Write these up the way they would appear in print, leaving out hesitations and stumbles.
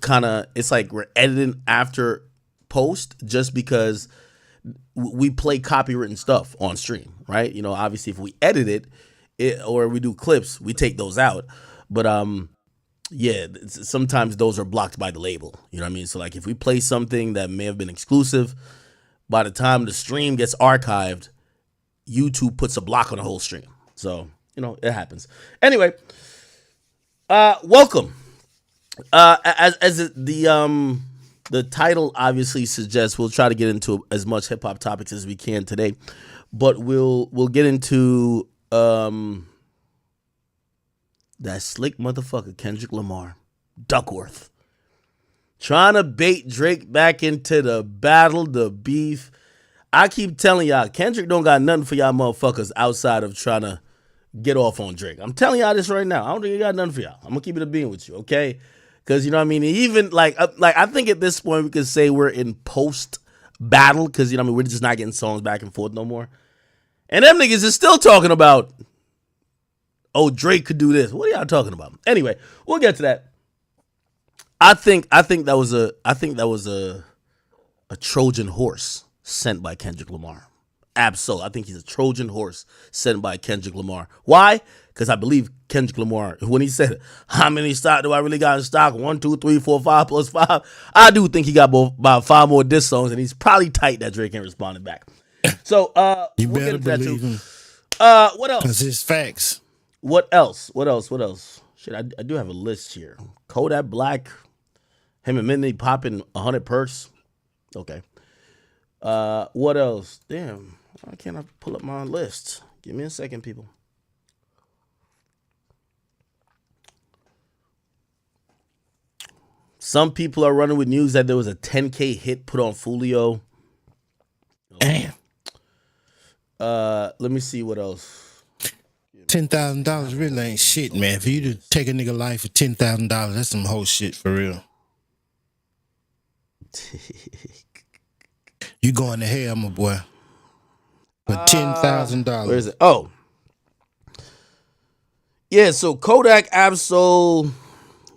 kind of, it's like we're editing after post just because we play copywritten stuff on stream, right? You know, obviously if we edit it or we do clips, we take those out. But yeah, sometimes those are blocked by the label. You know what I mean? So like if we play something that may have been exclusive, by the time the stream gets archived, YouTube puts a block on the whole stream. So, you know, it happens. Anyway, welcome. As the title obviously suggests, we'll try to get into as much hip hop topics as we can today, but we'll get into that slick motherfucker Kendrick Lamar, Duckworth, trying to bait Drake back into the battle, the beef. I keep telling y'all, Kendrick don't got nothing for y'all motherfuckers outside of trying to get off on Drake. I'm telling y'all this right now. I don't think he got nothing for y'all. I'm gonna keep it a being with you, okay? Because you know what I mean. Even like I think at this point we could say we're in post battle because you know what I mean. We're just not getting songs back and forth no more. And them niggas is still talking about, oh, Drake could do this. What are y'all talking about? Anyway, we'll get to that. I think that was a Trojan horse sent by Kendrick Lamar. Absolutely. I think he's a Trojan horse sent by Kendrick Lamar. Why? Because I believe Kendrick Lamar, when he said, how many stock do I really got in stock? 1, 2, 3, 4, 5 plus 5. I do think he got about 5 more diss songs, and he's probably tight that Drake ain't responded back. So you we'll better get into that believe too. him. What else? Because it's facts. What else? Shit, I do have a list here. Kodak Black, him and Minnie popping 100 perks. Okay. What else? Damn, why can't I pull up my list? Give me a second, people. Some people are running with news that there was a 10K hit put on Fulio. Damn. Let me see what else. $10,000 really ain't shit, man. For you to take a nigga life for $10,000, that's some whole shit for real. You going to hell, my boy. For $10,000. Where is it? Oh. Yeah, so Kodak Absol,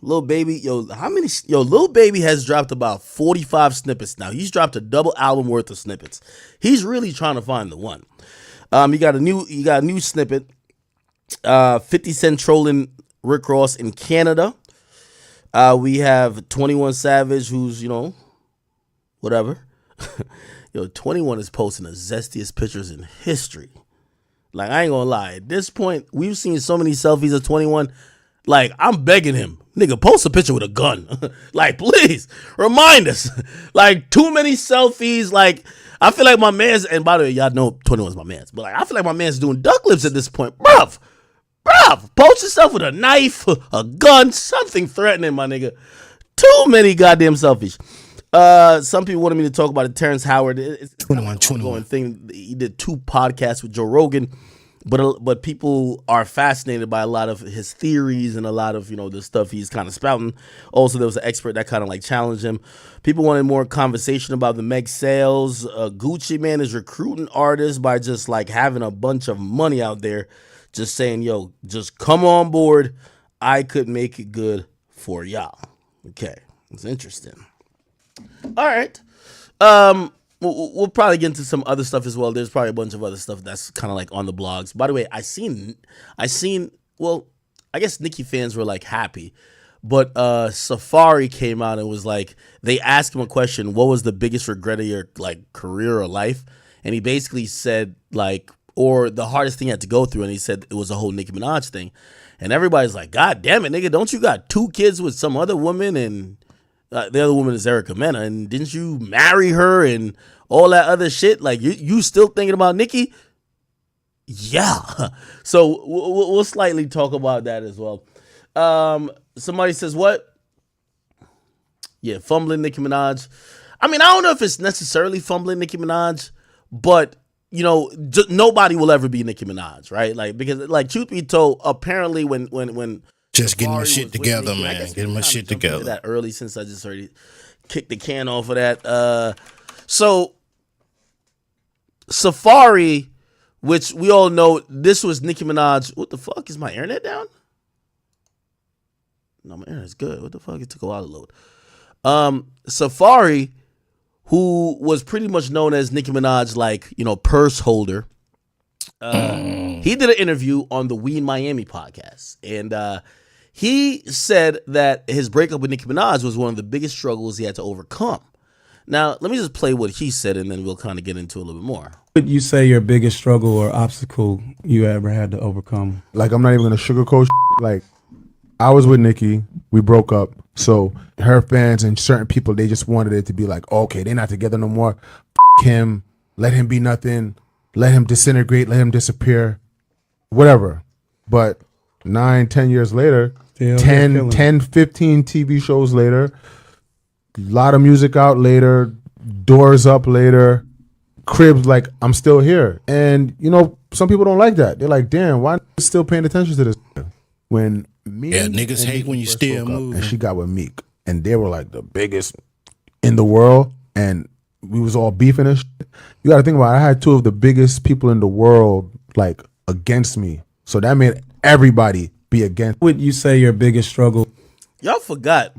Lil Baby, Lil Baby has dropped about 45 snippets now. He's dropped a double album worth of snippets. He's really trying to find the one. You got a new snippet. 50 Cent trolling Rick Ross in Canada. We have 21 Savage, who's, whatever. 21 is posting the zestiest pictures in history. Like, I ain't gonna lie. At this point, we've seen so many selfies of 21. Like, I'm begging him, nigga, post a picture with a gun. Like, please, remind us. Like, too many selfies. Like, I feel like my man's, and by the way, y'all know 21 is my man's, but like, I feel like my man's doing duck lips at this point. Bruv, post yourself with a knife, a gun, something threatening, my nigga. Too many goddamn selfies. Some people wanted me to talk about it. Terrence Howard. It's 21 thing. He did 2 podcasts with Joe Rogan, but people are fascinated by a lot of his theories and a lot of the stuff he's kind of spouting. Also, there was an expert that kind of like challenged him. People wanted more conversation about the Meg sales. Gucci Man is recruiting artists by just like having a bunch of money out there, just saying, "Yo, just come on board. I could make it good for y'all." Okay, it's interesting. All right. We'll probably get into some other stuff as well. There's probably a bunch of other stuff that's kind of like on the blogs. By the way, I seen. Well, I guess Nicki fans were like happy, but Safari came out and was like, they asked him a question: what was the biggest regret of your like career or life? And he basically said like, or the hardest thing he had to go through, and he said it was a whole Nicki Minaj thing. And everybody's like, God damn it, nigga, don't you got 2 kids with some other woman? And the other woman is Erica Mena, and didn't you marry her and all that other shit? Like, you still thinking about Nicki? Yeah. So we'll slightly talk about that as well. Somebody says what? Yeah, fumbling Nicki Minaj. I mean, I don't know if it's necessarily fumbling Nicki Minaj, but nobody will ever be Nicki Minaj, right? Like, because like, truth be told, apparently when just getting my shit together, man. Getting my shit together. That early, since I just already kicked the can off of that. So Safari, which we all know, this was Nicki Minaj. What the fuck, is my internet down? No, my internet's good. What the fuck? It took a while to load. Safari, who was pretty much known as Nicki Minaj, like, purse holder. He did an interview on the We in Miami podcast, and he said that his breakup with Nicki Minaj was one of the biggest struggles he had to overcome. Now, let me just play what he said, and then we'll kind of get into it a little bit more. What would you say your biggest struggle or obstacle you ever had to overcome? Like, I'm not even gonna sugarcoat. Like, I was with Nicki, we broke up, so her fans and certain people, they just wanted it to be like, okay, they're not together no more. Him, let him be nothing, let him disintegrate, let him disappear, whatever. But 9-10 years later, Still 15 TV shows later, a lot of music out later, doors up later, cribs, like, I'm still here. And some people don't like that. They're like, damn, why still paying attention to this? When me niggas hate when you still moving. moving. And she got with Meek, and they were like the biggest in the world, and we was all beefing and shit. You got to think about it. I had two of the biggest people in the world like against me, so that made everybody be against. What would you say your biggest struggle? Y'all forgot.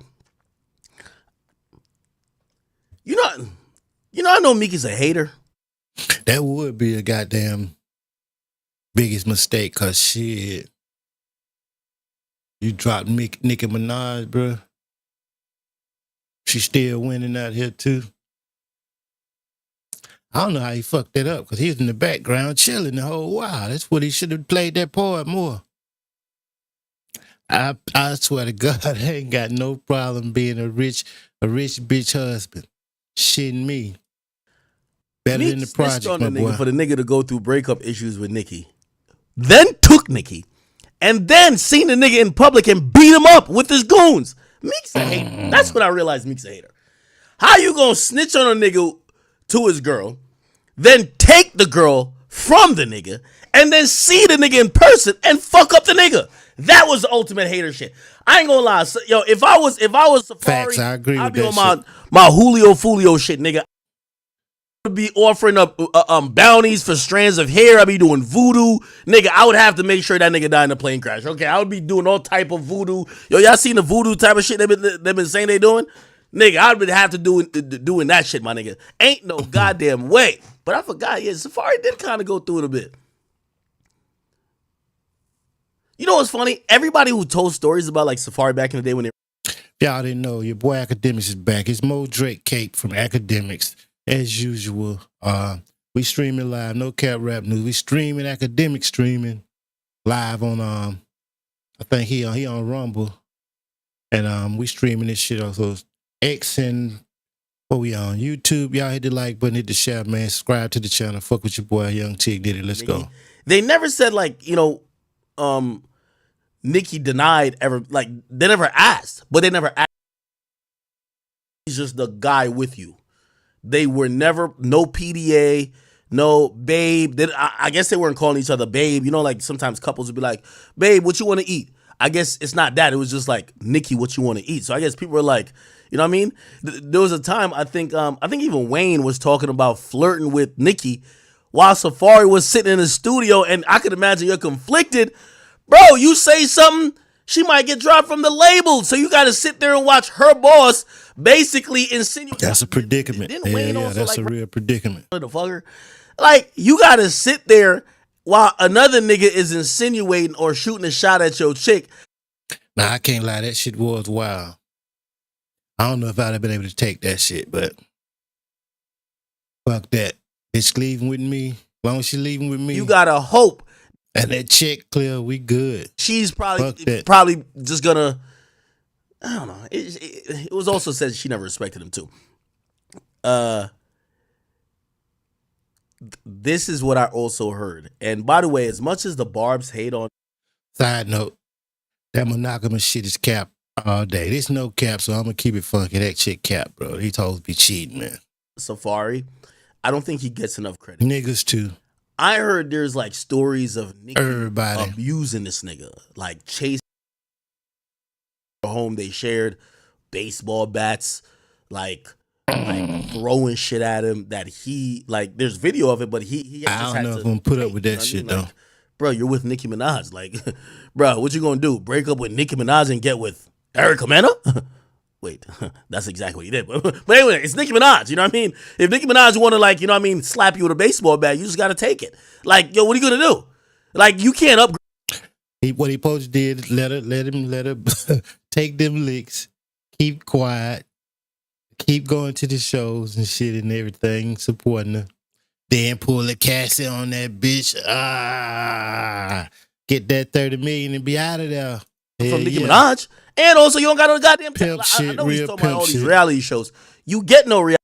I know Meek is a hater. That would be a goddamn biggest mistake, cause shit, you dropped Nicki Minaj, bruh. She still winning out here too. I don't know how he fucked that up, cause he was in the background chilling the whole while. That's what he should have played that part more. I swear to God, I ain't got no problem being a rich bitch husband. Shitting me. Better Meek than the snitched project, on my the nigga boy. for the nigga to go through breakup issues with Nicki, then took Nicki, and then seen the nigga in public and beat him up with his goons. Meek's a hater. That's when I realized Meek's a hater. How you gonna snitch on a nigga to his girl, then take the girl from the nigga, and then see the nigga in person and fuck up the nigga? That was the ultimate hater shit. I ain't gonna lie. So, if I was Safari, Facts, I agree I'd with be that on my Julio Fulio shit, nigga. I'd be offering up bounties for strands of hair. I'd be doing voodoo, nigga. I would have to make sure that nigga died in a plane crash. Okay, I would be doing all type of voodoo. Y'all seen the voodoo type of shit they been saying they doing? Nigga, I would have to doing that shit, my nigga. Ain't no goddamn way. But I forgot. Yeah, Safari did kind of go through it a bit. You know what's funny? Everybody who told stories about like Safari back in the day when Y'all didn't know, your boy Akademiks is back. It's Mo Drake Cape from Akademiks. As usual, we streaming live, no cap rap news. We streaming Akademiks streaming live on I think he on Rumble. And we streaming this shit also X and what we on? YouTube. Y'all hit the like button, hit the share, man. Subscribe to the channel. Fuck with your boy Young Tig did it. Let's go. they never said like, Nicki denied ever, like they never asked, but they never asked. He's just the guy with you. They were never, no PDA, no babe. I guess they weren't calling each other babe. Like sometimes couples would be like, babe, what you want to eat? I guess it's not that. It was just like, Nicki, what you want to eat? So I guess people were like, you know what I mean? There was a time, I think even Wayne was talking about flirting with Nicki while Safari was sitting in the studio, and I could imagine you're conflicted. Bro, you say something, she might get dropped from the label. So you got to sit there and watch her boss basically insinuate. That's a predicament. Didn't Wayne Yeah, also, that's like, a real predicament. the fucker? Like, you got to sit there while another nigga is insinuating or shooting a shot at your chick. Nah, I can't lie. That shit was wild. I don't know if I'd have been able to take that shit, but fuck that. Bitch leaving with me. As long as she leaving with me. You got to hope. And that check clear, we good. She's Fuck that. probably just gonna, I don't know. It was also said she never respected him too. This is what I also heard. And by the way, as much as the Barbs hate on Side note, that monogamous shit is cap all day. There's no cap, so I'm gonna keep it funky. That shit cap, bro. These hoes be cheating, man. Safari, I don't think he gets enough credit. Niggas too. I heard there's like stories of Nicki Everybody. abusing this nigga, like chasing home. They shared baseball bats, like throwing shit at him. That he like. There's video of it, but he I just don't had know to if I'm gonna put up wait, with you know that what I shit mean? though. Like, bro, you're with Nicki Minaj. Like, bro, what you gonna do? Break up with Nicki Minaj and get with Erica Mena? Wait, that's exactly what he did. But anyway, it's Nicki Minaj. You know what I mean? If Nicki Minaj want to, like, you know what I mean, slap you with a baseball bat, you just got to take it. Like, yo, what are you going to do? Like, you can't upgrade. What he supposed to did, let her take them licks, keep quiet, keep going to the shows and shit and everything, supporting her. Then pull the Cassie on that bitch. Get that 30 million and be out of there. From Nicki Minaj. And also, you don't got no goddamn pimp shit, I know he's real talking about all pimp these shit. reality shows. You get no reality.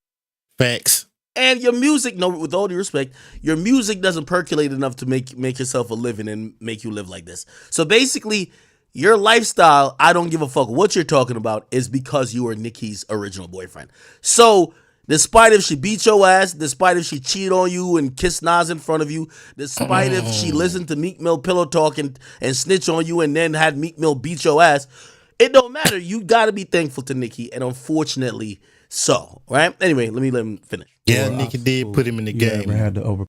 Facts. And your music, no, with all due respect, your music doesn't percolate enough to make yourself a living and make you live like this. So basically, your lifestyle, I don't give a fuck what you're talking about, is because you were Nicki's original boyfriend. So despite if she beat your ass, despite if she cheated on you and kissed Nas in front of you, despite if she listened to Meek Mill pillow talk and snitch on you and then had Meek Mill beat your ass, it don't matter. You got to be thankful to Nicki, and unfortunately so, right? Anyway, let him finish. Yeah, Nicki did put him in the game. Ever had to over.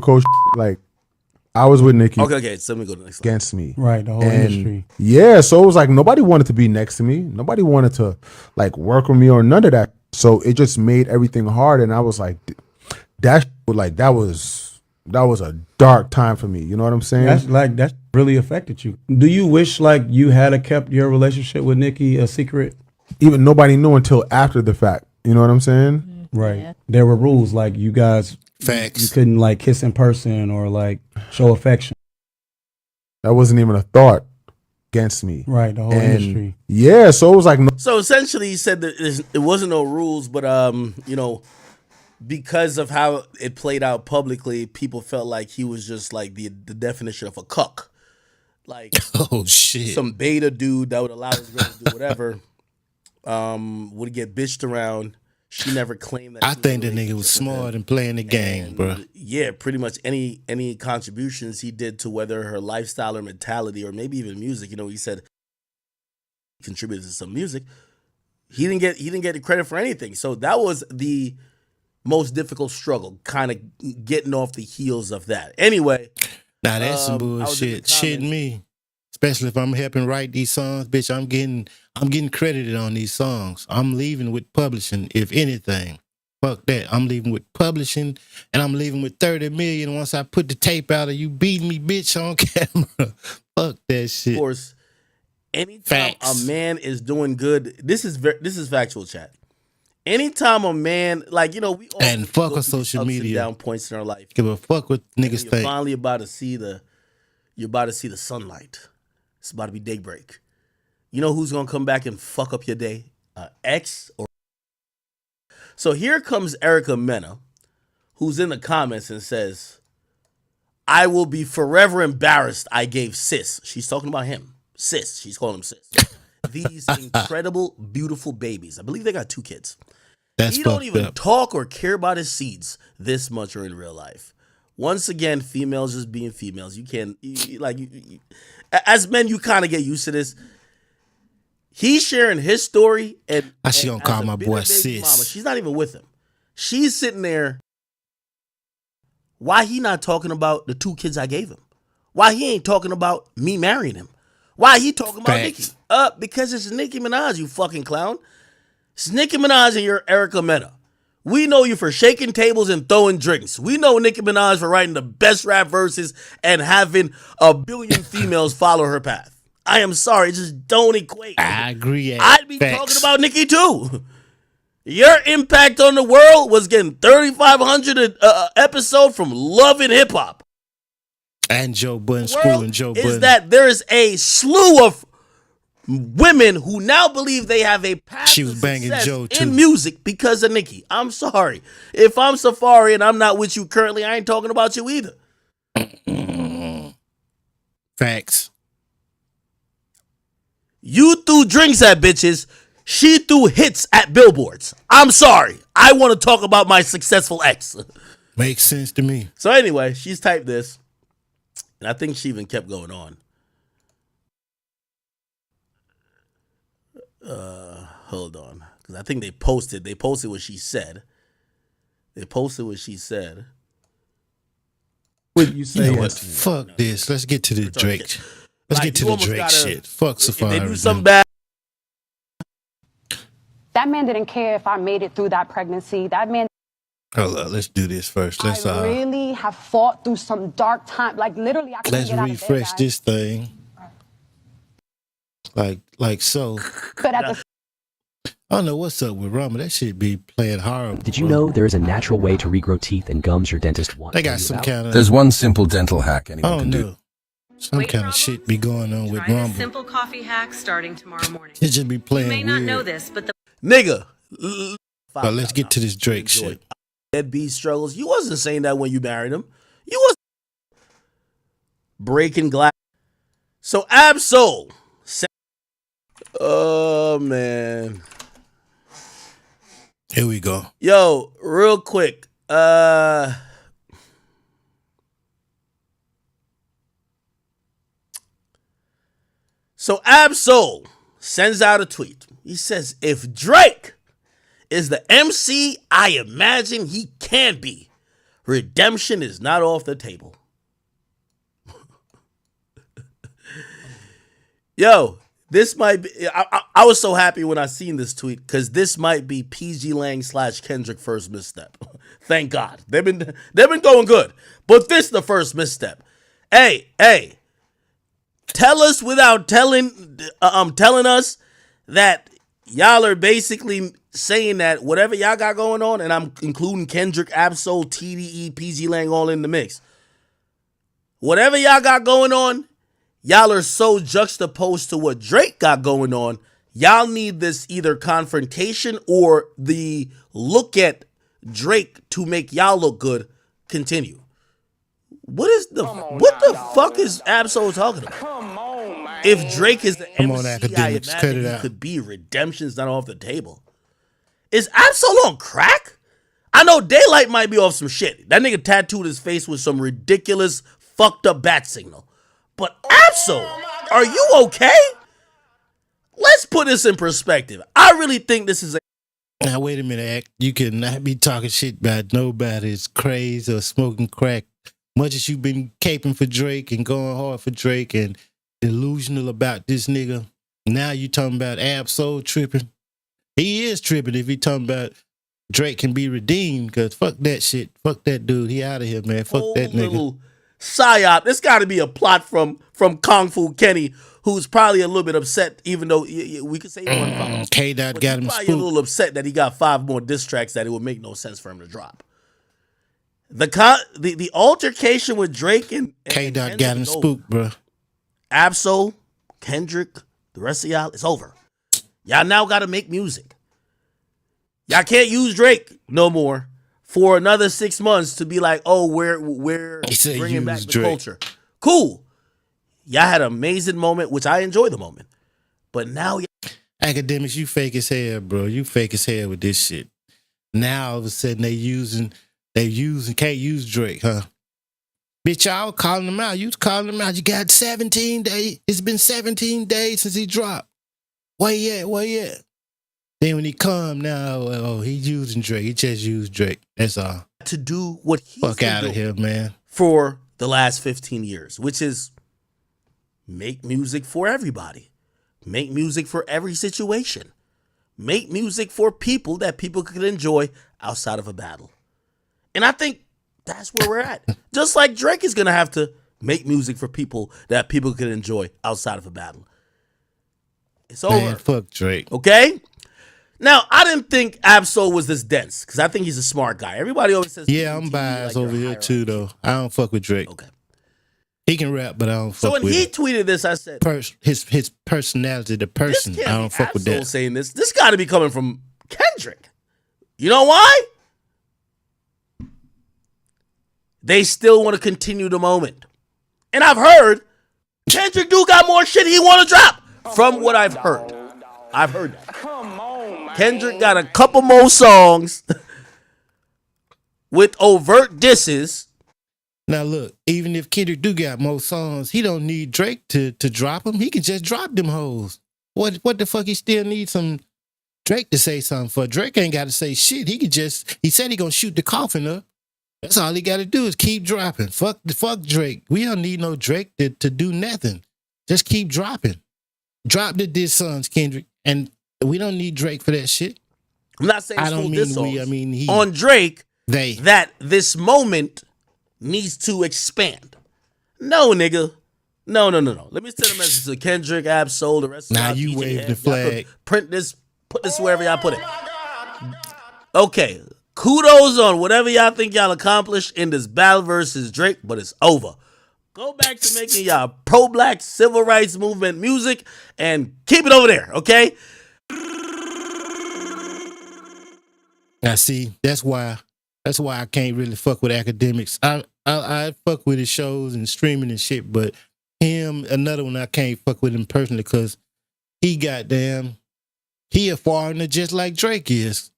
Coach, like I was with Nicki Okay, so let me go to the next slide. against me. Right, the whole industry. Yeah, so it was like nobody wanted to be next to me. Nobody wanted to like work with me or none of that. So it just made everything hard, and I was like, that was a dark time for me. You know what I'm saying? That's really affected you. Do you wish like you had kept your relationship with Nicki a secret? Even nobody knew until after the fact. You know what I'm saying? Right. Yeah. There were rules like you guys. Facts. You couldn't like kiss in person or like show affection. That wasn't even a thought against me. Right, the whole industry. Yeah, so it was like So essentially, he said that it wasn't no rules, but you know, because of how it played out publicly, people felt like he was just like the definition of a cuck, like Oh shit. some beta dude that would allow his girl to do whatever. Would get bitched around. She never claimed that. I think the nigga was smart in playing the game, bro. Yeah, pretty much any contributions he did to whether her lifestyle or mentality or maybe even music. You know, he said he contributed to some music. He didn't get the credit for anything. So that was the most difficult struggle, kind of getting off the heels of that. Anyway, Now that's some I was in the bullshit. Shitting comments. me. Especially if I'm helping write these songs, bitch, I'm getting credited on these songs. I'm leaving with publishing, if anything. Fuck that. I'm leaving with publishing, and I'm leaving with 30 million once I put the tape out of you beating me, bitch, on camera. Fuck that shit. Of course, anytime Facts. a man is doing good, this is factual, chat. Anytime a man, like, you know, we all And fuck go a through these social ups and media. down points in our life. Give a fuck what And niggas you're think. finally about to see the sunlight. It's about to be daybreak. You know who's gonna come back and fuck up your day? Ex or so here comes Erica Mena, who's in the comments and says, "I will be forever embarrassed I gave sis." She's talking about him. Sis. She's calling him sis. These incredible, beautiful babies. I believe they got 2 kids. That's He don't fucked even up. talk or care about his seeds this much or in real life. Once again, females just being females. You can't, as men, you kind of get used to this. He's sharing his story, and How she gonna as call a my bitter boy baby sis? mama, she's not even with him. She's sitting there. Why he not talking about the 2 kids I gave him? Why he ain't talking about me marrying him? Why he talking about Nicki? Facts. Because it's Nicki Minaj, you fucking clown. It's Nicki Minaj and you're Erica Mena. We know you for shaking tables and throwing drinks. We know Nicki Minaj for writing the best rap verses and having 1 billion females follow her path. I am sorry, just don't equate. I agree. I'd be Facts. talking about Nicki too. Your impact on the world was getting 3,500 episode from Love and Hip Hop. And Joe Budden, World screwing Joe is Budden. that there is a slew of women who now believe they have a path She to was banging success Joe, too. in music because of Nicki. I'm sorry. If I'm Safari and I'm not with you currently, I ain't talking about you either. Facts. You threw drinks at bitches. She threw hits at billboards. I'm sorry. I want to talk about my successful ex. Makes sense to me. So anyway, she's typed this. And I think she even kept going on. Hold on. Because I think they posted what she said. Would you You say know what? Fuck this. Let's get to the Drake. Let's Like, get to you the almost Drake gotta- shit. Fuck If they Safari. do something bad, That man didn't care if I made it through that pregnancy. That man. Hold on, let's do this first. I really have fought through some dark time. Like literally, I couldn't let's get out of bed, refresh guys. this thing. Like so. But at the I don't know what's up with Rama. That shit be playing horrible. Did you know there is a natural way to regrow teeth and gums your dentist wants? They got some kind of. There's one simple dental hack anyone can do. Some kind of shit be going on with Rumble. Simple coffee hack starting tomorrow morning. It just be playing You may weird. not know this, but the Nigga. But let's get to this Drake shit. Deadbeat struggles. You wasn't saying that when you married him. You was breaking glass. So Absol. Oh man. Here we go. Yo, real quick. So Absol sends out a tweet. He says, if Drake is the MC I imagine he can be, redemption is not off the table. Yo, this might be, I was so happy when I seen this tweet because this might be PG Lang / Kendrick first misstep. Thank God. They've been going good. But this the first misstep. Hey, tell us without telling us that y'all are basically saying that whatever y'all got going on, and I'm including Kendrick, Absol, TDE, PG Lang all in the mix. Whatever y'all got going on, y'all are so juxtaposed to what Drake got going on. Y'all need this either confrontation or the look at Drake to make y'all look good continue. What the fuck is Absol talking about? Come on, man. If Drake is the Come on, MC, I Academics, cut imagine it he out. could be. Redemption's not off the table. Is Absol on crack? I know Daylight might be off some shit. That nigga tattooed his face with some ridiculous fucked up bat signal. But Absol, are you okay? Let's put this in perspective. I really think this is a Now wait a minute, Act. You cannot be talking shit about nobody's crazy or smoking crack. Much as you've been caping for Drake and going hard for Drake and delusional about this nigga, now you talking about Absol tripping. He is tripping if he talking about Drake can be redeemed, because fuck that shit. Fuck that dude. He out of here, man. Fuck whole that nigga. little psyop. This got to be a plot from Kung Fu Kenny, who's probably a little bit upset, even though we could say he won 5. K-Dot But got he's him probably a spooked. little upset that he got 5 more diss tracks that it would make no sense for him to drop. The altercation with Drake and K-Dot Kendrick got him is over. spooked, bro. Absol, Kendrick, the rest of y'all, it's over. Y'all now got to make music. Y'all can't use Drake no more for another 6 months to be like, oh, we're He said bringing back use the Drake. culture. Cool. Y'all had an amazing moment, which I enjoy the moment. But now, Academics, you fake as hell, bro. You fake as hell with this shit. Now all of a sudden can't use Drake, huh? Bitch, y'all calling him out. You was calling him out. You got 17 days. It's been 17 days since he dropped. Where you at? Then when he come now, oh, he using Drake. He just used Drake. That's all. to do what he's Fuck been out of doing here, man. for the last 15 years, which is make music for everybody. Make music for every situation. Make music for people that people could enjoy outside of a battle. And I think that's where we're at. Just like Drake is going to have to make music for people that people can enjoy outside of a battle. It's over. Man, fuck Drake. Okay? Now, I didn't think Absol was this dense because I think he's a smart guy. Everybody always says, Yeah, I'm TV biased like over you're here higher too, up. though. I don't fuck with Drake. Okay. He can rap, but I don't So fuck when with he him. tweeted this, I said, His personality, the person, this I can't don't be fuck with Absol that. saying this. This got to be coming from Kendrick. You know why? They still want to continue the moment. And I've heard Kendrick do got more shit he want to drop from what I've heard. I've heard that. Come on, man. Kendrick got a couple more songs with overt disses. Now look, even if Kendrick do got more songs, he don't need Drake to drop them. He can just drop them hoes. What the fuck he still need some Drake to say something for? Drake ain't got to say shit. He said he gonna shoot the coffin up. That's all he got to do is keep dropping. Fuck Drake. We don't need no Drake to do nothing. Just keep dropping. Drop the diss songs, Kendrick. And we don't need Drake for that shit. I'm not saying I it's full don't diss mean we. I songs mean he. on Drake They. that this moment needs to expand. No, nigga. No. Let me send a message to Kendrick, Ab-Soul, the rest of Now y'all. you DJ wave the heads. Y'all could flag. print this, put this wherever y'all put it. Okay, kudos on whatever y'all think y'all accomplished in this battle versus Drake, but it's over. Go back to making y'all pro-black civil rights movement music and keep it over there, okay? Now see, that's why I can't really fuck with Academics. I fuck with his shows and streaming and shit, but him, another one I can't fuck with him personally because he a foreigner just like Drake is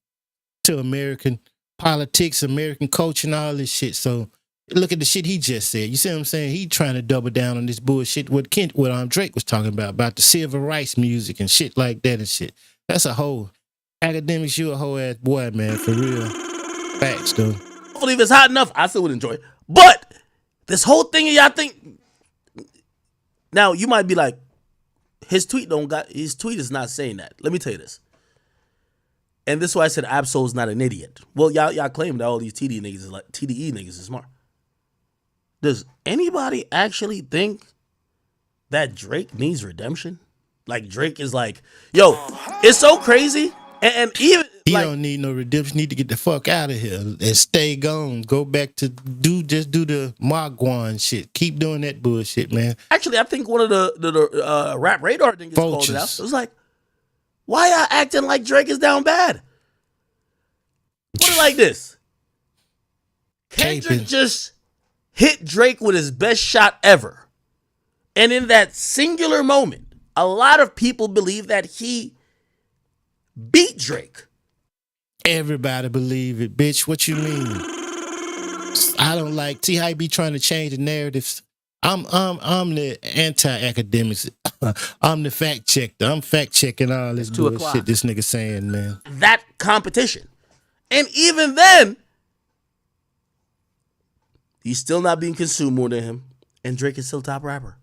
to American politics, American culture, and all this shit. So look at the shit he just said. You see what I'm saying? He trying to double down on this bullshit what Drake was talking about the civil rights music and shit like that and shit. That's a whole Academics, you a whole ass boy, man, for real. Facts, though. Hopefully, if it's hot enough, I still would enjoy it. But this whole thing, y'all think. Now, you might be like, his tweet is not saying that. Let me tell you this. And this is why I said Ab-Soul's not an idiot. Well, y'all claim that all these TDE niggas is smart. Does anybody actually think that Drake needs redemption? Like Drake is like, yo, it's so crazy. And even he like, don't need no redemption. Need to get the fuck out of here and stay gone. Go back to do the Marguan shit. Keep doing that bullshit, man. Actually, I think one of the Rap Radar niggas called it out. It was like, why y'all acting like Drake is down bad? Put it like this. Kendrick just hit Drake with his best shot ever. And in that singular moment, a lot of people believe that he beat Drake. Everybody believe it, bitch. What you mean? I don't like. See how he be trying to change the narratives. I'm the anti-academics. I'm the fact checker. I'm fact checking all this bullshit this nigga saying, man. That competition. And even then, he's still not being consumed more than him. And Drake is still top rapper.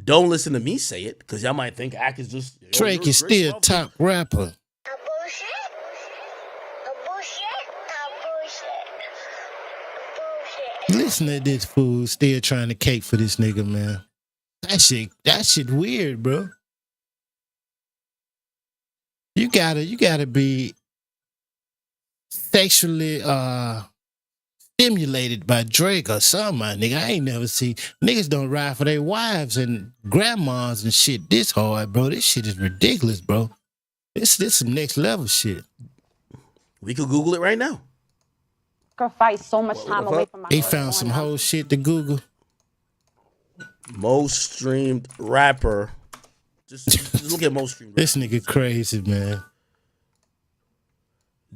Don't listen to me say it, because y'all might think Ak is just... Drake is still top rapper. Listen to this fool still trying to cape for this nigga, man. That shit weird, bro. You gotta be sexually stimulated by Drake or something, my nigga. I ain't never seen niggas don't ride for their wives and grandmas and shit this hard, bro. This shit is ridiculous, bro. This some next level shit. We could Google it right now. Sacrifice so much time away from my He found some whole shit to Google. Most streamed rapper. Just look at most streamed rapper. This nigga crazy, man.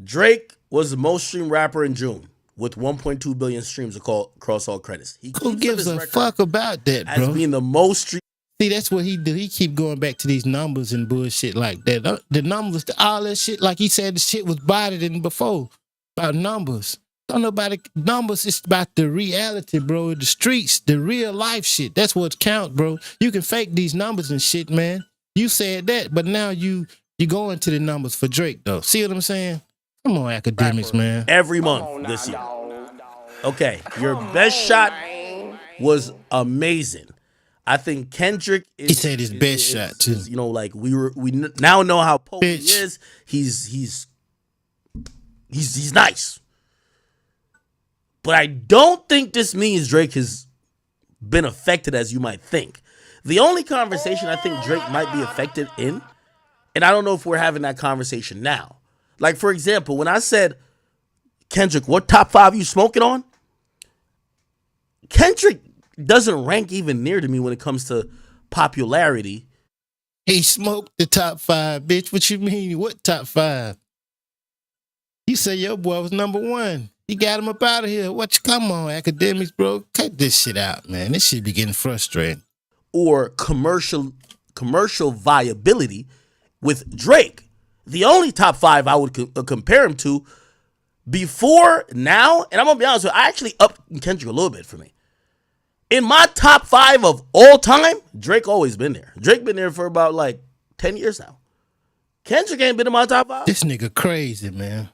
Drake was the most streamed rapper in June with 1.2 billion streams across all credits. Who gives a fuck about that, bro? As being the most streamed. See, that's what he do. He keep going back to these numbers and bullshit like that. The numbers, all that shit, like he said, the shit was bodied in before about numbers. Don't nobody numbers. It's about the reality, bro. The streets, the real life shit. That's what counts, bro. You can fake these numbers and shit, man. You said that, but now you go into the numbers for Drake, though. See what I'm saying? Come on, Academics, man. Every month this year. Okay, your best shot was amazing. I think Kendrick is. He said his best shot too. You know, like we now know how potent he is. He's nice. But I don't think this means Drake has been affected as you might think. The only conversation I think Drake might be affected in, and I don't know if we're having that conversation now. Like, for example, when I said, Kendrick, what top 5 you smoking on? Kendrick doesn't rank even near to me when it comes to popularity. He smoked the top 5, bitch. What you mean? What top 5? You say your boy was number 1. You got him up out of here. Come on, Academics, bro. Cut this shit out, man. This shit be getting frustrating. Or commercial viability with Drake. The only top 5 I would compare him to before now, and I'm going to be honest with you, I actually upped Kendrick a little bit for me. In my top 5 of all time, Drake always been there. Drake been there for about like 10 years now. Kendrick ain't been in my top 5. This nigga crazy, man.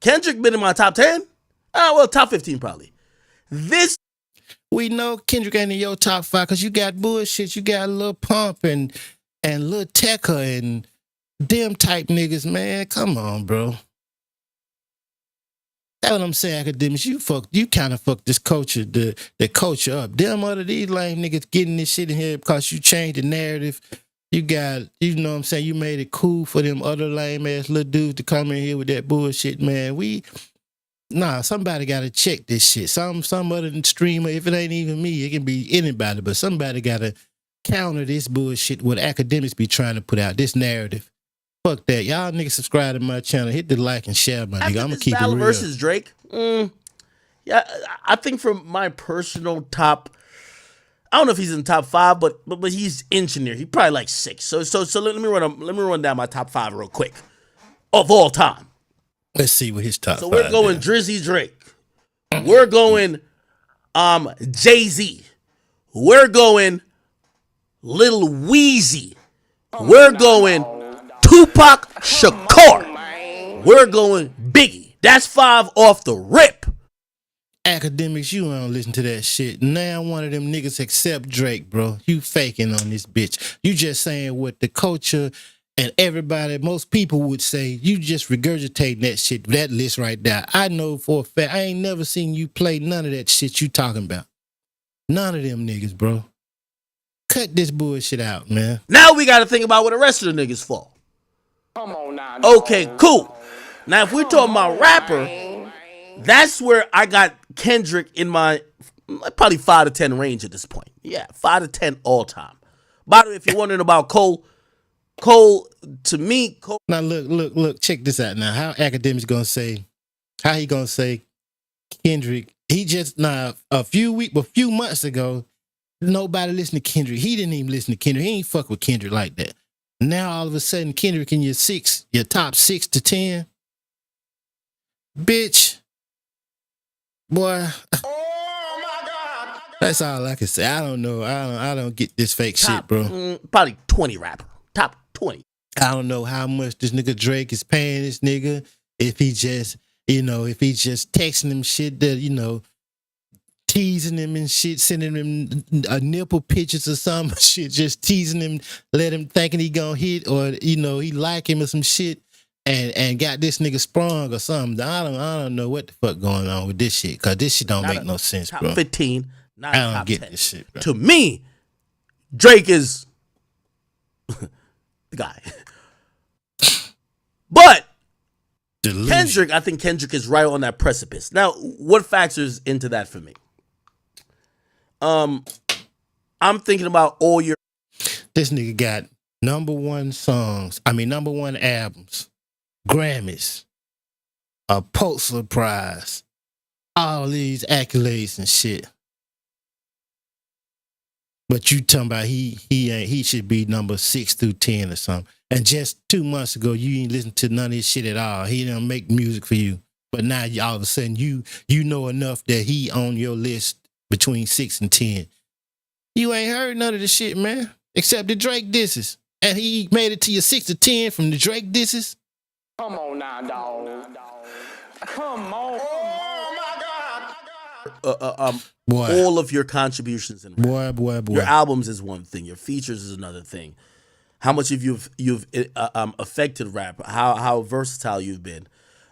Kendrick been in my top 10. Well, top 15 probably. This We know Kendrick ain't in your top 5 because you got bullshit. You got Lil Pump and Lil Tecca and them type niggas, man. Come on, bro. That's what I'm saying, Akademiks. You kind of fucked this culture, the culture up. Them other these lame niggas getting this shit in here because you changed the narrative. You got, you know what I'm saying, you made it cool for them other lame ass little dudes to come in here with that bullshit, man. Somebody gotta check this shit. Some other than streamer, if it ain't even me, it can be anybody, but somebody gotta counter this bullshit what Akademiks be trying to put out, this narrative. Fuck that. Y'all niggas subscribe to my channel. Hit the like and share, my nigga. I'm gonna keep it real. versus Drake. Yeah, I think from my personal top, I don't know if he's in the top 5, but he's engineer. He probably like 6. So let me run down my top 5 real quick of all time. Let's see what his top 5. So we're going Drizzy Drake. We're going Jay-Z. We're going Lil Weezy. We're going Tupac Shakur. We're going Biggie. That's 5 off the rip. Akademiks, you don't listen to that shit. Now one of them niggas accept Drake, bro. You faking on this bitch. You just saying what the culture and everybody, most people would say. You just regurgitating that shit, that list right there. I know for a fact, I ain't never seen you play none of that shit you talking about. None of them niggas, bro. Cut this bullshit out, man. Now we got to think about where the rest of the niggas fall. Come on now. Okay, cool. Now if we're talking about rapper, that's where I got Kendrick in my probably 5 to 10 range at this point. Yeah, 5 to 10 all time. By the way, if you're wondering about Cole, to me, Cole. Now look, check this out now. How Akademiks gonna say, how he gonna say Kendrick, he just, a few months ago, nobody listened to Kendrick. He didn't even listen to Kendrick. He ain't fuck with Kendrick like that. Now all of a sudden Kendrick in your top 6 to 10. Bitch. Boy. Oh my God. That's all I can say. I don't know. I don't get this fake shit, bro. Probably 20 rapper. Top 20. I don't know how much this nigga Drake is paying this nigga. If he just texting him shit that, teasing him and shit, sending him nipple pictures or some shit, just teasing him, let him thinking he gonna hit, or he like him or some shit, and got this nigga sprung or something. I don't know what the fuck going on with this shit, cause this shit don't make no sense, top bro. 15, not I don't top get 10. this shit, bro. To me, Drake is the guy. But Delusion. Kendrick, I think Kendrick is right on that precipice. Now, what factors into that for me? I'm thinking about all your. This nigga got number 1 albums, Grammys, a Pulitzer Prize, all these accolades and shit. But you talking about he should be number 6 through 10 or something. And just 2 months ago, you ain't listen to none of his shit at all. He didn't make music for you. But now all of a sudden you know enough that he on your list between 6 and 10. You ain't heard none of the shit, man. Except the Drake disses. And he made it to your 6 to 10 from the Drake disses. Come on now, dog. Come on. Oh my God. Boy. All of your contributions in rap. Boy. Your albums is one thing. Your features is another thing. How much of you've affected rap? How versatile you've been?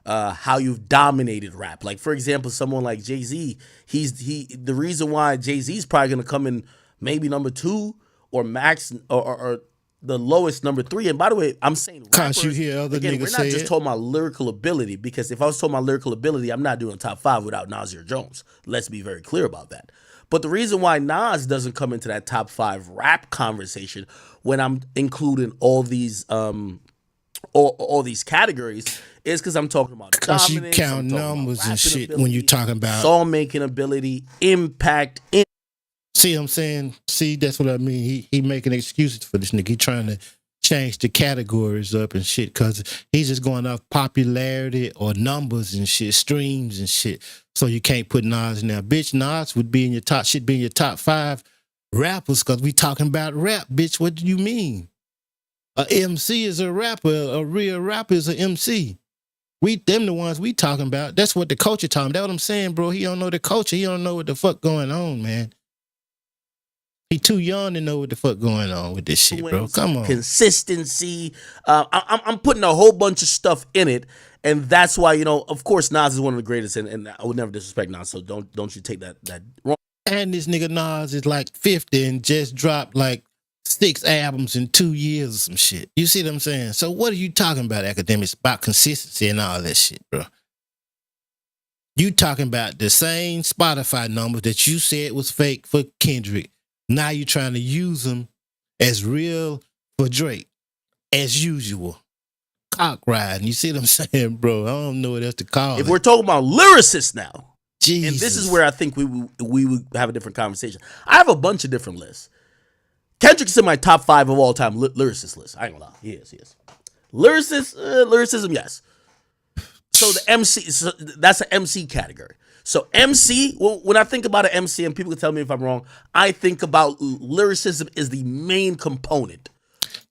How you've dominated rap? Like for example, someone like Jay-Z. The reason why Jay-Z's probably gonna come in maybe number 2 or max or the lowest number 3. And by the way, I'm saying rappers, Cause you hear other again, niggas we're not say just it. talking about lyrical ability, because if I was talking about lyrical ability, I'm not doing top 5 without Nasir Jones. Let's be very clear about that. But the reason why Nas doesn't come into that top 5 rap conversation when I'm including all these all these categories is because I'm talking about Cause you dominance, count I'm talking about numbers and rapping shit ability, when you talking about song making ability, impact. See what I'm saying? See, that's what I mean. He making excuses for this nigga. He trying to change the categories up and shit because he's just going off popularity or numbers and shit, streams and shit. So you can't put Nas in there. Bitch, Nas would be in your top, should be in your top 5 rappers because we talking about rap, bitch. What do you mean? A MC is a rapper. A real rapper is an MC. Them the ones we talking about. That's what the culture talking. That's what I'm saying, bro. He don't know the culture. He don't know what the fuck going on, man. He too young to know what the fuck going on with this shit, bro. Come on. Consistency. I'm putting a whole bunch of stuff in it, and that's why, of course, Nas is one of the greatest, and I would never disrespect Nas, so don't you take that wrong. And this nigga Nas is like 50 and just dropped like 6 albums in 2 years or some shit. You see what I'm saying? So what are you talking about, Akademiks? About consistency and all that shit, bro. You talking about the same Spotify numbers that you said was fake for Kendrick. Now you're trying to use them as real for Drake, as usual. Cock riding. You see what I'm saying, bro? I don't know what else to call it. If we're talking about lyricists now, Jesus. and this is where I think we would have a different conversation. I have a bunch of different lists. Kendrick's in my top 5 of all time lyricist list. I ain't gonna lie. He is. Lyricism, yes. So the MC, that's an MC category. So MC, when I think about an MC, and people can tell me if I'm wrong, I think about lyricism is the main component.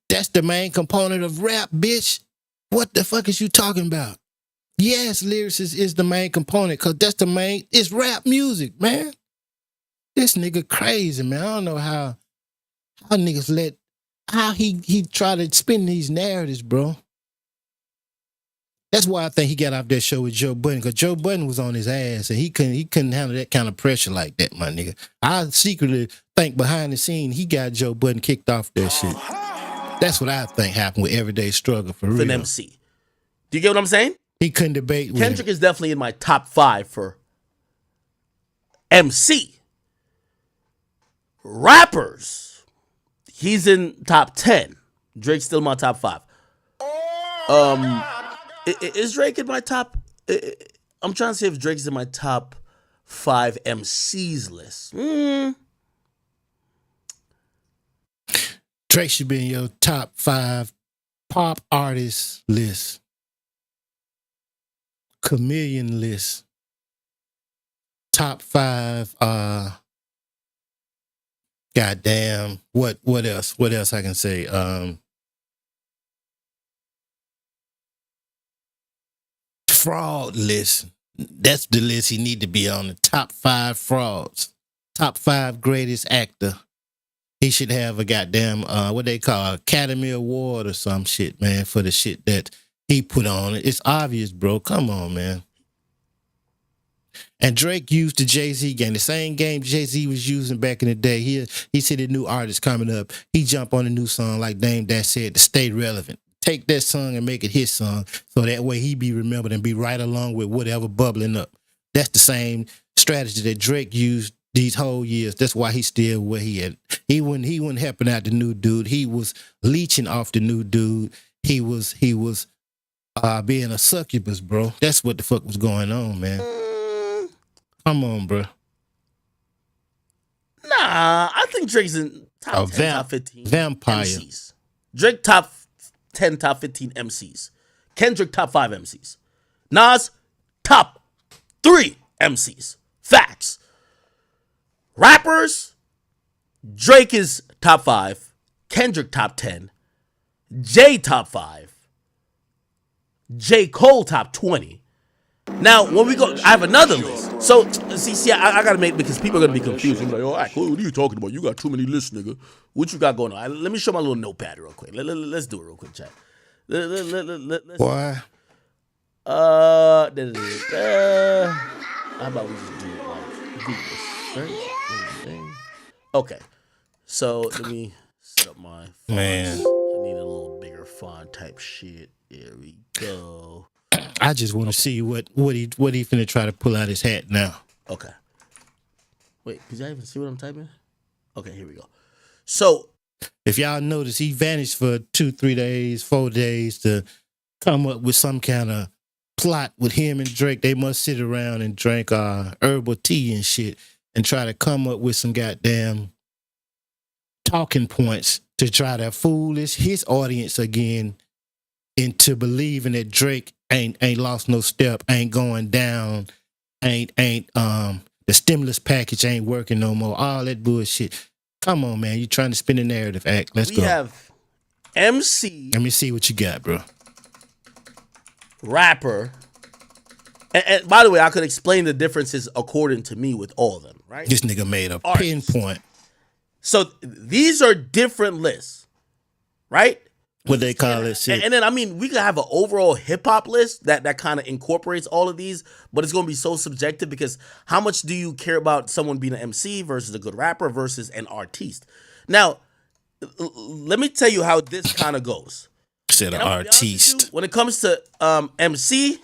That's the main component of rap, bitch. What the fuck is you talking about? Yes, lyricism is the main component, because that's the main, it's rap music, man. This nigga crazy, man. I don't know how niggas how he try to spin these narratives, bro. That's why I think he got off that show with Joe Budden, because Joe Budden was on his ass and he couldn't handle that kind of pressure like that, my nigga. I secretly think behind the scene he got Joe Budden kicked off that shit. That's what I think happened with Everyday Struggle for real. An MC. Do you get what I'm saying? He couldn't debate with Kendrick him. is definitely in my top 5 for MC. Rappers, he's in top 10. Drake's still in my top 5. Is Drake in my top? I'm trying to see if Drake's in my top 5 MCs list. Drake should be in your top 5 pop artists list, chameleon list, top 5. Goddamn, what else? What else I can say? Fraud list. That's the list he need to be on. The top 5 frauds, top 5 greatest actor. He should have a goddamn what they call Academy Award or some shit, man, for the shit that he put on. It's obvious, bro. Come on, man. And Drake used the Jay-Z game, the same game Jay-Z was using back in the day. He see the new artist coming up. He jump on a new song like Dame Dash said to stay relevant. Take that song and make it his song, so that way he be remembered and be right along with whatever bubbling up. That's the same strategy that Drake used these whole years. That's why he's still where he at. He wasn't helping out the new dude. He was leeching off the new dude. He was being a succubus, bro. That's what the fuck was going on, man. Come on, bro. Nah, I think Drake's in top 10, top 15 vampire. MCs. Drake top 10, top 15 MCs. Kendrick top 5 MCs. Nas top 3 MCs. Facts. Rappers, Drake is top 5. Kendrick top 10. Jay top 5. J. Cole top 20. Now, when we go, I have another list. So, see, I gotta make, because people are gonna be confused. They're like, all right, what are you talking about? You got too many lists, nigga. What you got going on? Let me show my little notepad real quick. Let's do it real quick, chat. Why? How about we just do it like Google search? Okay. So, let me set up my fonts. Man. I need a little bigger font type shit. There we go. I just want to see what he finna try to pull out his hat now. Okay. Wait, did y'all even see what I'm typing? Okay, here we go. So, if y'all notice, he vanished for 2-3 days, 4 days to come up with some kind of plot with him and Drake. They must sit around and drink herbal tea and shit and try to come up with some goddamn talking points to try to fool his audience again into believing that Drake ain't lost no step, ain't going down, ain't the stimulus package ain't working no more, all that bullshit. Come on, man, you trying to spin a narrative act. Let's go. We have MC, Let me see what you got, bro. rapper. And by the way, I could explain the differences according to me with all of them, right? This nigga made a Artist. pinpoint. So these are different lists, right? What they call it, shit. And then, I mean, we could have an overall hip hop list that kind of incorporates all of these, but it's going to be so subjective because how much do you care about someone being an MC versus a good rapper versus an artiste? Now, let me tell you how this kind of goes. Said an artiste. When it comes to MC,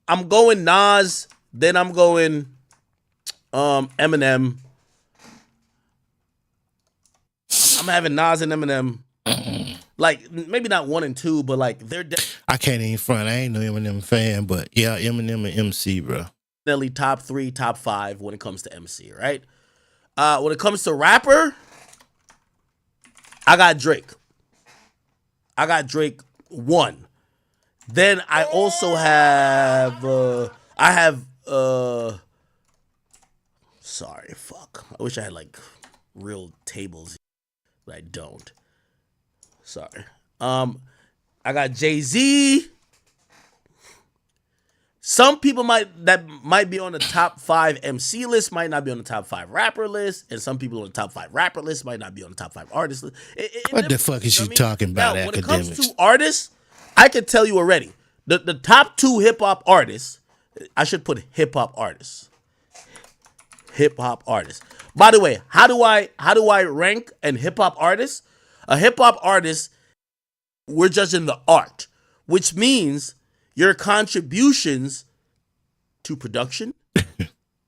I'm going Nas, then I'm going Eminem. I'm having Nas and Eminem. Like, maybe not 1 and 2, but like they're I can't even front. I ain't no Eminem fan, but yeah, Eminem and MC, bro. definitely top 3, top 5 when it comes to MC, right? When it comes to rapper, I got Drake. I got Drake 1. Then I also have sorry, fuck. I wish I had like real tables, but I don't. Sorry. I got Jay-Z. Some people might be on the top 5 MC list, might not be on the top 5 rapper list, and some people on the top 5 rapper list might not be on the top 5 artist list. What the fuck is you talking about, now, when it Akademiks? comes to artists, I can tell you already. The top 2 hip hop artists, I should put hip hop artists. Hip hop artists. By the way, how do I rank an hip hop artist? A hip hop artist, we're judging the art, which means your contributions to production,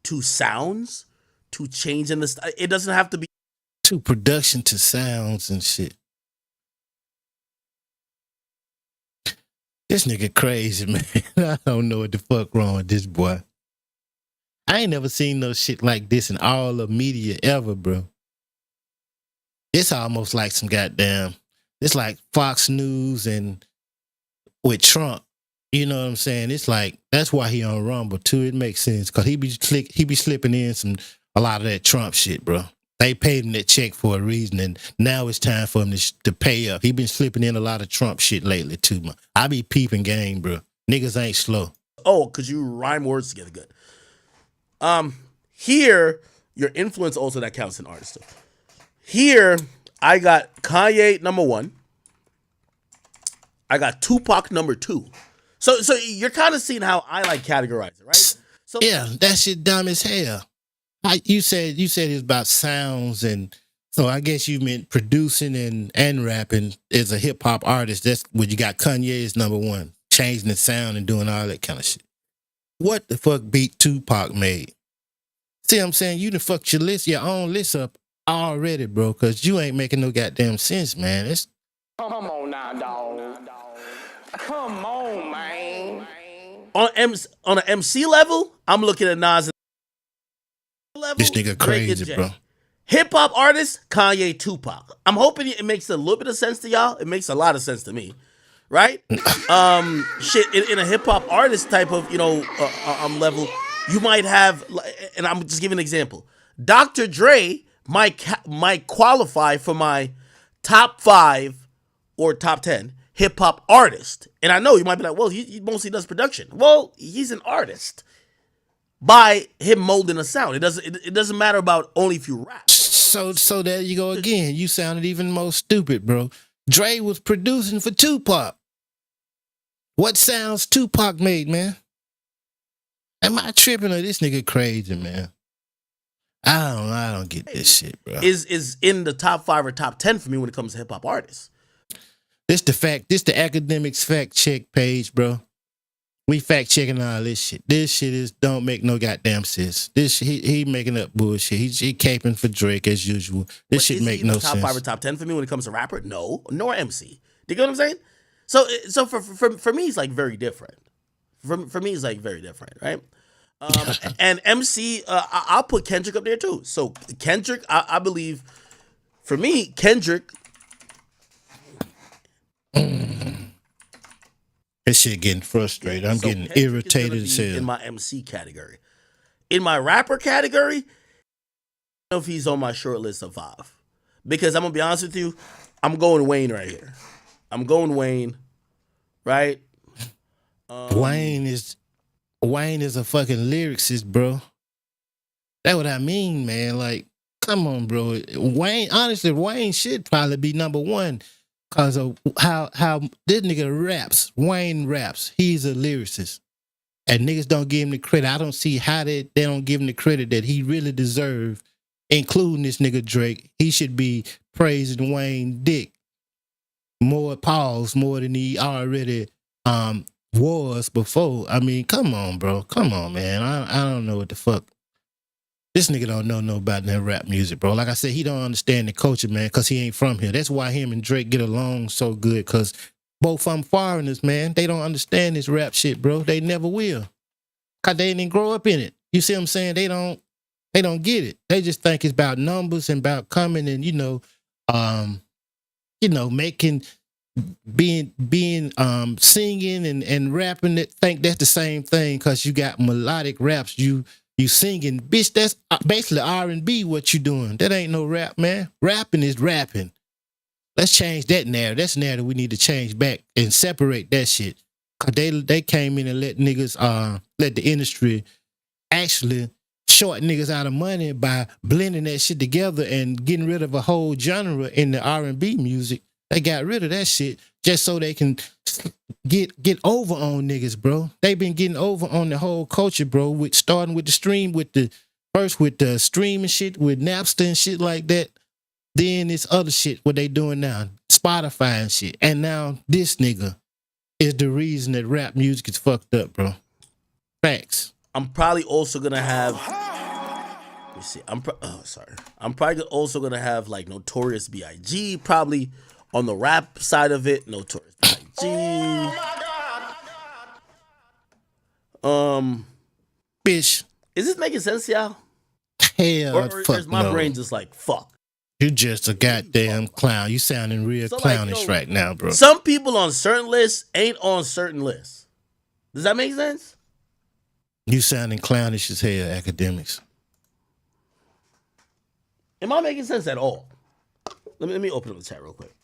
to sounds, to change in the style. It doesn't have to be To production, to sounds and shit. This nigga crazy, man. I don't know what the fuck wrong with this boy. I ain't never seen no shit like this in all of media ever, bro. It's almost like some goddamn, it's like Fox News and with Trump. You know what I'm saying? It's like, that's why he on Rumble too. It makes sense because he be slipping in a lot of that Trump shit, bro. They paid him that check for a reason, and now it's time for him to pay up. He been slipping in a lot of Trump shit lately too, man. I be peeping game, bro. Niggas ain't slow. oh, because you rhyme words together good. Here, your influence also that counts in artist too. Here, I got Kanye number 1. I got Tupac number 2. So you're kind of seeing how I like categorize it, right? So Yeah, that shit dumb as hell. You said it was about sounds, and so I guess you meant producing and rapping as a hip hop artist. That's what you got. Kanye is number 1, changing the sound and doing all that kind of shit. What the fuck beat Tupac made? See what I'm saying? You done fucked your own list up already, bro, because you ain't making no goddamn sense, man. It's Come on now, dog. Come on, man. on an MC level, I'm looking at Nas level. this nigga Drake and crazy, Jay. bro. Hip hop artist, Kanye, Tupac. I'm hoping it makes a little bit of sense to y'all. It makes a lot of sense to me, right? Shit, in a hip hop artist type of level, you might have, and I'm just giving an example. Dr. Dre might qualify for my top 5 or top 10 hip hop artist, and I know you might be like, well, he mostly does production. Well, he's an artist by him molding a sound. It doesn't matter about only if you rap. So there you go again. You sounded even more stupid, bro. Dre was producing for Tupac. What sounds Tupac made, man? Am I tripping or this nigga crazy, man? I don't get this shit, bro. Is in the top 5 or top 10 for me when it comes to hip hop artists. This the Akademiks fact check page, bro. We fact checking all this shit. This shit don't make no goddamn sense. This he making up bullshit. He caping for Drake as usual. This shit make no top sense. 5 or top 10 for me when it comes to rapper? No, nor MC. Do you get what I'm saying? So for me, it's like very different. For me, it's like very different, right? And MC, I'll put Kendrick up there too. So Kendrick, I believe, for me, Kendrick. This shit getting frustrated. I'm getting Kendrick irritated is as gonna be hell. in my MC category. In my rapper category, I don't know if he's on my short list of 5. Because I'm gonna be honest with you, I'm going Wayne right here. I'm going Wayne, right? Wayne is a fucking lyricist, bro. That's what I mean, man. Like, come on, bro. Wayne should probably be number one because of how this nigga raps. Wayne raps. He's a lyricist. And niggas don't give him the credit. I don't see how they don't give him the credit that he really deserves, including this nigga Drake. He should be praising Wayne Dick more than he already was before. I mean, come on, bro. Come on, man. I don't know what the fuck. This nigga don't know no about that rap music, bro. Like I said, he don't understand the culture, man, because he ain't from here. That's why him and Drake get along so good, because both of them foreigners, man. They don't understand this rap shit, bro. They never will. Because they didn't grow up in it. You see what I'm saying? They don't get it. They just think it's about numbers and about coming and, making, being singing and rapping. It think that's the same thing because you got melodic raps. You singing, bitch. That's basically R&B. What you doing? That ain't no rap, man. Rapping is rapping. Let's change that narrative. That's the narrative we need to change back and separate that shit. Cause they came in and let niggas let the industry actually short niggas out of money by blending that shit together and getting rid of a whole genre in the R&B music. They got rid of that shit just so they can get over on niggas, bro. They been getting over on the whole culture, bro. Starting with the stream, with the streaming shit, with Napster and shit like that. Then this other shit, what they doing now, Spotify and shit. And now this nigga is the reason that rap music is fucked up, bro. Facts. I'm probably also gonna have. Let me see. I'm probably also gonna have like Notorious B.I.G. probably on the rap side of it. Notorious B.I.G. Bitch. Is this making sense, y'all? Hell, or fuck is my no. brain just like fuck? You just a goddamn clown. You sounding real clownish right now, bro. Some people on certain lists ain't on certain lists. Does that make sense? You sounding clownish as hell, Akademiks. Am I making sense at all? Let me open up the chat real quick.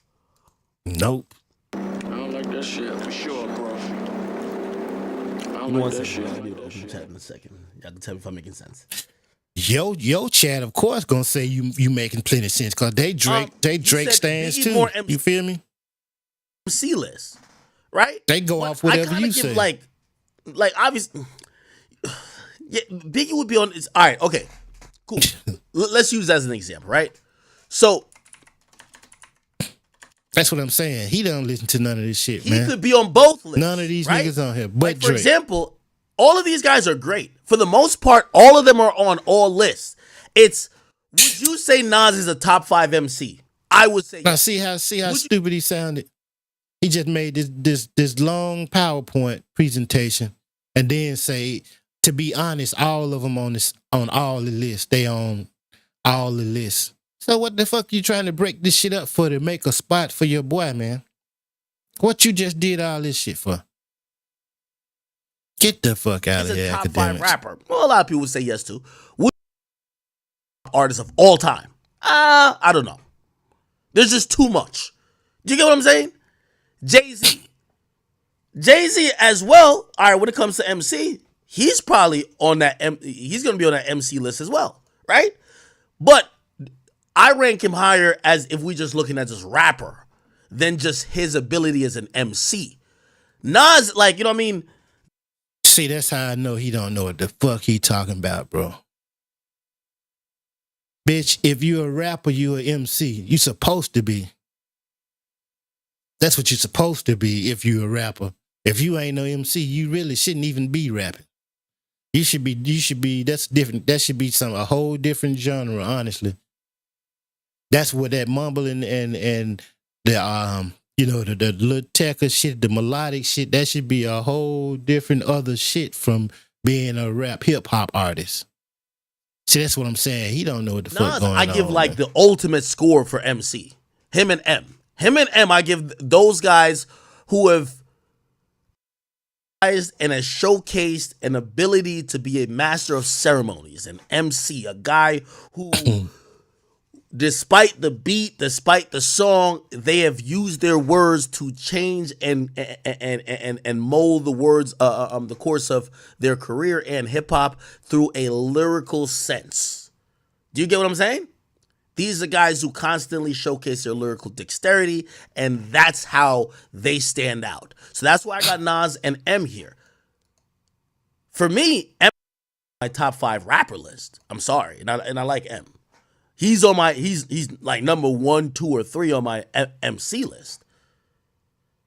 Nope. I don't like that shit for sure, bro. I don't like that shit. I'll be able to open the chat in a second. Y'all can tell me if I'm making sense. Yo, chat, of course, gonna say you making plenty sense because they Drake stands too. You feel me? MC list, right? They go off whatever you say. Like obviously, yeah, Biggie would be on. All right, okay, cool. Let's use that as an example, right? So that's what I'm saying. He don't listen to none of this shit, he man. He could be on both lists. None of these right? niggas on here, but like, for Drake. example. All of these guys are great. For the most part, all of them are on all lists. Would you say Nas is a top 5 MC? I would say now yes. see how stupid he sounded. He just made this long PowerPoint presentation and then say, to be honest, all of them on all the lists. They on all the lists. So what the fuck you trying to break this shit up for, to make a spot for your boy, man? What you just did all this shit for? Get the fuck out of here, Akademiks. He's a top 5 rapper. Well, a lot of people would say yes to. Would artist of all time? I don't know. There's just too much. Do you get what I'm saying? Jay-Z as well. All right, when it comes to MC, he's probably on that. He's gonna be on that MC list as well, right? But I rank him higher as if we just looking at just rapper than just his ability as an MC. Nas, like, you know what I mean? See, that's how I know he don't know what the fuck he talking about, bro. Bitch, if you a rapper, you a MC. You supposed to be. That's what you're supposed to be if you a rapper. If you ain't no MC, you really shouldn't even be rapping. You should be, that's different. That should be a whole different genre, honestly. That's what that mumbling and the the little techer shit, the melodic shit, that should be a whole different other shit from being a rap hip hop artist. See, that's what I'm saying. He don't know what the fuck going on. I give like the ultimate score for MC. Him and M, I give those guys who have and has showcased an ability to be a master of ceremonies, an MC, a guy who despite the beat, despite the song, they have used their words to change and mold the words, the course of their career and hip hop through a lyrical sense. Do you get what I'm saying? These are guys who constantly showcase their lyrical dexterity, and that's how they stand out. So that's why I got Nas and M here. For me, M is my top 5 rapper list. I'm sorry, and I like M. He's on my he's like number 1, 2, or 3 on my MC list.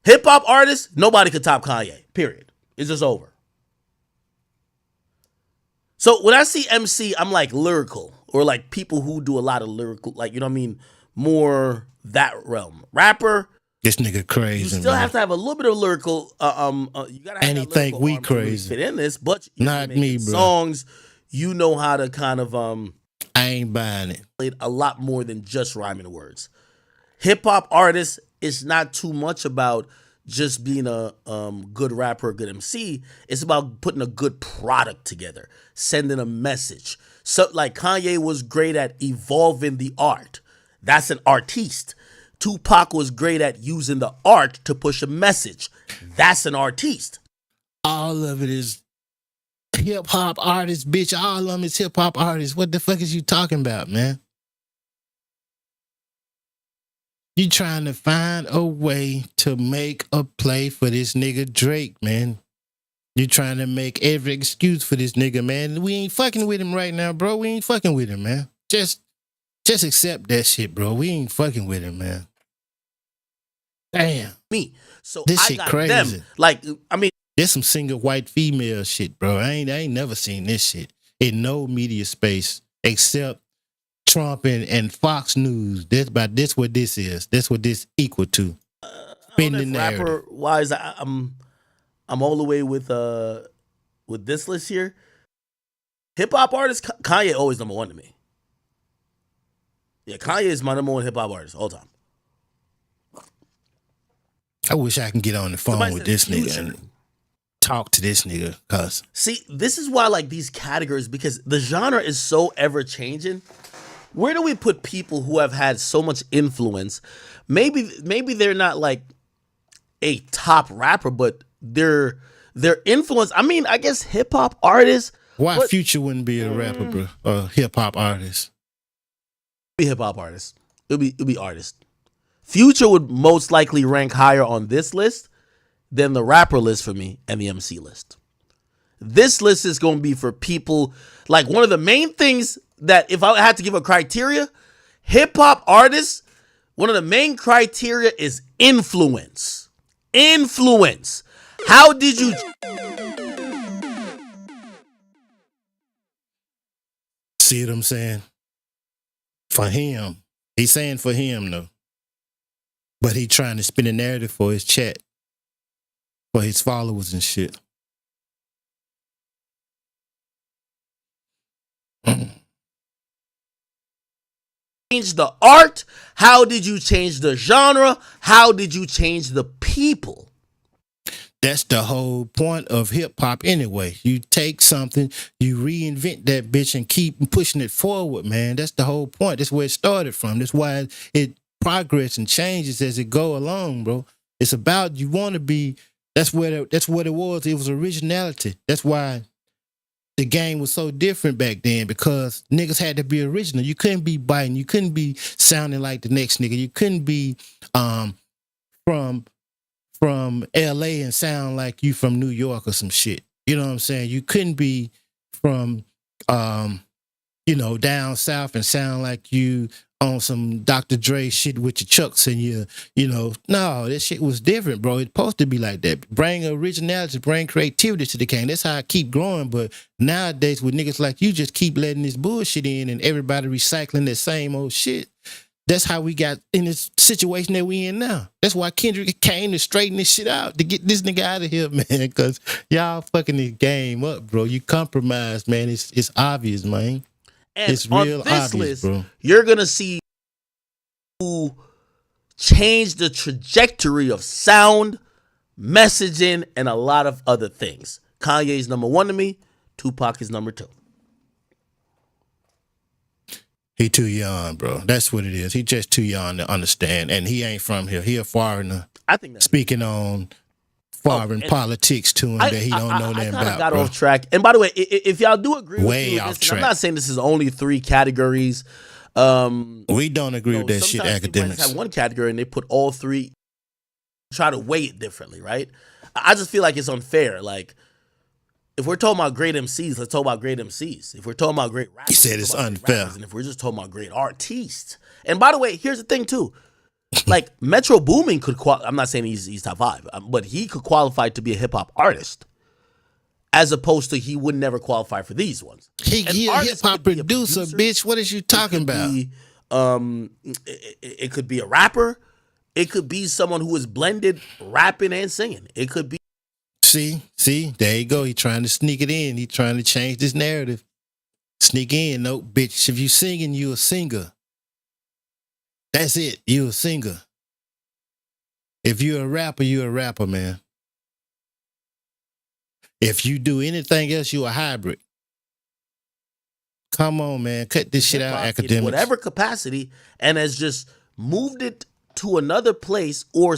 Hip hop artists, nobody could top Kanye. Period. It's just over. So when I see MC, I'm like lyrical, or like people who do a lot of lyrical, like, you know what I mean, more that realm. Rapper, This nigga crazy. you still man. have to have a little bit of lyrical. You gotta have And he that think lyrical we arm to really crazy. fit in this, but you Not making me, bro. songs. You know how to kind of I ain't buying it. a lot more than just rhyming words. Hip hop artists, it's not too much about just being a good rapper, a good MC. It's about putting a good product together, sending a message. So like Kanye was great at evolving the art. That's an artiste. Tupac was great at using the art to push a message. That's an artiste. All of it is hip hop artists, bitch. All of them is hip hop artists. What the fuck is you talking about, man? You trying to find a way to make a play for this nigga Drake, man. You trying to make every excuse for this nigga, man. We ain't fucking with him right now, bro. We ain't fucking with him, man. Just accept that shit, bro. We ain't fucking with him, man. Damn. Me. So This I shit got crazy. them. Like, I mean, There's some single white female shit, bro. I ain't never seen this shit in no media space except Trump and Fox News. That's what this is. That's what this equal to. Spin the narrative. rapper wise, I'm all the way with this list here. Hip hop artist, Kanye always number 1 to me. Yeah, Kanye is my number 1 hip hop artist all time. I wish I can get on the phone Somebody with said this nigga Future. and talk to this nigga, cause See, this is why I like these categories, because the genre is so ever changing. Where do we put people who have had so much influence? Maybe they're not like a top rapper, but their influence. I mean, I guess hip hop artists. why But- Future wouldn't be a rapper, bro? A hip hop artist. Be hip hop artists. It'll be artists. Future would most likely rank higher on this list than the rapper list for me and the MC list. This list is going to be for people, like, one of the main things that, if I had to give a criteria, hip hop artists, one of the main criteria is influence. Influence. How did you See what I'm saying? For him. He's saying for him, though. But he trying to spin a narrative for his chat, for his followers and shit. change the art? How did you change the genre? How did you change the people? That's the whole point of hip hop anyway. You take something, you reinvent that bitch and keep pushing it forward, man. That's the whole point. That's where it started from. That's why it progresses and changes as it go along, bro. It's about you want to be. That's what it was. It was originality. That's why the game was so different back then, because niggas had to be original. You couldn't be biting. You couldn't be sounding like the next nigga. You couldn't be from LA and sound like you from New York or some shit. You know what I'm saying? You couldn't be from down south and sound like you on some Dr. Dre shit with your chucks and no, that shit was different, bro. It's supposed to be like that. Bring originality, bring creativity to the game. That's how I keep growing. But nowadays with niggas like you just keep letting this bullshit in and everybody recycling that same old shit. That's how we got in this situation that we in now. That's why Kendrick came to straighten this shit out, to get this nigga out of here, man, because y'all fucking this game up, bro. You compromised, man. It's obvious, man. And It's on real this obvious, list, bro. you're going to see who change the trajectory of sound, messaging, and a lot of other things. Kanye's number 1 to me. Tupac is number 2. He too young, bro. That's what it is. He just too young to understand, and he ain't from here. He a foreigner. I think that's Speaking on foreign and politics to him that he don't know I nothing kind of about, got bro. off track. And by the way, if y'all do agree Way with me off with this, and track. I'm not saying this is only 3 categories. We don't agree with that shit, sometimes people might just academics. have one category and they put all 3, try to weigh it differently, right? I just feel like it's unfair. Like, if we're talking about great MCs, let's talk about great MCs. If we're talking about great rappers, He said let's it's talk about great unfair. rappers. And if we're just talking about great artists. And by the way, here's the thing too. Like, Metro Boomin could I'm not saying he's top 5, but he could qualify to be a hip hop artist, as opposed to he would never qualify for these ones. He An a artist hip hop could be a producer, bitch. What is you talking about? It could be a rapper. It could be someone who is blended rapping and singing. It could be. See, there you go. He trying to sneak it in. He trying to change this narrative. Sneak in, no, bitch. If you singing, you a singer. That's it. You a singer. If you're a rapper, man. If you do anything else, you a hybrid. Come on, man. Cut this shit out, in academics. whatever capacity, and has just moved it to another place or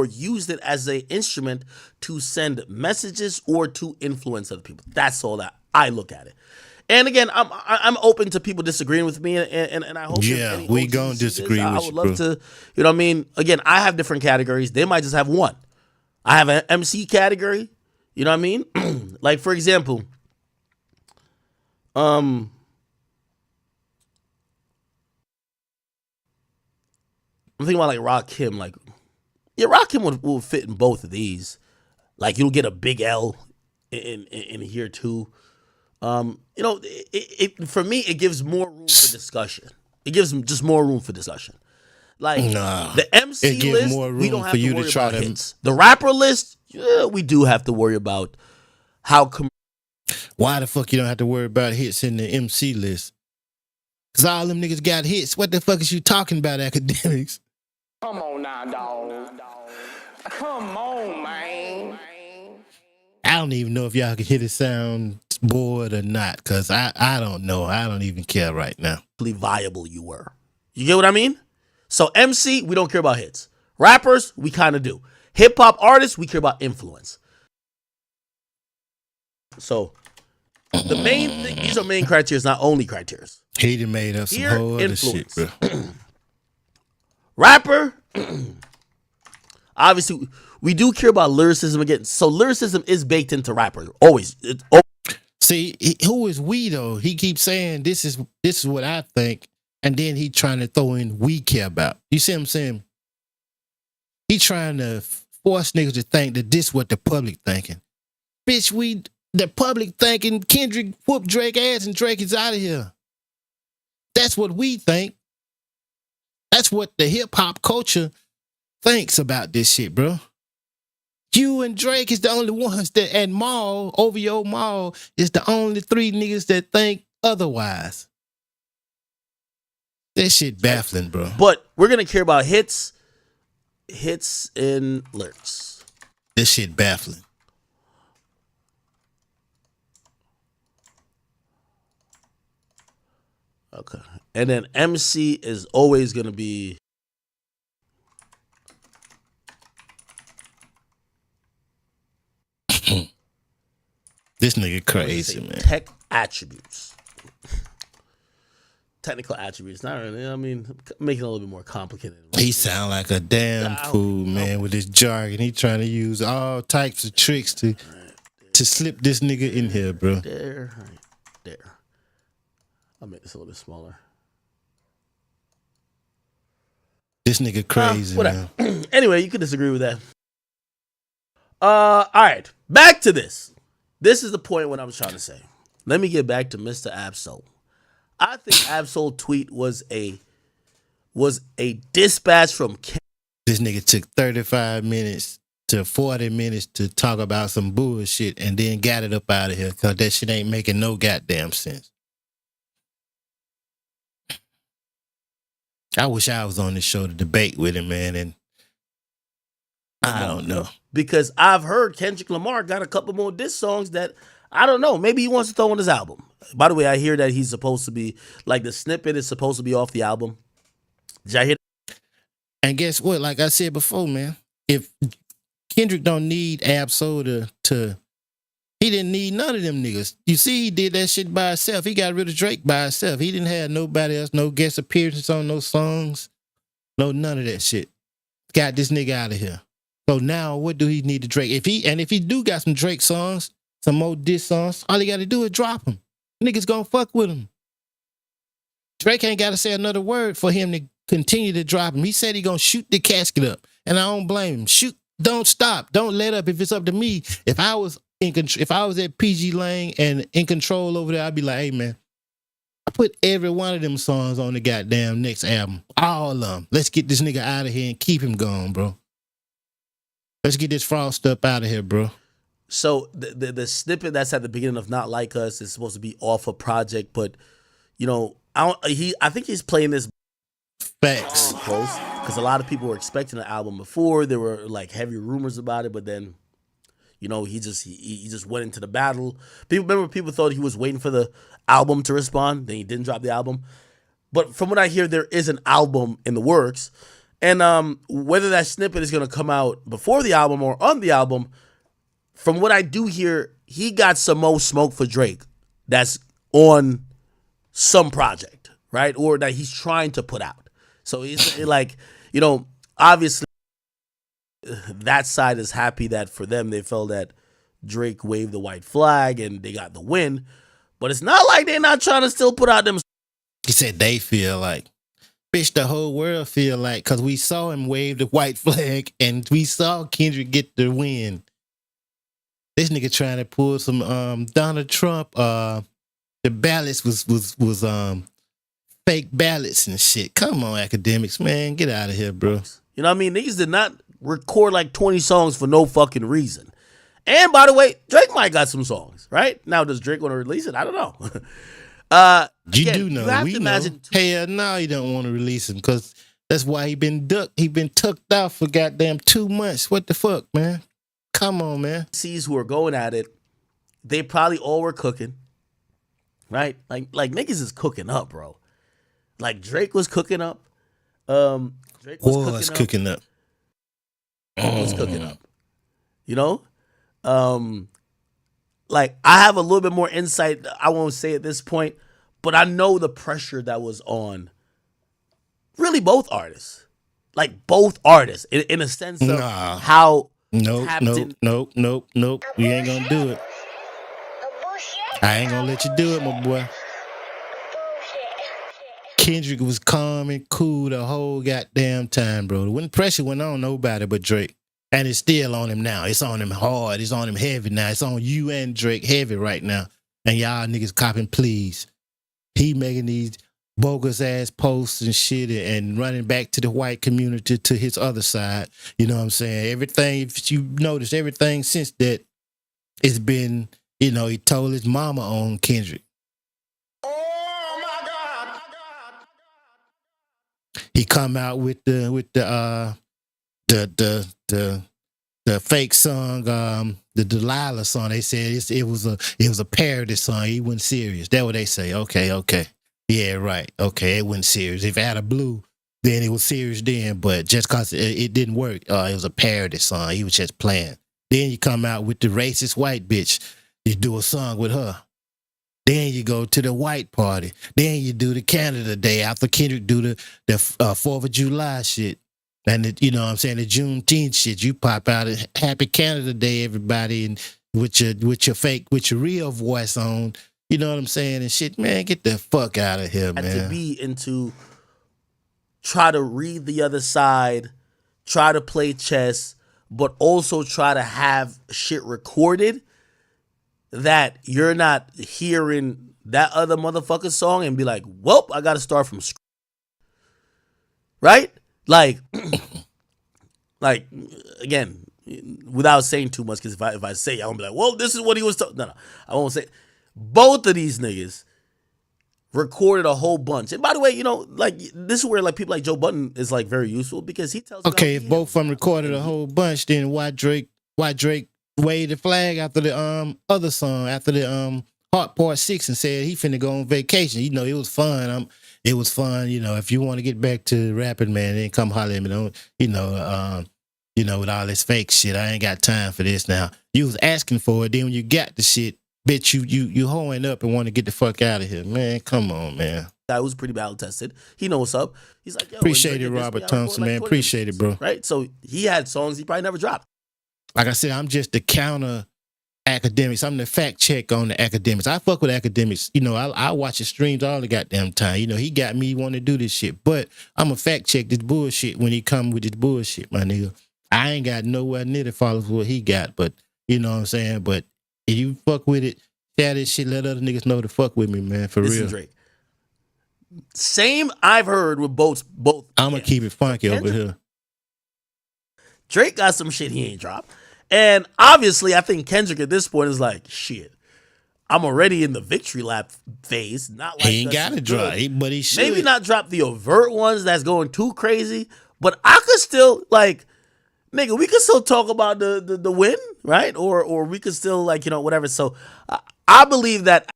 used it as an instrument to send messages or to influence other people. That's all that I look at it. And again, I'm open to people disagreeing with me, and I hope we gonna disagree I with would you, love to, you know what I mean? Again, I have different categories. They might just have one. I have an MC category, you know what I mean? Like, for example, I'm thinking about like Rakim. Like, yeah, Rakim will fit in both of these. Like, you'll get a big L in here too. You know, for me, it gives more room for discussion. It gives just more room for discussion. Like, the MC it gives list, more room we don't have for to you worry to try about to. hits. The rapper list, yeah, we do have to worry about how. Why the fuck you don't have to worry about hits in the MC list? Cause all them niggas got hits. What the fuck is you talking about, academics? Come on now, dog. Come on, man. I don't even know if y'all can hear the sound board or not, cause I don't know. I don't even care right now. Viable you were. You get what I mean? So MC, we don't care about hits. Rappers, we kind of do. Hip hop artists, we care about influence. So the main thing, these are main criteria, not only criteria. He done made up some whole other shit, bro. Rapper, obviously, we do care about lyricism again. So lyricism is baked into rappers always. See, who is we though? He keeps saying this is what I think, and then he trying to throw in we care about. You see what I'm saying? He trying to force niggas to think that this what the public thinking. Bitch, the public thinking Kendrick whoop Drake ass and Drake is out of here. That's what we think. That's what the hip hop culture thinks about this shit, bro. You and Drake is the only ones that, and Maul, OVO Maul, is the only 3 niggas that think otherwise. That shit baffling, bro. But we're going to care about hits and lyrics. This shit baffling. Okay. And then MC is always going to be. This nigga crazy, man. Tech attributes. Technical attributes. Not really. I mean, making it a little bit more complicated. He sound like a damn fool, man, with his jargon. He trying to use all types of tricks to slip this nigga in here, bro. There. I'll make this a little bit smaller. This nigga crazy, man. Anyway, you can disagree with that. All right. Back to this. This is the point what I was trying to say. Let me get back to Mr. Absol. I think Absol tweet was a dispatch from This nigga took 35 minutes to 40 minutes to talk about some bullshit and then got it up out of here because that shit ain't making no goddamn sense. I wish I was on this show to debate with him, man, and I don't know. Because I've heard Kendrick Lamar got a couple more diss songs that I don't know. Maybe he wants to throw on his album. By the way, I hear that he's supposed to be like the snippet is supposed to be off the album. Did I hear? And guess what? Like I said before, man, if Kendrick don't need Ab-Soul to he didn't need none of them niggas. You see, he did that shit by himself. He got rid of Drake by himself. He didn't have nobody else, no guest appearances on no songs, no none of that shit. Got this nigga out of here. So now, what do he need to Drake? If he do got some Drake songs, some more diss songs, all he got to do is drop them. Niggas gonna fuck with him. Drake ain't got to say another word for him to continue to drop him. He said he gonna shoot the casket up, and I don't blame him. Shoot, don't stop, don't let up. If it's up to me, if I was at PG Lane and in control over there, I'd be like, hey man, I put every one of them songs on the goddamn next album, all of them. Let's get this nigga out of here and keep him gone, bro. Let's get this Frost up out of here, bro. So the snippet that's at the beginning of Not Like Us is supposed to be off a project, but you know, I think he's playing this facts close because a lot of people were expecting an album before. There were like heavy rumors about it, but then you know he just went into the battle. People thought he was waiting for the album to respond, then he didn't drop the album. But from what I hear, there is an album in the works, and whether that snippet is going to come out before the album or on the album. From what I do hear, he got some more smoke for Drake that's on some project, right? Or that he's trying to put out. So he's like, you know, obviously that side is happy that for them, they felt that Drake waved the white flag and they got the win. But it's not like they're not trying to still put out them. He said they feel like. Bitch, the whole world feel like, because we saw him wave the white flag and we saw Kendrick get the win. This nigga trying to pull some Donald Trump. The ballots was fake ballots and shit. Come on, Akademiks, man, get out of here, bro. You know what I mean? Niggas did not record like 20 songs for no fucking reason. And by the way, Drake might got some songs, right? Now, does Drake want to release it? I don't know. You do know. We know. Hell no, he don't want to release him because that's why he been ducked. He been tucked out for goddamn 2 months. What the fuck, man? Come on, man. MCs who are going at it, they probably all were cooking, right? Like niggas is cooking up, bro. Like Drake was cooking up. Drake was cooking up. Was cooking up. You know, like I have a little bit more insight. I won't say at this point, but I know the pressure that was on. Really, both artists, like both artists, in a sense of how. Nope. We ain't gonna do it. I ain't gonna let you do it, my boy. Kendrick was calm and cool the whole goddamn time, bro. When pressure went on nobody but Drake. And it's still on him now. It's on him hard. It's on him heavy now. It's on you and Drake heavy right now. And y'all niggas copping please. He making these bogus ass posts and shit and running back to the white community to his other side. You know what I'm saying? Everything, if you notice, everything since that, it's been, you know, he told his mama on Kendrick. Oh my God. He come out with the fake song, the Delilah song. They said it was a parody song. He wasn't serious. That's what they say. Okay. Yeah, right. Okay, it wasn't serious. If it had a blue, then it was serious then. But just cause it didn't work, it was a parody song. He was just playing. Then you come out with the racist white bitch. You do a song with her. Then you go to the white party. Then you do the Canada Day after Kendrick do the 4th of July shit. And you know what I'm saying, the Juneteenth shit. You pop out a Happy Canada Day, everybody, and with your real voice on. You know what I'm saying? And shit, man, get the fuck out of here, man. To be into try to read the other side, try to play chess, but also try to have shit recorded that you're not hearing that other motherfucker's song and be like, well, I got to start from scratch. Right? Like again, without saying too much, because if I say, I'm gonna be like, well, this is what he was talking. No, I won't say. Both of these niggas recorded a whole bunch. And by the way, you know, like this is where like people like Joe Budden is like very useful because he tells. Okay, if both of them recorded a whole bunch, then why Drake waved the flag after the other song, after the Heart Part 6 and said he finna go on vacation. You know, it was fun. It was fun. You know, if you want to get back to rapping, man, then come holler at me. Don't, with all this fake shit, I ain't got time for this now. You was asking for it. Then when you got the shit, bitch, you hoeing up and want to get the fuck out of here. Man, come on, man. Guy was pretty battle tested. He know what's up. He's like, yo, Appreciate it, Robert Thompson, man. Appreciate it, bro. Right? So he had songs he probably never dropped. Like I said, I'm just the counter Academics. I'm the fact check on the Academics. I fuck with Academics. You know, I watch his streams all the goddamn time. You know, he got me wanting to do this shit. But I'm a fact check this bullshit when he come with this bullshit, my nigga. I ain't got nowhere near the followers what he got, but you know what I'm saying? But if you fuck with it, share this shit, let other niggas know to fuck with me, man, for Listen, real. Drake. Same I've heard with both. I'm going to keep it funky over here. Drake got some shit he ain't dropped. And obviously, I think Kendrick at this point is like, shit, I'm already in the victory lap phase. Not like he ain't got to drop, but he should. Maybe not drop the overt ones that's going too crazy, but I could still, like, nigga, we could still talk about the win, right? Or we could still, like, you know, whatever. So I believe that.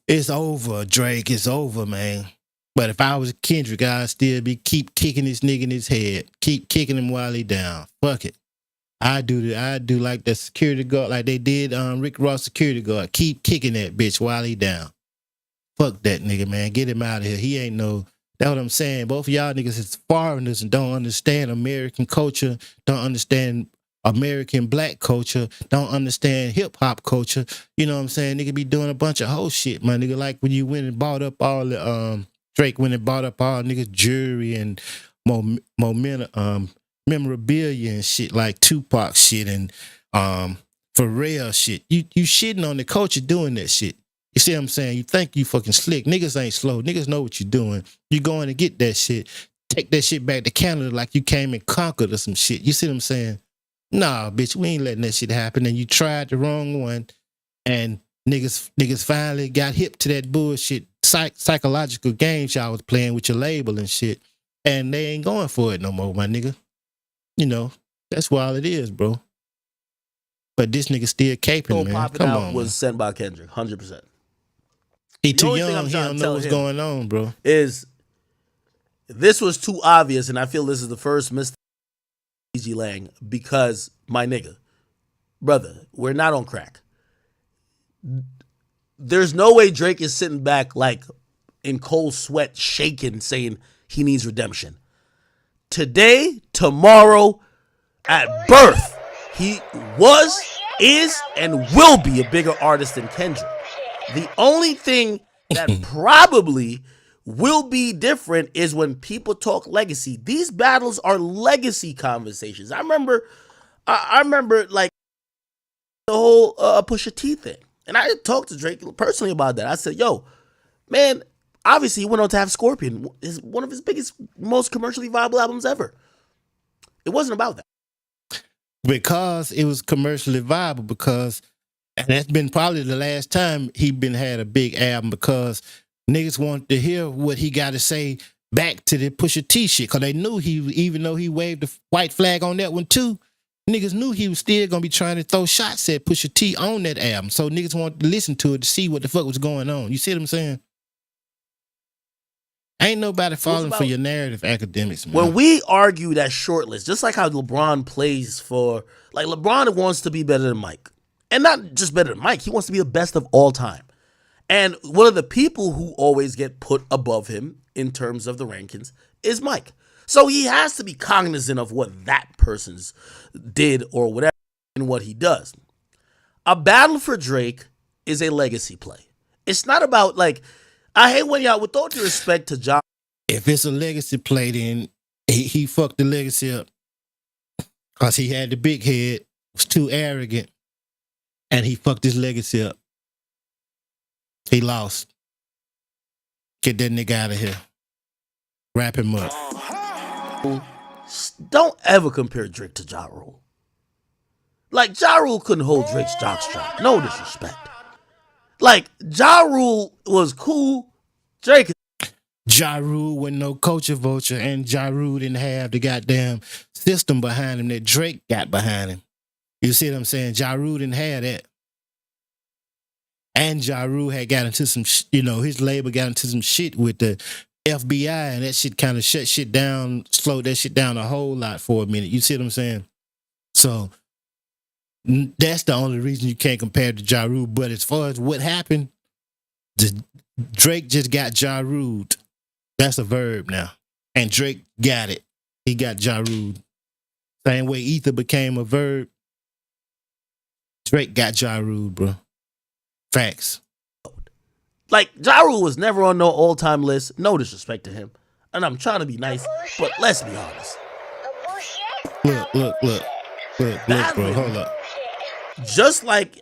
It's over, Drake. It's over, man. But if I was Kendrick, I'd still keep kicking this nigga in his head. Keep kicking him while he down. Fuck it. I do like the security guard, like they did Rick Ross security guard. Keep kicking that bitch while he down. Fuck that nigga, man. Get him out of here. He ain't no. That's what I'm saying. Both of y'all niggas is foreigners and don't understand American culture, don't understand American black culture, don't understand hip hop culture. You know what I'm saying? Nigga be doing a bunch of whole shit, my nigga. Like when you went and bought up all the Drake went and bought up all niggas jewelry and memorabilia and shit like Tupac shit and Pharrell shit. You shitting on the culture doing that shit. You see what I'm saying? You think you fucking slick. Niggas ain't slow. Niggas know what you're doing. You going to get that shit. Take that shit back to Canada like you came and conquered or some shit. You see what I'm saying? Nah, bitch, we ain't letting that shit happen. And you tried the wrong one. And niggas finally got hip to that bullshit psychological games y'all was playing with your label and shit. And they ain't going for it no more, my nigga. You know, that's why all it is, bro. But this nigga still caping, man. Come on, was man. sent by Kendrick, 100%. He too young. He don't know what's going on, bro. Is this was too obvious, and I feel this is the first mistake E.G. Lang, because my nigga, brother, we're not on crack. There's no way Drake is sitting back like in cold sweat, shaking, saying he needs redemption. Today, tomorrow, at birth, he was, is, and will be a bigger artist than Kendrick. The only thing that probably will be different is when people talk legacy. These battles are legacy conversations. I remember like the whole Pusha T thing. And I talked to Drake personally about that. I said, yo, man, obviously he went on to have Scorpion, is one of his biggest, most commercially viable albums ever. It wasn't about that. Because it was commercially viable, because and that's been probably the last time he had a big album, because niggas wanted to hear what he got to say back to the Pusha T shit, because they knew even though he waved the white flag on that one too, niggas knew he was still gonna be trying to throw shots at Pusha T on that album. So niggas wanted to listen to it to see what the fuck was going on. You see what I'm saying? Ain't nobody falling for your narrative, Academics, man. When we argue that shortlist, just like how LeBron plays for, like LeBron wants to be better than Mike. And not just better than Mike, he wants to be the best of all time. And one of the people who always get put above him in terms of the rankings is Mike. So he has to be cognizant of what that person's did or whatever and what he does. A battle for Drake is a legacy play. It's not about, like, I hate when y'all, with all due respect to John. If it's a legacy play, then he fucked the legacy up. Because he had the big head, was too arrogant, and he fucked his legacy up. He lost. Get that nigga out of here. Wrap him up. Don't ever compare Drake to Ja Rule. Like, Ja Rule couldn't hold Drake's jockstrap. No disrespect. Like, Ja Rule was cool. Drake. Ja Rule wasn't no culture vulture, and Ja Rule didn't have the goddamn system behind him that Drake got behind him. You see what I'm saying? Ja Rule didn't have that. And Ja Rule had got into some, his label got into some shit with the FBI, and that shit kind of shut shit down, slowed that shit down a whole lot for a minute. You see what I'm saying? So that's the only reason you can't compare to Ja Rule. But as far as what happened, Drake just got Ja Ruled. That's a verb now. And Drake got it. He got Ja Ruled. Same way Ether became a verb, Drake got Ja Ruled, bro. Facts. Like, Ja Rule was never on no all-time list. No disrespect to him. And I'm trying to be nice, but let's be honest. Look, bro. Hold up. Just like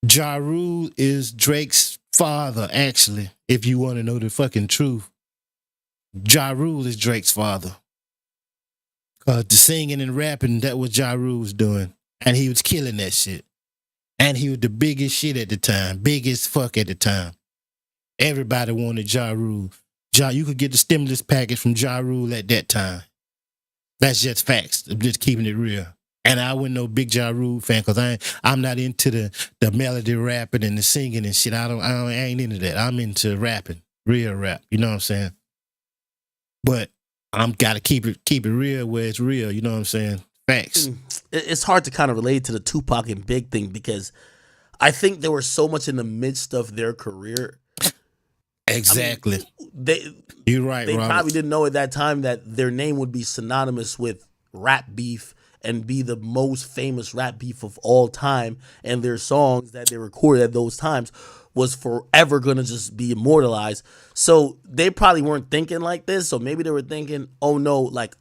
Ja Rule is Drake's father, actually, if you want to know the fucking truth. Ja Rule is Drake's father. The singing and rapping, that was Ja Rule was doing. And he was killing that shit. And he was the biggest shit at the time. Biggest fuck at the time. Everybody wanted Ja Rule. You could get the stimulus package from Ja Rule at that time. That's just facts. I'm just keeping it real. And I wasn't no big Ja Rule fan because I'm not into the melody rapping and the singing and shit. I ain't into that. I'm into rapping, real rap. You know what I'm saying? But I'm gotta keep it real where it's real. You know what I'm saying? Facts. It's hard to kind of relate to the Tupac and Big thing because I think they were so much in the midst of their career. Exactly. I mean, you're right, They Robert. probably didn't know at that time that their name would be synonymous with rap beef and be the most famous rap beef of all time. And their songs that they recorded at those times was forever going to just be immortalized. So they probably weren't thinking like this. So maybe they were thinking, oh no, like,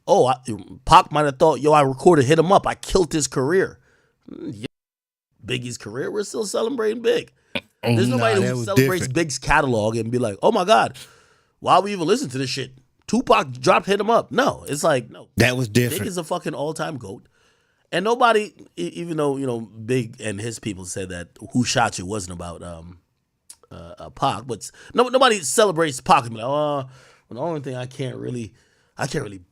Pac might have thought, yo, I recorded Hit 'Em Up. I killed his career. Biggie's career, we're still celebrating Big. There's nobody who celebrates Big's catalog and be like, oh my God, why we even listen to this shit? Tupac dropped Hit 'Em Up. No, it's like, no. That was different. Big is a fucking all-time GOAT. And nobody, even though, Big and his people said that Who Shot You wasn't about Pac, but nobody celebrates Pac and be like, well, the only thing I can't really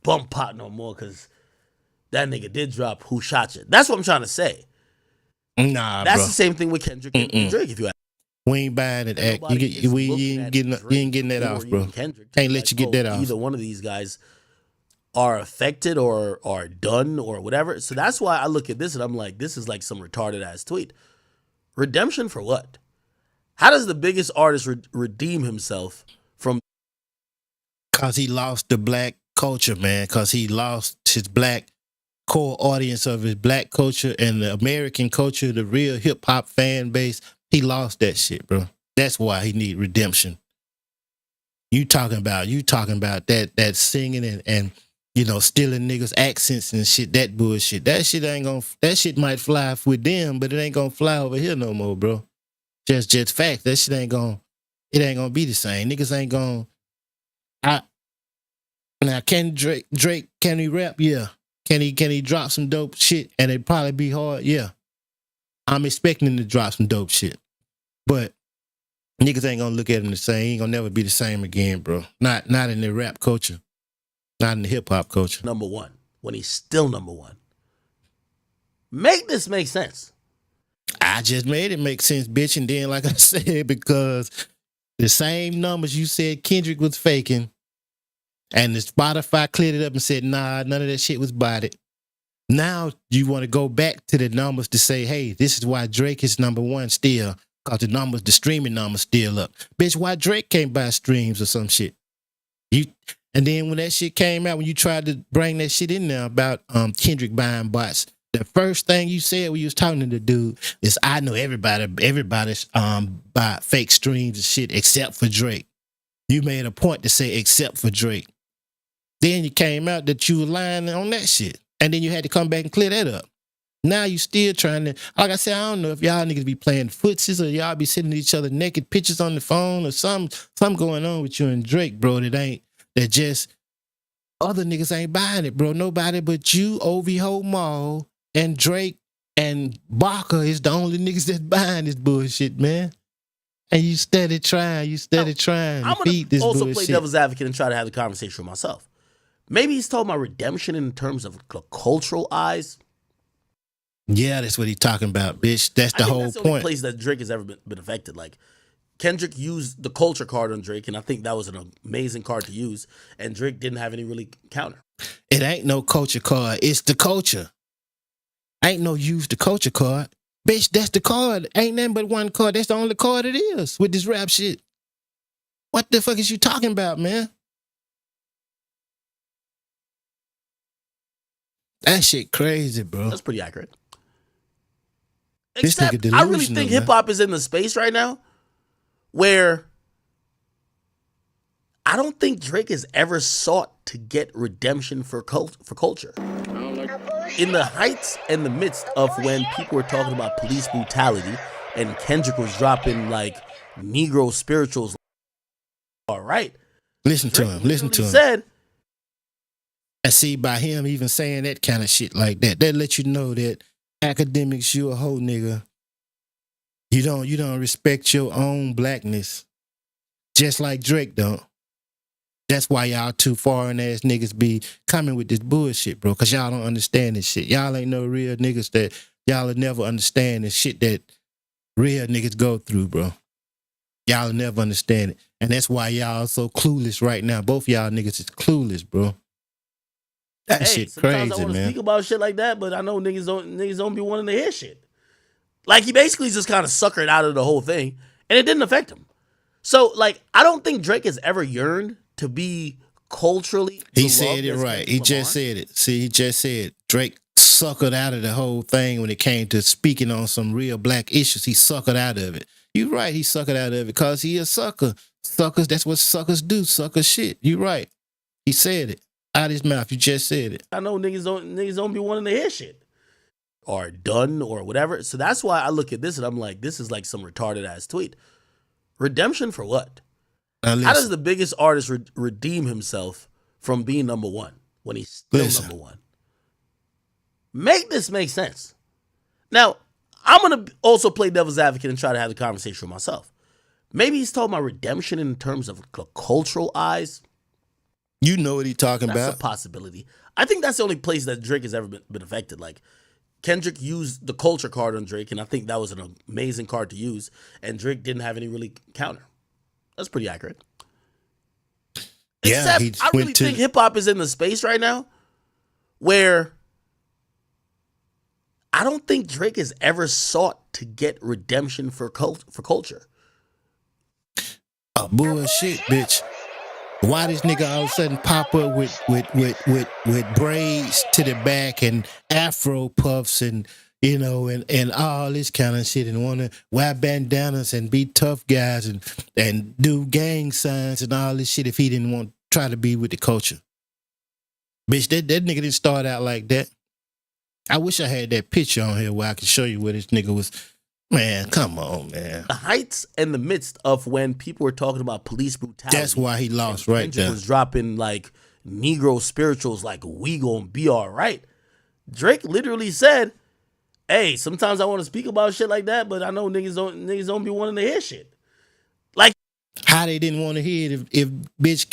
bump Pac no more because that nigga did drop Who Shot You. That's what I'm trying to say. Nah, That's bro. the same thing with Kendrick and Drake, if you ask. We ain't buying it. You ain't getting that off, bro. Can't let you get that off. Either one of these guys are affected or are done or whatever. So that's why I look at this and I'm like, this is like some retarded ass tweet. Redemption for what? How does the biggest artist redeem himself from? Because he lost the black culture, man. Because he lost his black core audience of his black culture and the American culture, the real hip hop fan base. He lost that shit, bro. That's why he need redemption. You talking about that singing and stealing niggas' accents and shit, that bullshit. That shit might fly with them, but it ain't gonna fly over here no more, bro. Just fact. That shit ain't gonna be the same. Niggas ain't gonna now can Drake can he rap? Yeah. Can he drop some dope shit and it'd probably be hard? Yeah. I'm expecting him to drop some dope shit. But niggas ain't gonna look at him the same. He ain't gonna never be the same again, bro. Not in the rap culture. Not in the hip hop culture. Number one, when he's still number one. Make this make sense. I just made it make sense, bitch. And then, like I said, because the same numbers you said Kendrick was faking, and the Spotify cleared it up and said, nah, none of that shit was botted. Now you want to go back to the numbers to say, hey, this is why Drake is number one still, because the streaming numbers still up. Bitch, why Drake can't buy streams or some shit? And then when that shit came out, when you tried to bring that shit in there about Kendrick buying bots, the first thing you said when you was talking to the dude is, I know everybody's buy fake streams and shit except for Drake. You made a point to say except for Drake. Then you came out that you were lying on that shit. And then you had to come back and clear that up. Now you still trying to, like I said, I don't know if y'all niggas be playing footsies or y'all be sending each other naked pictures on the phone or something going on with you and Drake, bro, that just other niggas ain't buying it, bro. Nobody but you, OVO Mall, and Drake and Barker is the only niggas that's buying this bullshit, man. And you steady trying to beat this bullshit. I'm going to also play devil's advocate and try to have the conversation with myself. Maybe he's talking about redemption in terms of cultural eyes. Yeah, that's what he talking about, bitch. That's I the think whole that's the only point. place that Drake has ever been affected. Like Kendrick used the culture card on Drake, and I think that was an amazing card to use. And Drake didn't have any really counter. It ain't no culture card. It's the culture. Ain't no use the culture card. Bitch, that's the card. Ain't nothing but one card. That's the only card it is with this rap shit. What the fuck is you talking about, man? That shit crazy, bro. That's pretty accurate. This nigga Except, I really delusional, think man. hip hop is in the space right now where I don't think Drake has ever sought to get redemption for culture. In the heights and the midst of when people were talking about police brutality and Kendrick was dropping like Negro spirituals, all right. Listen to Drake him. Listen to literally him. said, And see, by him even saying that kind of shit like that, that let you know that academics, you a whole nigga. You don't respect your own blackness. Just like Drake don't. That's why y'all two foreign ass niggas be coming with this bullshit, bro. Cause y'all don't understand this shit. Y'all ain't no real niggas that y'all will never understand the shit that real niggas go through, bro. Y'all will never understand it. And that's why y'all so clueless right now. Both y'all niggas is clueless, bro. That hey, shit sometimes I crazy, want to man. speak about shit like that, but I know niggas don't be wanting to hear shit. Like he basically just kind of suckered out of the whole thing, and it didn't affect him. So like I don't think Drake has ever yearned to be culturally. He said it right. He just said it. See, he just said Drake suckered out of the whole thing when it came to speaking on some real black issues. He suckered out of it. You right, he suckered out of it because he a sucker. Suckers, that's what suckers do. Sucker shit. You right. He said it. Out his mouth. You just said it. I know niggas don't be wanting to hear shit or done or whatever. So that's why I look at this and I'm like, this is like some retarded ass tweet. Redemption for what? Now How listen, does the biggest artist redeem himself from being number one when he's still Listen. number one? Make this make sense. Now, I'm going to also play devil's advocate and try to have the conversation with myself. Maybe he's talking about redemption in terms of cultural eyes. you know what he talking That's about. a possibility. I think that's the only place that Drake has ever been affected. Like, Kendrick used the culture card on Drake, and I think that was an amazing card to use, and Drake didn't have any really counter. That's pretty accurate. Yeah, he Except, I really went to- think hip-hop is in the space right now where I don't think Drake has ever sought to get redemption for culture. Oh, bullshit, bitch. Why this nigga all of a sudden pop up with braids to the back and afro puffs and and all this kind of shit and wanna wear bandanas and be tough guys and do gang signs and all this shit if he didn't want to try to be with the culture. Bitch, that nigga didn't start out like that. I wish I had that picture on here where I could show you where this nigga was. Man, come on, man. The heights and the midst of when people were talking about police brutality. That's why he lost and right Kendrick there. was dropping like Negro spirituals like we gonna be all right. Drake literally said, hey, sometimes I want to speak about shit like that, but I know niggas don't be wanting to hear shit. Like How they didn't want to hear it if bitch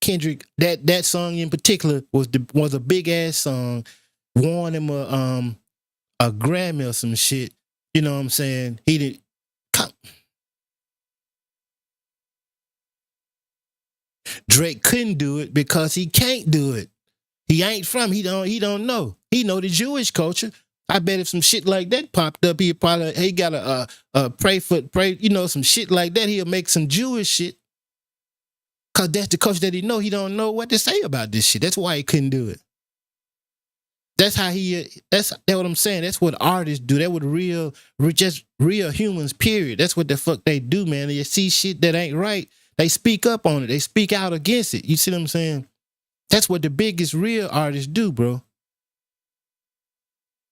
Kendrick that song in particular was a big ass song, won him a Grammy or some shit. You know what I'm saying? He did. Drake couldn't do it because he can't do it. He ain't from. He don't know. He know the Jewish culture. I bet if some shit like that popped up, he got a pray some shit like that. He'll make some Jewish shit. Cause that's the culture that he know. He don't know what to say about this shit. That's why he couldn't do it. That's how that's what I'm saying. That's what artists do. That what just real humans, period. That's what the fuck they do, man. You see shit that ain't right, they speak up on it. They speak out against it. You see what I'm saying? That's what the biggest real artists do, bro.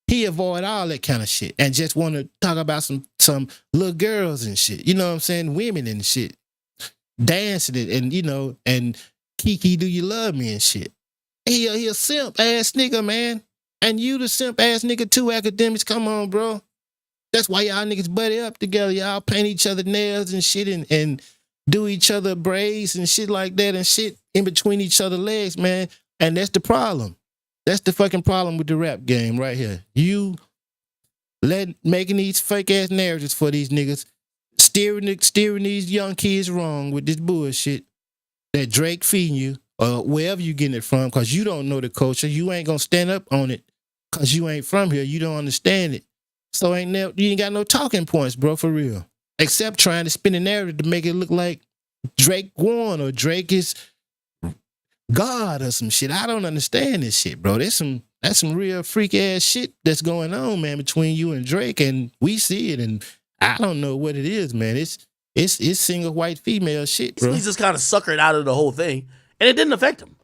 He avoid all that kind of shit and just want to talk about some little girls and shit. You know what I'm saying? Women and shit. Dancing it and Kiki, do you love me and shit. He a simp ass nigga, man. And you the simp ass nigga too, academics. Come on, bro. That's why y'all niggas buddy up together. Y'all paint each other nails and shit and do each other braids and shit like that and shit in between each other legs, man. And that's the problem. That's the fucking problem with the rap game right here. You Making these fake ass narratives for these niggas, steering these young kids wrong with this bullshit that Drake feeding you or wherever you getting it from, because you don't know the culture. You ain't gonna stand up on it because you ain't from here. You don't understand it. So you ain't got no talking points, bro, for real. Except trying to spin a narrative to make it look like Drake won or Drake is God or some shit. I don't understand this shit, bro. That's some real freak ass shit that's going on, man, between you and Drake, and we see it, and I don't know what it is, man. It's single white female shit, bro. He's just kind of suckered out of the whole thing, and it didn't affect him.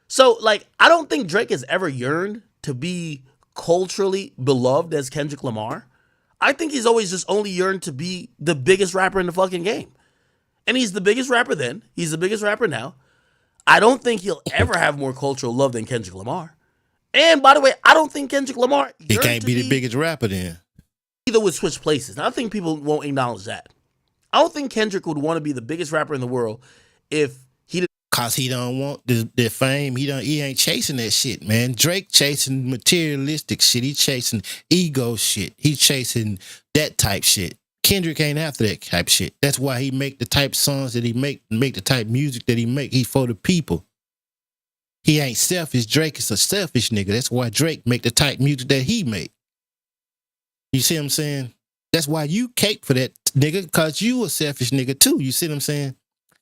So, like, I don't think Drake has ever yearned to be culturally beloved as Kendrick Lamar. I think he's always just only yearned to be the biggest rapper in the fucking game. And he's the biggest rapper then. He's the biggest rapper now. I don't think he'll ever have more cultural love than Kendrick Lamar. And by the way, I don't think Kendrick Lamar he can't be the biggest rapper then. Either would switch places. And I think people won't acknowledge that. I don't think Kendrick would want to be the biggest rapper in the world if he did. Cause he don't want the fame. He ain't chasing that shit, man. Drake chasing materialistic shit. He chasing ego shit. He chasing that type shit. Kendrick ain't after that type shit. That's why he make the type songs that he make the type music that he make. He for the people. He ain't selfish. Drake is a selfish nigga. That's why Drake make the type music that he make. You see what I'm saying? That's why you cape for that nigga, because you a selfish nigga too. You see what I'm saying?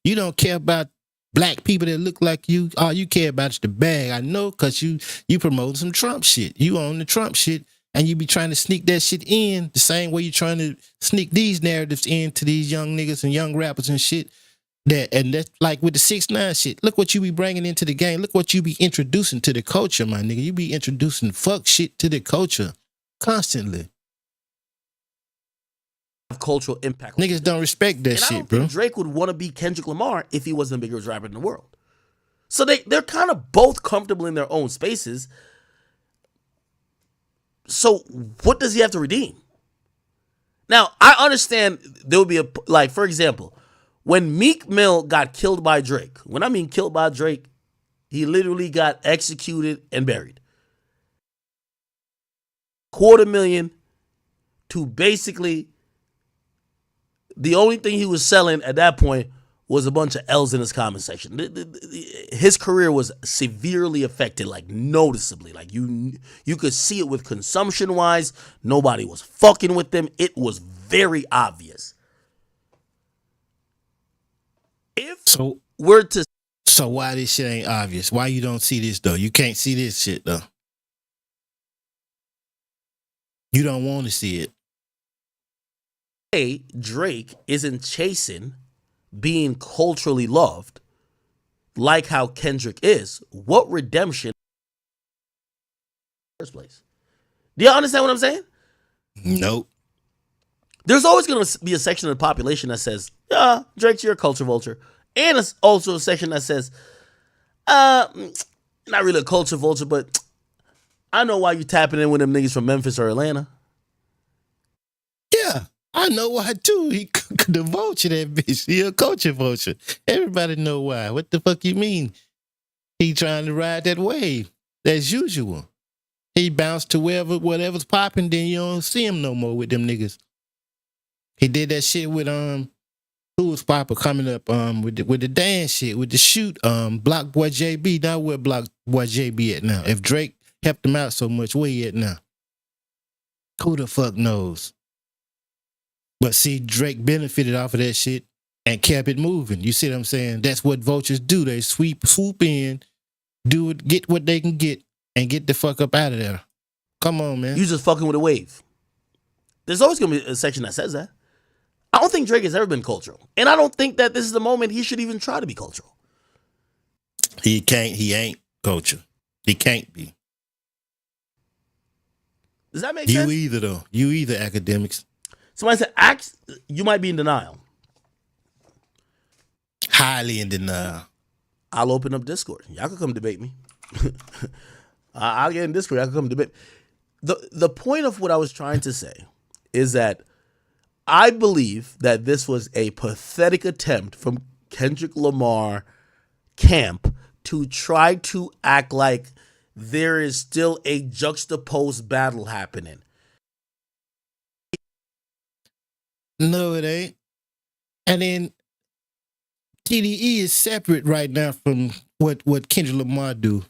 You don't care about black people that look like you. All you care about is the bag. I know, because you promoting some Trump shit. You own the Trump shit, and you be trying to sneak that shit in the same way you trying to sneak these narratives into these young niggas and young rappers and shit. That's like with the 6ix9ine shit. Look what you be bringing into the game. Look what you be introducing to the culture, my nigga. You be introducing fuck shit to the culture constantly. Cultural impact. Niggas don't respect that shit, bro. Drake would want to be Kendrick Lamar if he wasn't the biggest rapper in the world. So they're kind of both comfortable in their own spaces. So what does he have to redeem? Now, I understand there would be like, for example, when Meek Mill got killed by Drake, when I mean killed by Drake, he literally got executed and buried. $250,000 to basically the only thing he was selling at that point was a bunch of L's in his comment section. His career was severely affected, like noticeably. Like you could see it with consumption wise. Nobody was fucking with them. It was very obvious. So why this shit ain't obvious? Why you don't see this though? You can't see this shit though. You don't want to see it. Drake isn't chasing being culturally loved like how Kendrick is. What redemption in the first place? Do you understand what I'm saying? Nope. There's always going to be a section of the population that says, yeah, Drake's your culture vulture. And it's also a section that says, not really a culture vulture, but I know why you tapping in with them niggas from Memphis or Atlanta. Yeah. I know why too. He the vulture, that bitch. He a culture vulture. Everybody know why. What the fuck you mean? He trying to ride that wave as usual. He bounced to whatever's popping. Then you don't see him no more with them niggas. He did that shit with who was popping coming up with the dance shit with the shoot Block Boy JB. Now where Block Boy JB at now? If Drake helped him out so much, where he at now? Who the fuck knows? But see, Drake benefited off of that shit and kept it moving. You see what I'm saying? That's what vultures do. They swoop in, do it, get what they can get, and get the fuck up out of there. Come on, man. You just fucking with a wave. There's always gonna be a section that says that. I don't think Drake has ever been cultural. And I don't think that this is the moment he should even try to be cultural. He ain't culture. He can't be. Does that make sense? You either, though. You either, Akademiks. Somebody said, you might be in denial. Highly in denial. I'll open up Discord. Y'all can come debate me. I'll get in Discord. Y'all can come debate. The point of what I was trying to say is that I believe that this was a pathetic attempt from Kendrick Lamar camp to try to act like there is still a juxtaposed battle happening. No, it ain't. And then TDE is separate right now from what Kendrick Lamar do.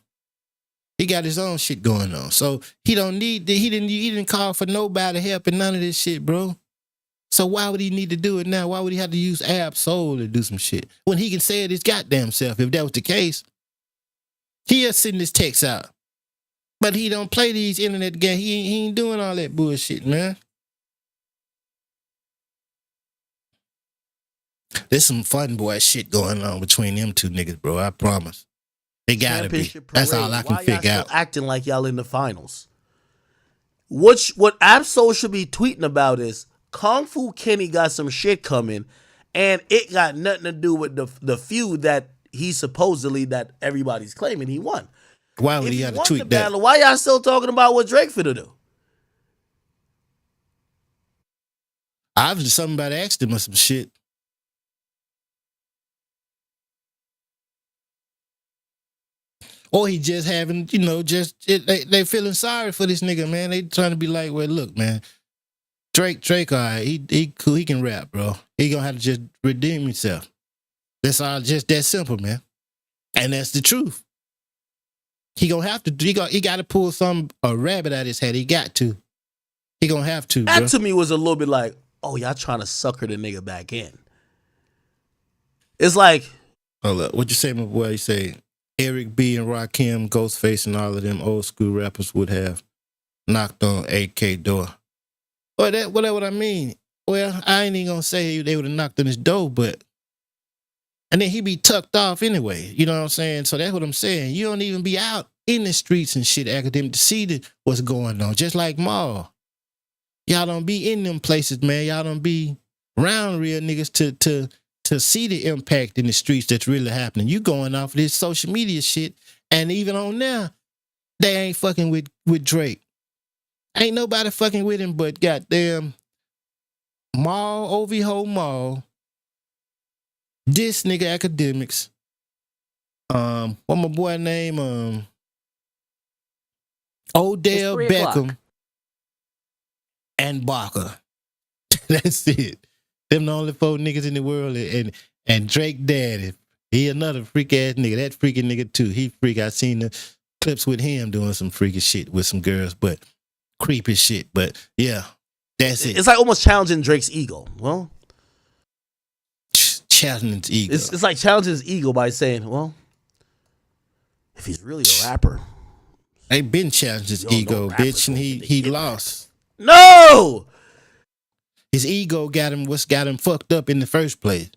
He got his own shit going on. So he don't need he didn't call for nobody help and none of this shit, bro. So why would he need to do it now? Why would he have to use Ab Soul to do some shit? When he can say it his goddamn self, if that was the case. He'll send his text out. But he don't play these internet games. He ain't doing all that bullshit, man. There's some fun boy shit going on between them two niggas, bro. I promise. They gotta be. Championship That's parade. all I can Why figure y'all out. still acting like y'all in the finals? What Absol should be tweeting about is Kung Fu Kenny got some shit coming, and it got nothing to do with the feud that he supposedly that everybody's claiming he won. Why would If he he have to won the tweet that? battle, why y'all still talking about what Drake finna do? Obviously, somebody asked him or some shit. Or he just having, they feeling sorry for this nigga, man. They trying to be like, well, look, man, Drake, all right, he cool, he can rap, bro. He gonna have to just redeem himself. That's all, just that simple, man. And that's the truth. He gonna have to. He got to pull a rabbit out of his head. He got to. He gonna have to, That bro. to me was a little bit like, oh, y'all trying to sucker the nigga back in. It's like, Hold up, what you say, my boy? You say Eric B and Rakim, Ghostface, and all of them old school rappers would have knocked on AK door. Well, that what I mean. Well, I ain't even gonna say they would have knocked on his door, but and then he be tucked off anyway. You know what I'm saying? So that's what I'm saying. You don't even be out in the streets and shit, academic, to see what's going on. Just like Maul. Y'all don't be in them places, man. Y'all don't be around real niggas to see the impact in the streets that's really happening. You going off this social media shit, and even on there, they ain't fucking with Drake. Ain't nobody fucking with him but goddamn Maul, OV Maul, this nigga Academics. What my boy name? Odell Beckham and Barker. That's it. Them the only 4 niggas in the world, and Drake Daddy. He another freak ass nigga. That freaking nigga too. He freak. I seen the clips with him doing some freaky shit with some girls, but creepy shit. But yeah, that's it. it's like almost challenging Drake's ego. Well, Challenging his ego. it's like challenging his ego by saying, well, if he's really a rapper, They been challenged his Yo, no ego, rapper bitch, and gonna he get the hit lost. no. His ego got him fucked up in the first place.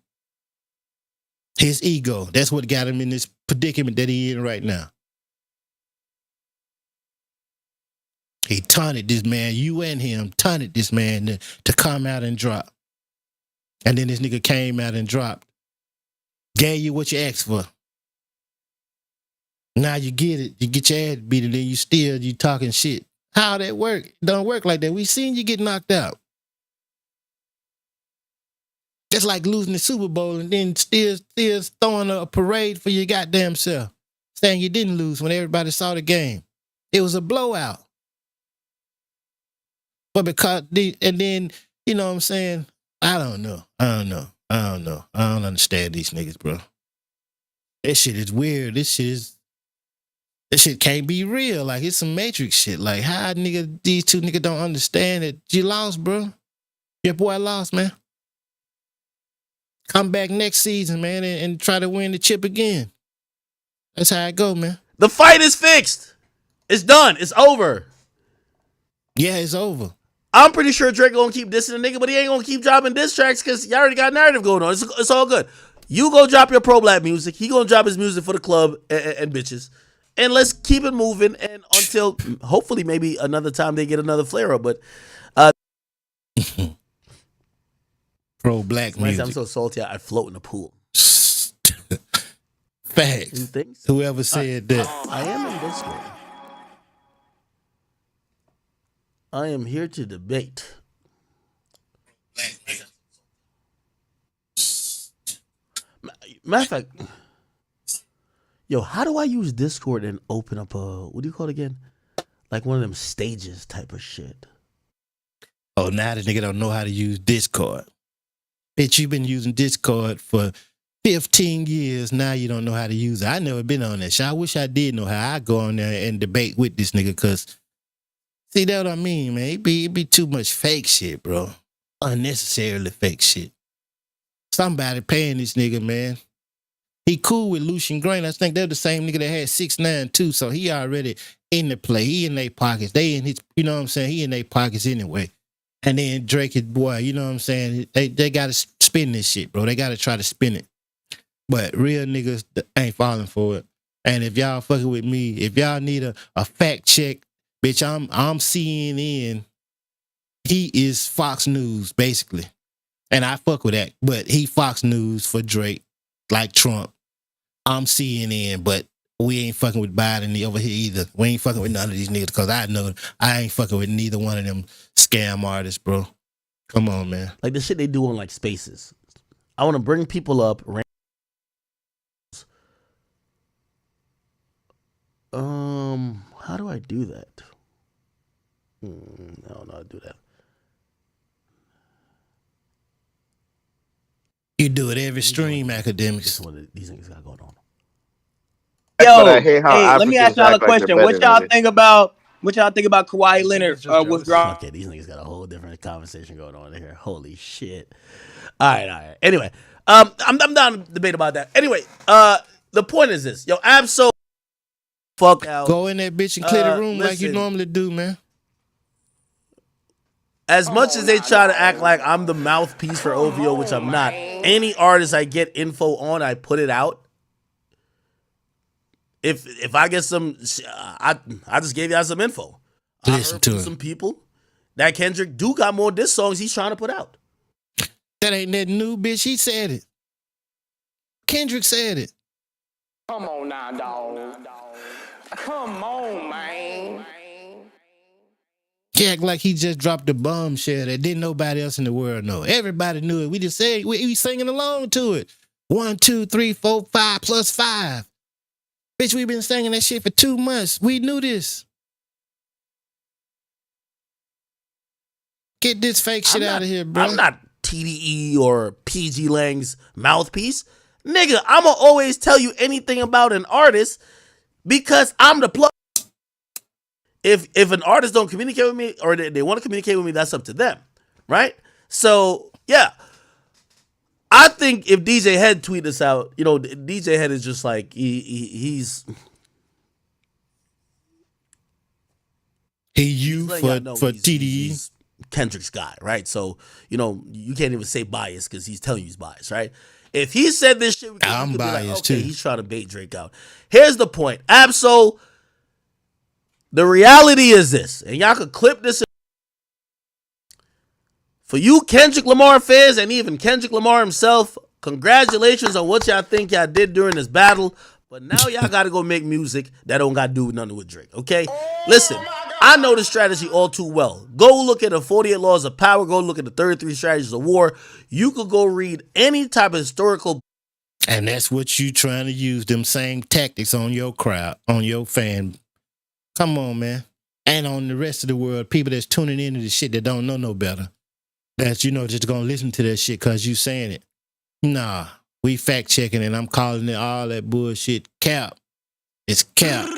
His ego. That's what got him in this predicament that he in right now. He taunted this man, you and him, taunted this man to come out and drop. And then this nigga came out and dropped. Gave you what you asked for. Now you get it. You get your ass beat and then you talking shit. How that work? It don't work like that. We seen you get knocked out. Just like losing the Super Bowl and then still throwing a parade for your goddamn self. Saying you didn't lose when everybody saw the game. It was a blowout. But and then, you know what I'm saying? I don't know. I don't understand these niggas, bro. This shit is weird. This shit can't be real. Like, it's some Matrix shit. Like, how these two niggas don't understand that you lost, bro? Your boy lost, man. Come back next season, man, and try to win the chip again. That's how it go, man. The fight is fixed. It's done. It's over. Yeah, it's over. I'm pretty sure Drake gonna keep dissing the nigga, but he ain't gonna keep dropping diss tracks because you already got narrative going on. It's all good. You go drop your pro black music. He gonna drop his music for the club and bitches. And let's keep it moving and until hopefully maybe another time they get another flare up. But Pro black music. I'm so salty I float in the pool. Facts. You think so? Whoever said that. I am in Discord. I am here to debate. Matter of fact, yo, how do I use Discord and open up what do you call it again? Like one of them stages type of shit. Oh, now the nigga don't know how to use Discord. Bitch, you've been using Discord for 15 years. Now you don't know how to use it. I never been on that shit. I wish I did know how. I go on there and debate with this nigga because, see, that what I mean, man. It be too much fake shit, bro. Unnecessarily fake shit. Somebody paying this nigga, man. He cool with Lucian Grain. I think they're the same nigga that had 6ix9ine too. So he already in the play. He in their pockets. They in his, you know what I'm saying? He in their pockets anyway. And then Drake is, boy, you know what I'm saying? They got to spin this shit, bro. They got to try to spin it. But real niggas ain't falling for it. And if y'all fucking with me, if y'all need a fact check, bitch, I'm CNN. He is Fox News, basically. And I fuck with that. But he Fox News for Drake, like Trump. I'm CNN, but we ain't fucking with Biden over here either. We ain't fucking with none of these niggas because I know I ain't fucking with neither one of them scam artists, bro. Come on, man. Like the shit they do on like Spaces. I want to bring people up. How do I do that? I don't know how to do that. You do it every stream, Academics. What these niggas got going on. Yo, hey, let me ask y'all a question. What y'all think about Kawhi Leonard withdrawal? Okay, these niggas got a whole different conversation going on here. Holy shit. All right. Anyway, I'm down to debate about that. Anyway, the point is this. Yo, Absol fuck out. Go in that bitch and clear the room like you normally do, man. As much as they try to act like I'm the mouthpiece for OVO, which I'm not, any artist I get info on, I put it out. If I get some, I just gave y'all some info. I heard from some people that Kendrick do got more diss songs he's trying to put out. That ain't that new, bitch. He said it. Kendrick said it. Come on now, dog. Come on, man. He act like he just dropped a bombshell that didn't nobody else in the world know. Everybody knew it. We just said we singing along to it. 1, 2, 3, 4, 5 plus 5. Bitch, we been singing that shit for 2 months. We knew this. Get this fake shit out of here, bro. I'm not TDE or PG Lang's mouthpiece. Nigga, I'ma always tell you anything about an artist because I'm the plug. If an artist don't communicate with me or they want to communicate with me, that's up to them, right? So, yeah. I think if DJ Head tweet this out, you know, DJ Head is just like, he's for TDE. He's Kendrick's guy, right? So, you know, you can't even say biased because he's telling you he's biased, right? If he said this shit, I'm biased be like, okay, too. He's trying to bait Drake out. Here's the point. Absol, the reality is this, and y'all could clip this. For you Kendrick Lamar fans and even Kendrick Lamar himself, congratulations on what y'all think y'all did during this battle. But now y'all got to go make music that don't got to do nothing with Drake, okay? Listen, I know the strategy all too well. Go look at the 48 Laws of Power. Go look at the 33 Strategies of War. You could go read any type of historical. And that's what you trying to use, them same tactics on your crowd, on your fan. Come on, man. And on the rest of the world, people that's tuning into the shit that don't know no better. That's, you know, just gonna listen to that shit because you saying it. Nah, we fact checking and I'm calling it all that bullshit cap. It's cap.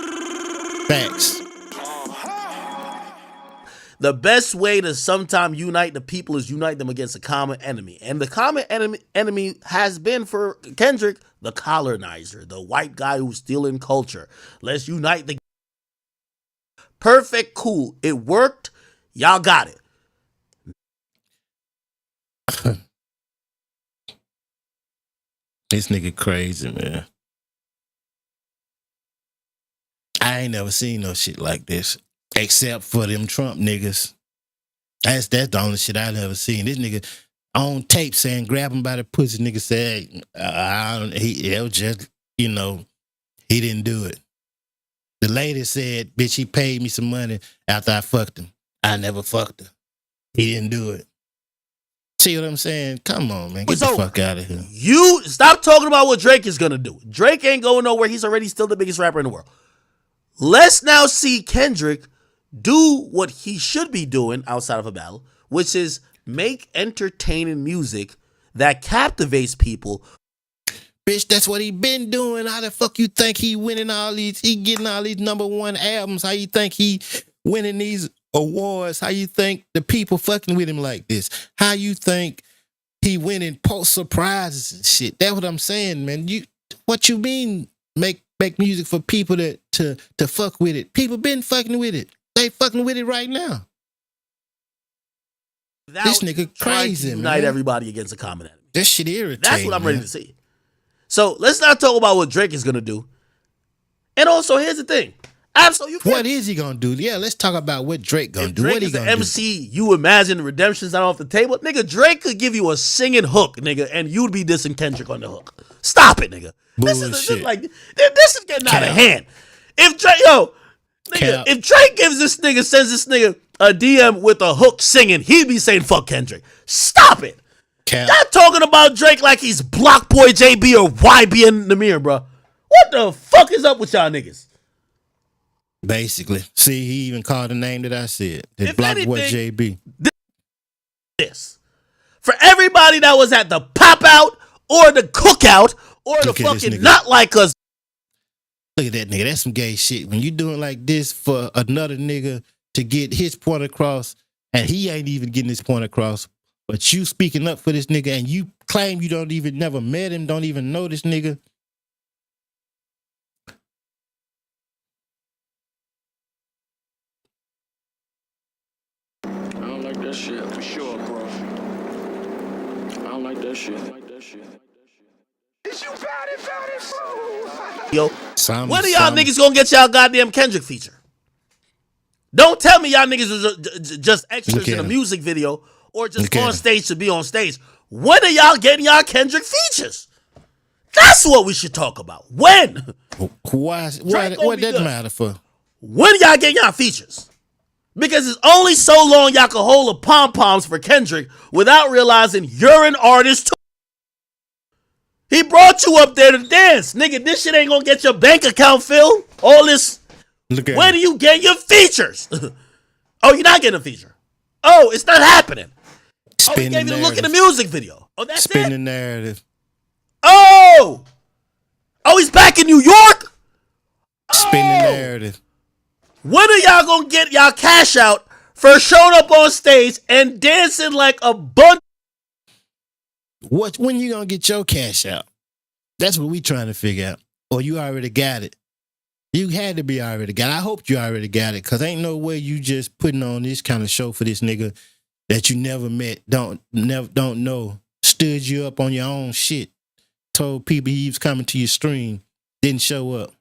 Facts. The best way to sometimes unite the people is unite them against a common enemy. And the common enemy has been for Kendrick, the colonizer, the white guy who's stealing culture. Let's unite the perfect, cool. It worked. Y'all got it. This nigga crazy, man. I ain't never seen no shit like this. Except for them Trump niggas. That's the only shit I never seen. This nigga on tape saying, grab him by the pussy. Nigga said, it was just, you know, he didn't do it. The lady said, bitch, he paid me some money after I fucked him. I never fucked her. He didn't do it. See what I'm saying? Come on, man. Get the fuck out of here. You stop talking about what Drake is going to do. Drake ain't going nowhere. He's already still the biggest rapper in the world. Let's now see Kendrick do what he should be doing outside of a battle, which is make entertaining music that captivates people. Bitch, that's what he been doing. How the fuck you think he winning all these? He getting all these #1 albums. How you think he winning these awards? How you think the people fucking with him like this? How you think he winning post surprises and shit? That's what I'm saying, man. What you mean make music for people to fuck with it? People been fucking with it. They fucking with it right now. This nigga crazy, unite man. everybody against a common enemy. This shit irritating. That's what I'm ready to see. So let's not talk about what Drake is gonna do. And also, here's the thing. Absolutely. What is he gonna do? Yeah, let's talk about what Drake gonna do. Drake What he is the gonna MC, you imagine the redemption's not off the table. Nigga, Drake could give you a singing hook, nigga, and you'd be dissing Kendrick on the hook. Stop it, nigga. This is getting out of hand. If Drake, if Drake sends this nigga a DM with a hook singing, he'd be saying fuck Kendrick. Stop it. Y'all talking about Drake like he's Block Boy JB or YB in the mirror, bro. What the fuck is up with y'all niggas? Basically. See, he even called the name that I said. The Block Boy JB. This. For everybody that was at the pop out or the cookout or the fucking not like us. Look at that nigga. That's some gay shit. When you doing like this for another nigga to get his point across, and he ain't even getting his point across, but you speaking up for this nigga and you claim you don't even never met him, don't even know this nigga. I don't like that shit for sure, bro. I don't like that shit. Is you fool? Yo, when are y'all niggas gonna get y'all goddamn Kendrick feature? Don't tell me y'all niggas was just extras in a music video or just on stage to be on stage. When are y'all getting y'all Kendrick features? That's what we should talk about. When? What that matter for? When y'all getting y'all features? Because it's only so long y'all can hold the pom-poms for Kendrick without realizing you're an artist too. He brought you up there to dance. Nigga, this shit ain't gonna get your bank account filled. All this. When do you get your features? Oh, you're not getting a feature. Oh, it's not happening. He gave you a look in the music video. Oh, that's it? Spin the narrative. Oh, he's back in New York? Spin the narrative. When are y'all gonna get y'all cash out for showing up on stage and dancing like a bunch? When you gonna get your cash out? That's what we trying to figure out. Or you already got it. You had to be already got it. I hope you already got it, because ain't no way you just putting on this kind of show for this nigga that you never met, don't know, stood you up on your own shit, told people he was coming to your stream, didn't show up.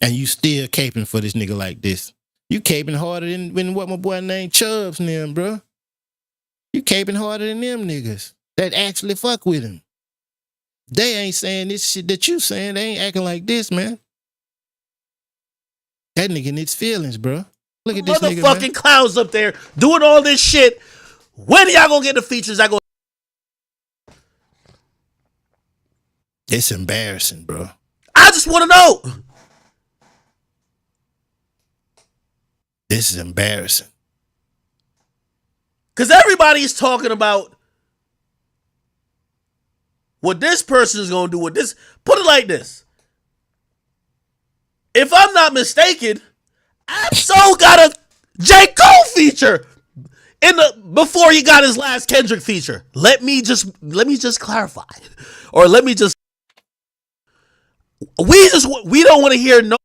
And you still caping for this nigga like this. You caping harder than what my boy named Chubbs and them, bro. You caping harder than them niggas that actually fuck with him. They ain't saying this shit that you saying. They ain't acting like this, man. That nigga needs feelings, bro. Look at this nigga, man. Motherfucking clowns up there doing all this shit. When are y'all gonna get the features? It's embarrassing, bro. I just want to know. This is embarrassing. Because everybody's talking about what this person is going to do with this. Put it like this. If I'm not mistaken, Absol got a J. Cole feature before he got his last Kendrick feature. Let me just clarify. Or let me just we don't want to hear no.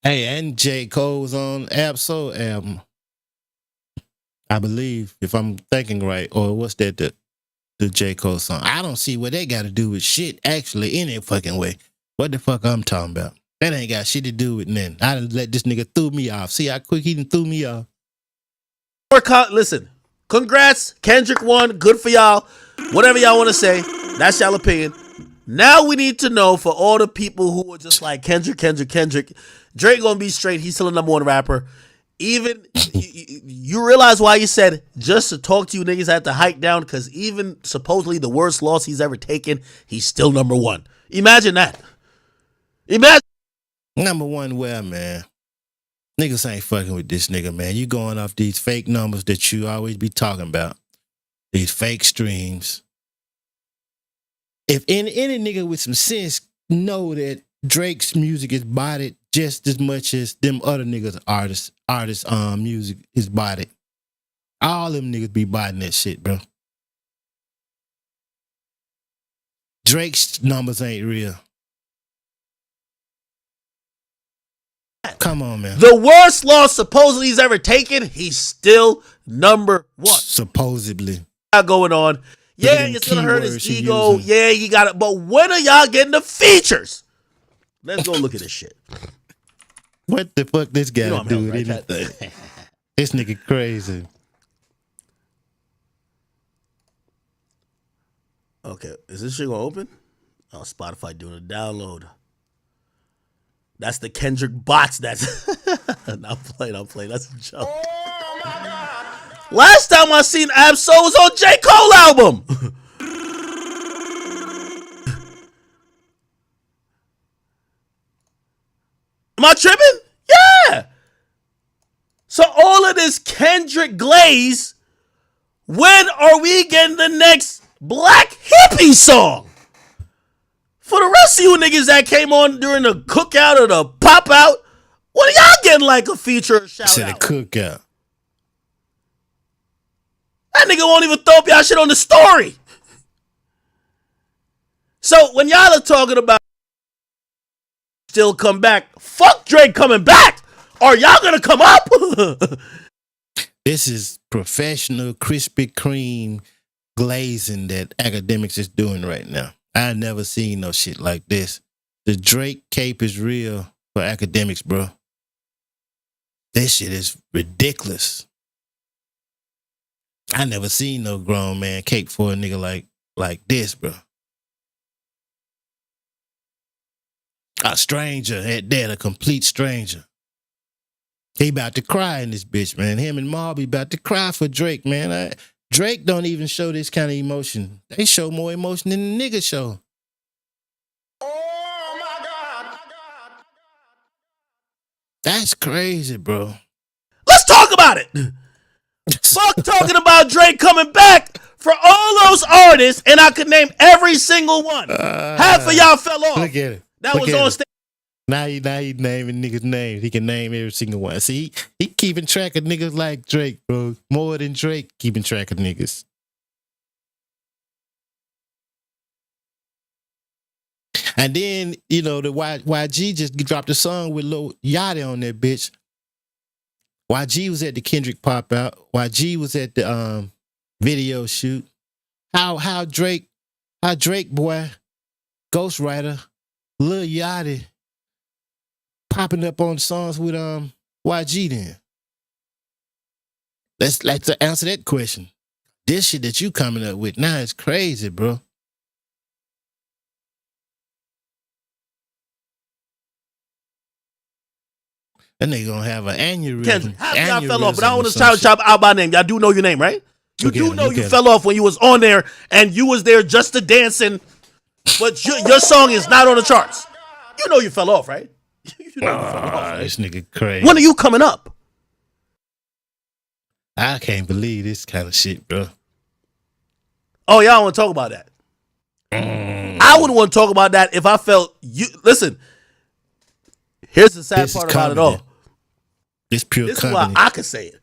Hey, and J. Cole was on Absol album, I believe, if I'm thinking right. Or what's that, the J. Cole song? I don't see what they got to do with shit, actually, any fucking way. What the fuck I'm talking about? That ain't got shit to do with nothing. I done let this nigga threw me off. See how quick he done threw me off. Listen, congrats. Kendrick won. Good for y'all. Whatever y'all want to say. That's y'all opinion. Now we need to know, for all the people who are just like Kendrick, Drake gonna be straight. He's still a #1 rapper. Even you realize why he said just to talk to you niggas I had to hike down, because even supposedly the worst loss he's ever taken, he's still #1. Imagine that. Imagine. #1 where, man? Niggas ain't fucking with this nigga, man. You going off these fake numbers that you always be talking about. These fake streams. if any nigga with some sense know that Drake's music is bodied just as much as them other niggas artists music is bodied. All them niggas be buying that shit, bro. Drake's numbers ain't real. Come on, man. The worst loss supposedly he's ever taken, he's still number one. Supposedly. Got going on. Yeah, it's gonna hurt his ego. Yeah, he got it. But when are y'all getting the features? Let's go look at this shit. What the fuck this guy do with anything? This nigga crazy. Okay, is this shit gonna open? Oh, Spotify doing a download. That's the Kendrick bots. That's I'm playing. That's a joke. Last time I seen Absol was on J. Cole album. Am I tripping? Yeah. So all of this Kendrick glaze, when are we getting the next Black Hippie song? For the rest of you niggas that came on during the cookout or the pop out, what are y'all getting like a feature or shout Said out? a cookout. That nigga won't even throw up y'all shit on the story. So when y'all are talking about still come back, fuck Drake coming back. Are y'all gonna come up? This is professional Krispy Kreme glazing that Akademiks is doing right now. I never seen no shit like this. The Drake cape is real for Akademiks, bro. This shit is ridiculous. I never seen no grown man cape for a nigga like this, bro. A stranger at that, a complete stranger. He about to cry in this bitch, man. Him and Marby about to cry for Drake, man. Drake don't even show this kind of emotion. They show more emotion than the nigga show. Oh my God. That's crazy, bro. Let's talk about it. Fuck talking about Drake coming back for all those artists, and I could name every single one. Half of y'all fell off. Look at it. That was on stage. Now he naming niggas' names. He can name every single one. See, he keeping track of niggas like Drake, bro. More than Drake keeping track of niggas. And then, you know, the YG just dropped a song with Lil Yachty on that bitch. YG was at the Kendrick pop out. YG was at the video shoot. How Drake boy, Ghostwriter, Lil Yachty popping up on songs with YG then. Let's answer that question. This shit that you coming up with now is crazy, bro. That nigga gonna have an aneurysm. Half of y'all fell off, but I don't want to chop out by name. Y'all do know your name, right? You do know you fell off when you was on there, and you was there just to dancing, but your song is not on the charts. You know you fell off, right? You know you fell off, right? This nigga crazy. When are you coming up? I can't believe this kind of shit, bro. Oh, y'all want to talk about that? I wouldn't want to talk about that if I felt you. Listen, here's the sad part about it all. This pure This comedy. is why I could say it.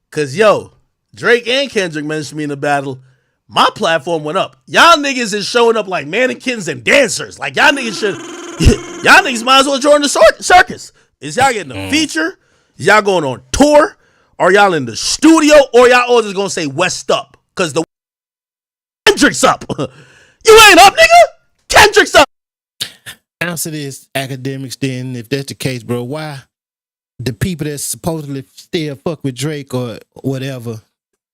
Because, yo, Drake and Kendrick mentioned me in the battle. My platform went up. Y'all niggas is showing up like mannequins and dancers. Like, y'all niggas should... Y'all niggas might as well join the circus. Is y'all getting a feature? Is y'all going on tour? Are y'all in the studio? Or y'all all just going to say West up? Because the Kendrick's up. You ain't up, nigga. Kendrick's up. Answer this, Akademiks, then, if that's the case, bro, why the people that supposedly still fuck with Drake or whatever,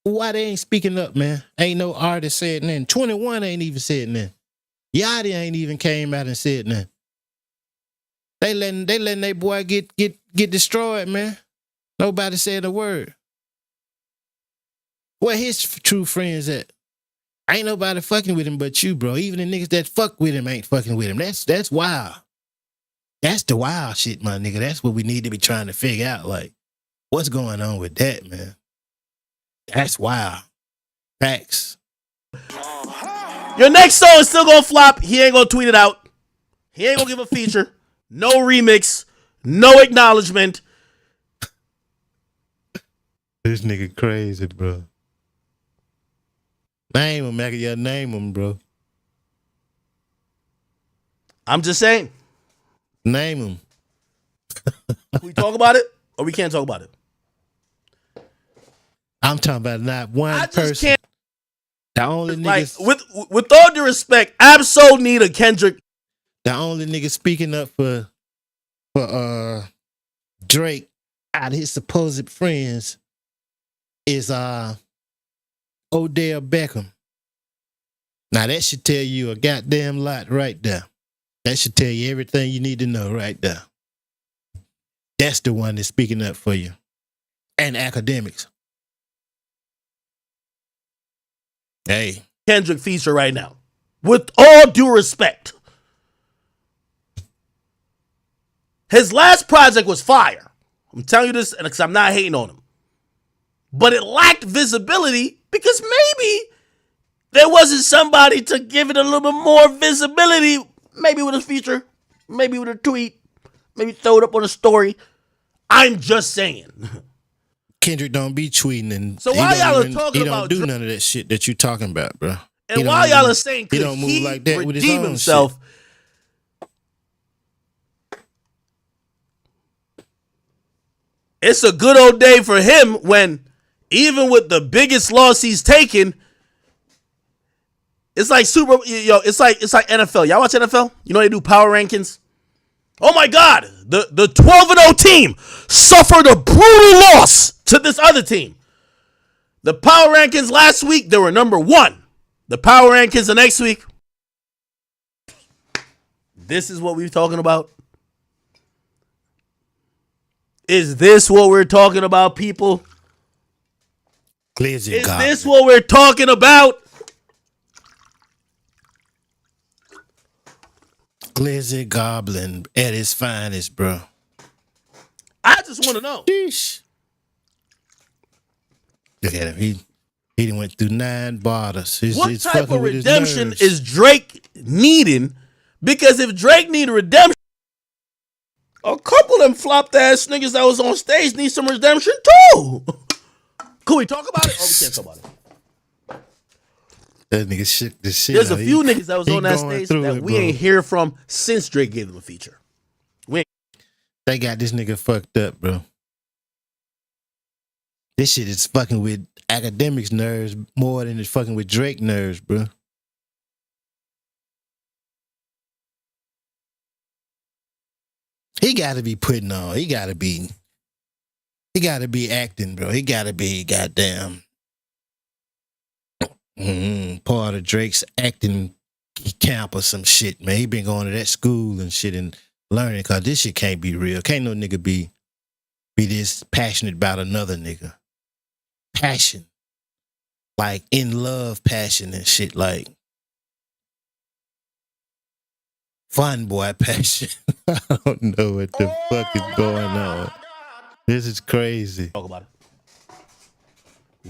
why they ain't speaking up, man? Ain't no artist said nothing. 21 ain't even said nothing. Yachty ain't even came out and said nothing. They letting their boy get destroyed, man. Nobody said a word. Where his true friends at? Ain't nobody fucking with him but you, bro. Even the niggas that fuck with him ain't fucking with him. That's wild. That's the wild shit, my nigga. That's what we need to be trying to figure out. Like, what's going on with that, man? That's wild. Facts. Your next song is still gonna flop. He ain't gonna tweet it out. He ain't gonna give a feature. No remix. No acknowledgement. This nigga crazy, bro. Name him, Mackie. Yeah, name him, bro. I'm just saying. Name him. We talk about it or we can't talk about it. I'm talking about not one I just person. can't. The only Like, niggas, with all due respect, Absol need a Kendrick. the only nigga speaking up for Drake out of his supposed friends is Odell Beckham. Now that should tell you a goddamn lot right there. That should tell you everything you need to know right there. That's the one that's speaking up for you. And Akademiks. Hey. Kendrick feature right now. With all due respect. His last project was fire. I'm telling you this because I'm not hating on him. But it lacked visibility because maybe there wasn't somebody to give it a little bit more visibility. Maybe with a feature. Maybe with a tweet. Maybe throw it up on a story. I'm just saying. Kendrick don't be tweeting, and so why y'all are talking he about? He don't do none of that shit that you talking about, bro. And why y'all are saying he don't move like that with his own himself? Shit. It's a good old day for him when, even with the biggest loss he's taken, it's like it's like NFL. Y'all watch NFL? You know they do power rankings. Oh my God, the 12-0 team suffered a brutal loss to this other team. The power rankings last week, they were number 1. The power rankings the next week. This is what we're talking about. Is this what we're talking about, people? Is this what we're talking about? Glizzy Goblin at his finest, bro. I just want to know. Sheesh. Look at him. He done went through 9 bottles. What type of redemption is Drake needing? Because if Drake need redemption, a couple of them flopped ass niggas that was on stage need some redemption too. Can we talk about it? Oh, we can't talk about it. That nigga shook the shit. There's a few niggas that was on that stage that we ain't hear from since Drake gave them a feature. They got this nigga fucked up, bro. This shit is fucking with Akademiks' nerves more than it's fucking with Drake nerves, bro. He gotta be putting on. He gotta be acting, bro. He gotta be goddamn part of Drake's acting camp or some shit, man. He been going to that school and shit and learning, cause this shit can't be real. Can't no nigga be this passionate about another nigga. Passion. Like in love passion and shit, like fun boy passion. I don't know what the fuck is going on. This is crazy. Talk about it.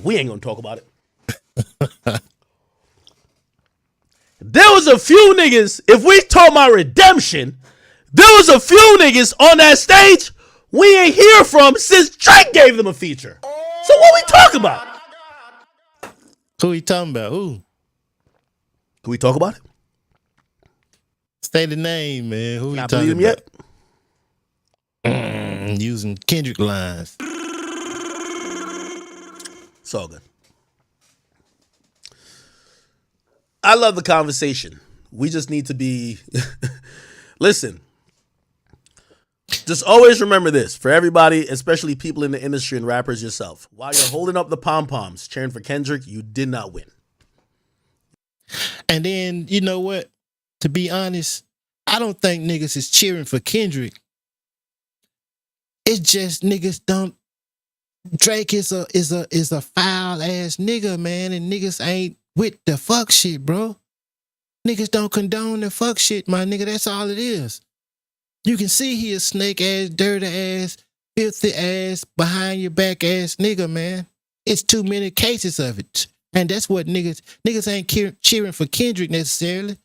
We ain't gonna talk about it. There was a few niggas, if we talk about redemption, there was a few niggas on that stage we ain't hear from since Drake gave them a feature. So what we talking about? Who we talking about? Who? Can we talk about it? Say the name, man. Who we Not talking believe him about? Yet? Using Kendrick lines. It's all good. I love the conversation. We just need to be... Listen. Just always remember this. For everybody, especially people in the industry and rappers yourself. While you're holding up the pom-poms, cheering for Kendrick, you did not win. And then, you know what? To be honest, I don't think niggas is cheering for Kendrick. It's just niggas don't... Drake is a foul ass nigga, man, and niggas ain't with the fuck shit, bro. Niggas don't condone the fuck shit, my nigga. That's all it is. You can see he a snake ass, dirty ass, filthy ass, behind your back ass nigga, man. It's too many cases of it. And that's what niggas ain't cheering for Kendrick necessarily.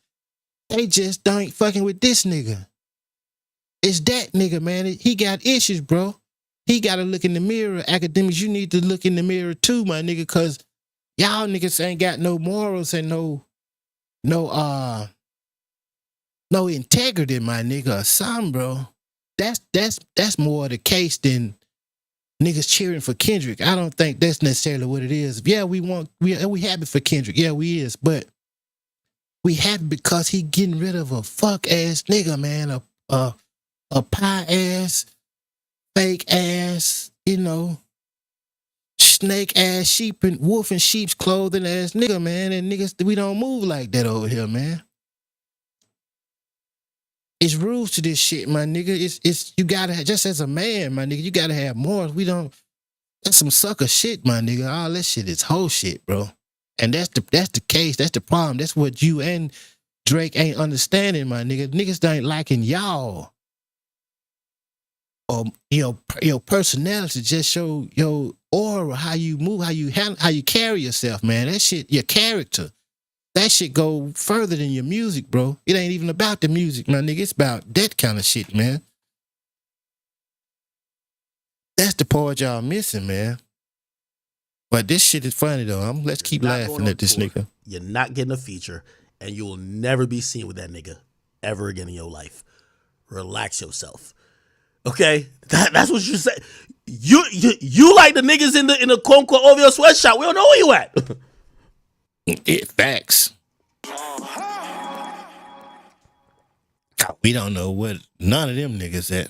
They just don't fucking with this nigga. It's that nigga, man. He got issues, bro. He got to look in the mirror. Academics, you need to look in the mirror too, my nigga, because y'all niggas ain't got no morals and no integrity, my nigga, or something, bro. That's more the case than niggas cheering for Kendrick. I don't think that's necessarily what it is. Yeah, we happy for Kendrick. Yeah, we is, but we happy because he getting rid of a fuck ass nigga, man. A pie ass, fake ass, snake ass, sheep and wolf in sheep's clothing ass nigga, man. And niggas, we don't move like that over here, man. It's rules to this shit, my nigga. It's you gotta, just as a man, my nigga, you gotta have more. That's some sucker shit, my nigga. All that shit is whole shit, bro. And that's the case. That's the problem. That's what you and Drake ain't understanding, my nigga. Niggas ain't liking y'all. Or your personality just show your aura, how you move, how you carry yourself, man. That shit, your character. That shit go further than your music, bro. It ain't even about the music, my nigga. It's about that kind of shit, man. That's the part y'all missing, man. But this shit is funny though. Let's keep laughing at this nigga. You're not getting a feature, and you will never be seen with that nigga ever again in your life. Relax yourself. Okay, that's what you say. You like the niggas in the quote unquote over your sweatshop. We don't know where you at. Facts. We don't know what none of them niggas at.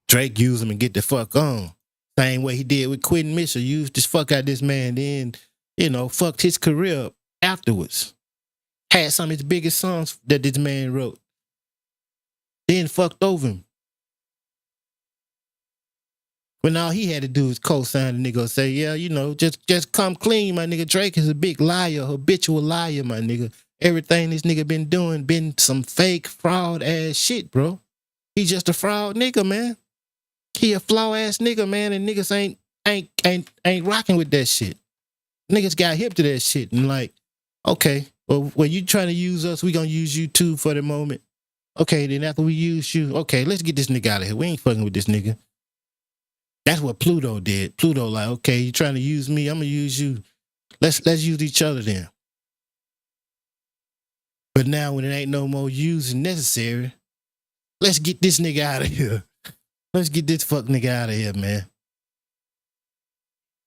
Drake used him and get the fuck on. Same way he did with Quentin Mitchell. Used this fuck out this man, then fucked his career up afterwards. Had some of his biggest songs that this man wrote. Then fucked over him. When all he had to do is co-sign the nigga, say, yeah, just come clean, my nigga. Drake is a big liar, habitual liar, my nigga. Everything this nigga been doing been some fake fraud ass shit, bro. He just a fraud nigga, man. He a flaw ass nigga, man, and niggas ain't rocking with that shit. Niggas got hip to that shit and like, okay, well, when you trying to use us, we gonna use you too for the moment. Okay, then after we use you, okay, let's get this nigga out of here. We ain't fucking with this nigga. That's what Pluto did. Pluto like, okay, you trying to use me, I'm gonna use you. Let's use each other then. But now when it ain't no more using necessary, let's get this nigga out of here. Let's get this fuck nigga out of here, man.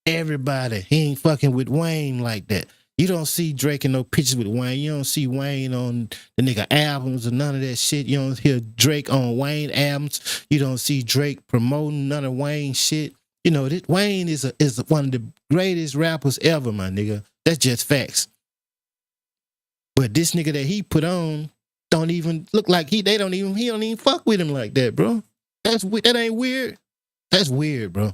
Everybody, he ain't fucking with Wayne like that. You don't see Drake in no pictures with Wayne. You don't see Wayne on the nigga albums or none of that shit. You don't hear Drake on Wayne albums. You don't see Drake promoting none of Wayne shit. Wayne is one of the greatest rappers ever, my nigga. That's just facts. But this nigga that he put on don't even look like he don't even fuck with him like that, bro. That ain't weird. That's weird, bro.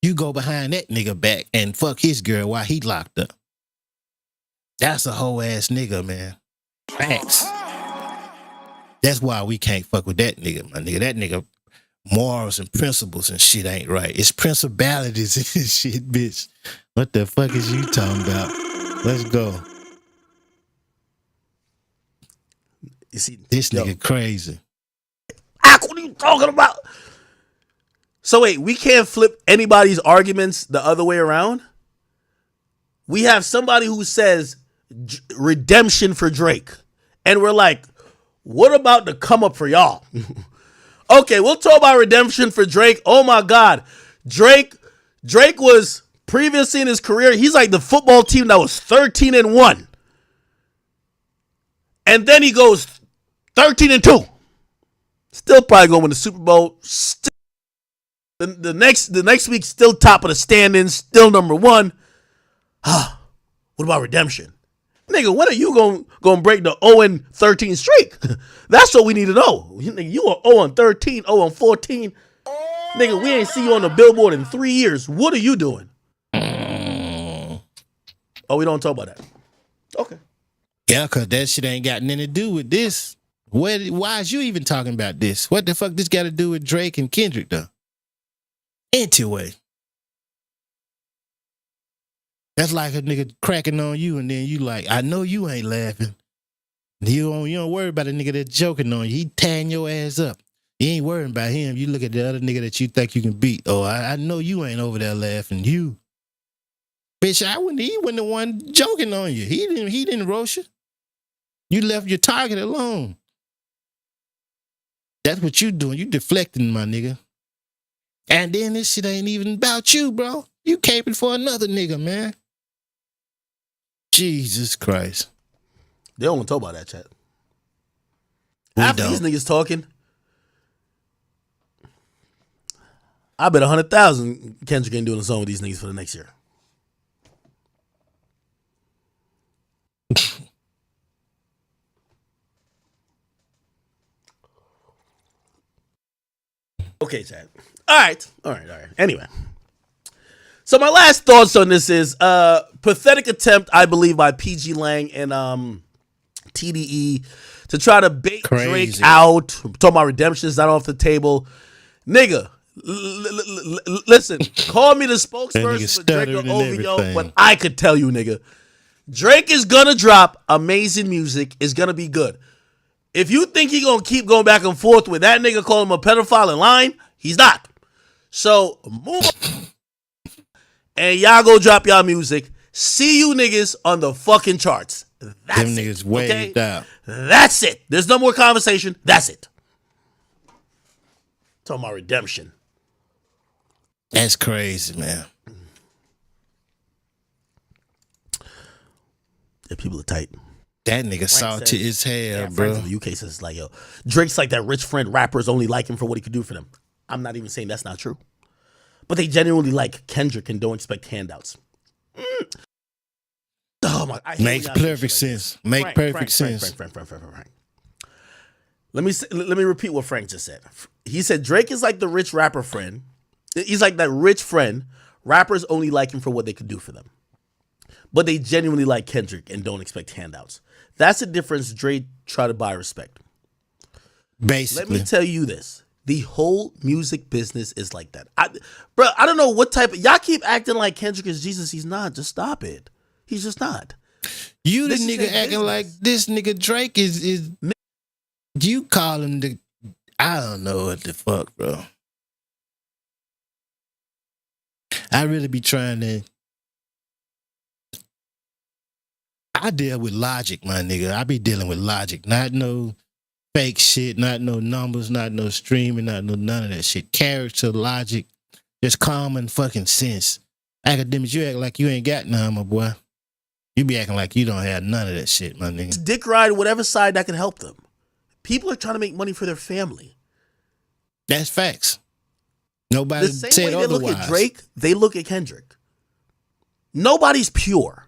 You go behind that nigga back and fuck his girl while he locked up. That's a whole ass nigga, man. Facts. That's why we can't fuck with that nigga, my nigga. That nigga morals and principles and shit ain't right. It's principalities and shit, bitch. What the fuck is you talking about? Let's go. You see, this nigga crazy. What are you talking about? So wait, we can't flip anybody's arguments the other way around? We have somebody who says redemption for Drake. And we're like, what about the come up for y'all? Okay, we'll talk about redemption for Drake. Oh my God. Drake was previously in his career, he's like the football team that was 13-1. And then he goes 13-2. Still probably going to win the Super Bowl. Still, the next week, still top of the standings, still number one. What about redemption? Nigga, when are you gonna break the 0-13 streak? That's what we need to know. Nigga, you are 0-13, 0-14. Nigga, we ain't see you on the billboard in 3 years. What are you doing? Oh, we don't talk about that. Okay. Yeah, because that shit ain't got nothing to do with this. Why is you even talking about this? What the fuck this got to do with Drake and Kendrick, though? Anyway. That's like a nigga cracking on you, and then you like, I know you ain't laughing. You don't worry about a nigga that's joking on you. He tearing your ass up. You ain't worrying about him. You look at the other nigga that you think you can beat. Oh, I know you ain't over there laughing. You, bitch, he wasn't the one joking on you. He didn't roast you. You left your target alone. That's what you doing. You deflecting, my nigga. And then this shit ain't even about you, bro. You caping for another nigga, man. Jesus Christ. They don't want to talk about that, chat. We After don't. these niggas talking, I bet 100,000 Kendrick ain't doing a song with these niggas for the next year. Okay, Chad. All right. Anyway. So my last thoughts on this is pathetic attempt, I believe, by PG Lang and TDE to try to bait Drake out. Talking about redemption is not off the table. Nigga, listen, call me the spokesperson for Drake or OVO, but I could tell you, nigga, Drake is gonna drop amazing music, is gonna be good. If you think he gonna keep going back and forth with that nigga calling him a pedophile in line, he's not. So move on. And y'all go drop y'all music. See you niggas on the fucking charts. That's Them niggas way down. That's it. There's no more conversation. That's it. Talking about redemption. That's crazy, man. Yeah, people are tight. That nigga salty as hell, bro. Frank from the UK says like, yo, Drake's like that rich friend. Rappers only like him for what he could do for them. I'm not even saying that's not true. But they genuinely like Kendrick and don't expect handouts. Oh my! Makes perfect sense. Make perfect sense. Frank. Let me repeat what Frank just said. He said Drake is like the rich rapper friend. He's like that rich friend. Rappers only like him for what they could do for them. But they genuinely like Kendrick and don't expect handouts. That's the difference. Drake try to buy respect. Basically. Let me tell you this. The whole music business is like that. I don't know what type of... Y'all keep acting like Kendrick is Jesus. He's not. Just stop it. He's just not. You the nigga acting like this nigga Drake is... You call him the... I don't know what the fuck, bro. I really be trying to... I deal with logic, my nigga. I be dealing with logic. Not no fake shit, not no numbers, not no streaming, not no none of that shit. Character, logic, just common fucking sense. Akademiks, you act like you ain't got none, my boy. You be acting like you don't have none of that shit, my nigga. Dick ride whatever side that can help them. People are trying to make money for their family. That's facts. Nobody the same said way they otherwise. Look at Drake, they look at Kendrick. Nobody's pure.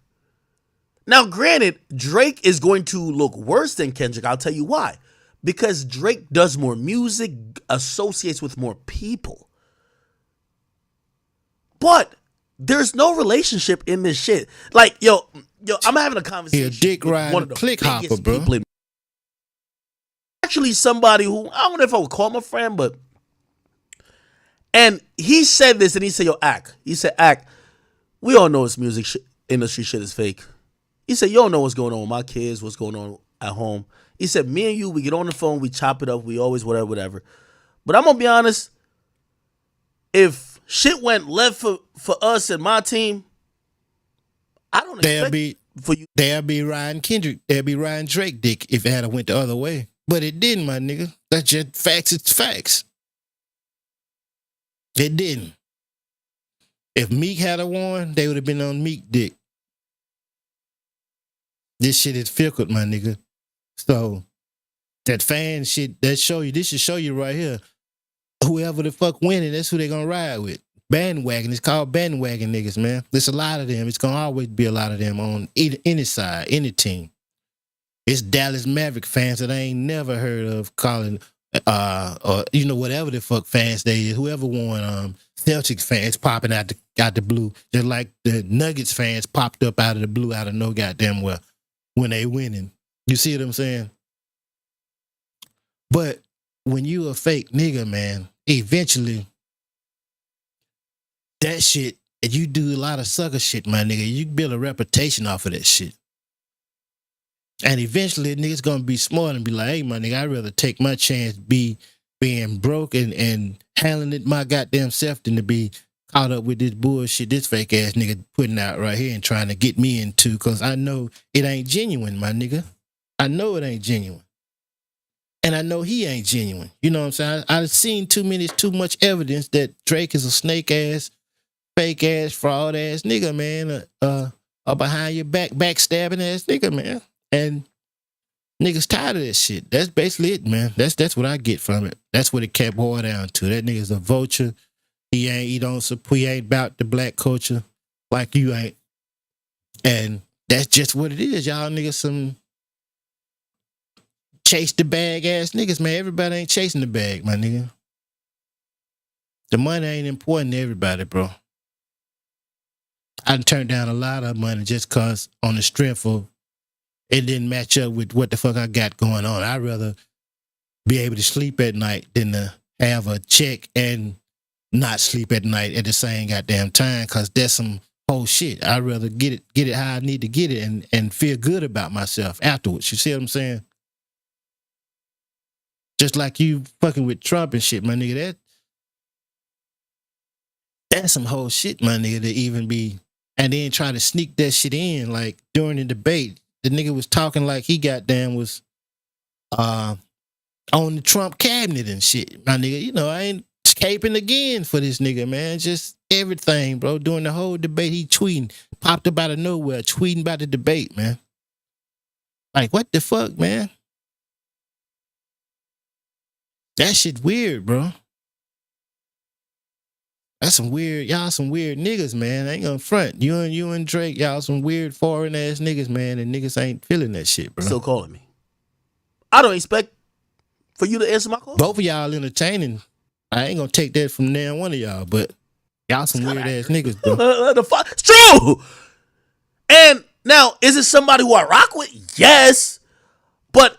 Now, granted, Drake is going to look worse than Kendrick. I'll tell you why. Because Drake does more music, associates with more people. But there's no relationship in this shit. Like, yo, I'm having a conversation. He a dick ride, one of the click hopper, bro. Actually, somebody who, I don't know if I would call him a friend, but... And he said this, and he said, yo, Ak. He said, Ak, we all know this music industry shit is fake. He said, you don't know what's going on with my kids, what's going on at home. He said, me and you, we get on the phone, we chop it up, we always whatever. But I'm going to be honest, if shit went left for us and my team, I don't expect for you. They'll be riding Kendrick, they'll be riding Drake dick if it had went the other way. But it didn't, my nigga. That's just facts, it's facts. It didn't. If Meek had a won, they would have been on Meek dick. This shit is fickle, my nigga. So that fan shit, this should show you right here. Whoever the fuck winning, that's who they gonna ride with. Bandwagon, it's called bandwagon niggas, man. There's a lot of them. It's gonna always be a lot of them on any side, any team. It's Dallas Maverick fans that I ain't never heard of calling, or whatever the fuck fans they is. Whoever won, Celtics fans popping out the blue, just like the Nuggets fans popped up out of the blue, out of no goddamn well when they winning. You see what I'm saying? But when you a fake nigga, man, eventually that shit and you do a lot of sucker shit, my nigga, you build a reputation off of that shit. And eventually, niggas gonna be smart and be like, hey, my nigga, I'd rather take my chance being broke and handling it my goddamn self than to be caught up with this bullshit this fake ass nigga putting out right here and trying to get me into, because I know it ain't genuine, my nigga. I know it ain't genuine. And I know he ain't genuine. You know what I'm saying? I've seen too much evidence that Drake is a snake ass, fake ass, fraud ass nigga, man. A behind your back, backstabbing ass nigga, man. And niggas tired of that shit. That's basically it, man. That's what I get from it. That's what it kept boiled down to. That nigga's a vulture. He ain't about the black culture like you ain't. And that's just what it is. Y'all niggas some chase the bag ass niggas, man. Everybody ain't chasing the bag, my nigga. The money ain't important to everybody, bro. I turned down a lot of money just cause on the strength of it didn't match up with what the fuck I got going on. I'd rather be able to sleep at night than to have a check and not sleep at night at the same goddamn time, cause that's some whole shit. I'd rather get it how I need to get it and feel good about myself afterwards. You see what I'm saying? Just like you fucking with Trump and shit, my nigga. That's some whole shit, my nigga, to even be, and then try to sneak that shit in, like during the debate. The nigga was talking like he goddamn was on the Trump cabinet and shit. My nigga, you know, I ain't escaping again for this nigga, man. Just everything, bro. During the whole debate, he tweeting. Popped up out of nowhere, tweeting about the debate, man. Like, what the fuck, man? That shit weird, bro. That's some weird, y'all some weird niggas, man. I ain't gonna front. You and Drake, y'all some weird foreign ass niggas, man, and niggas ain't feeling that shit, bro. Still calling me. I don't expect for you to answer my call. Both of y'all entertaining. I ain't gonna take that from now one of y'all, but y'all some weird ass niggas, bro. It's true. And now, is it somebody who I rock with? Yes. But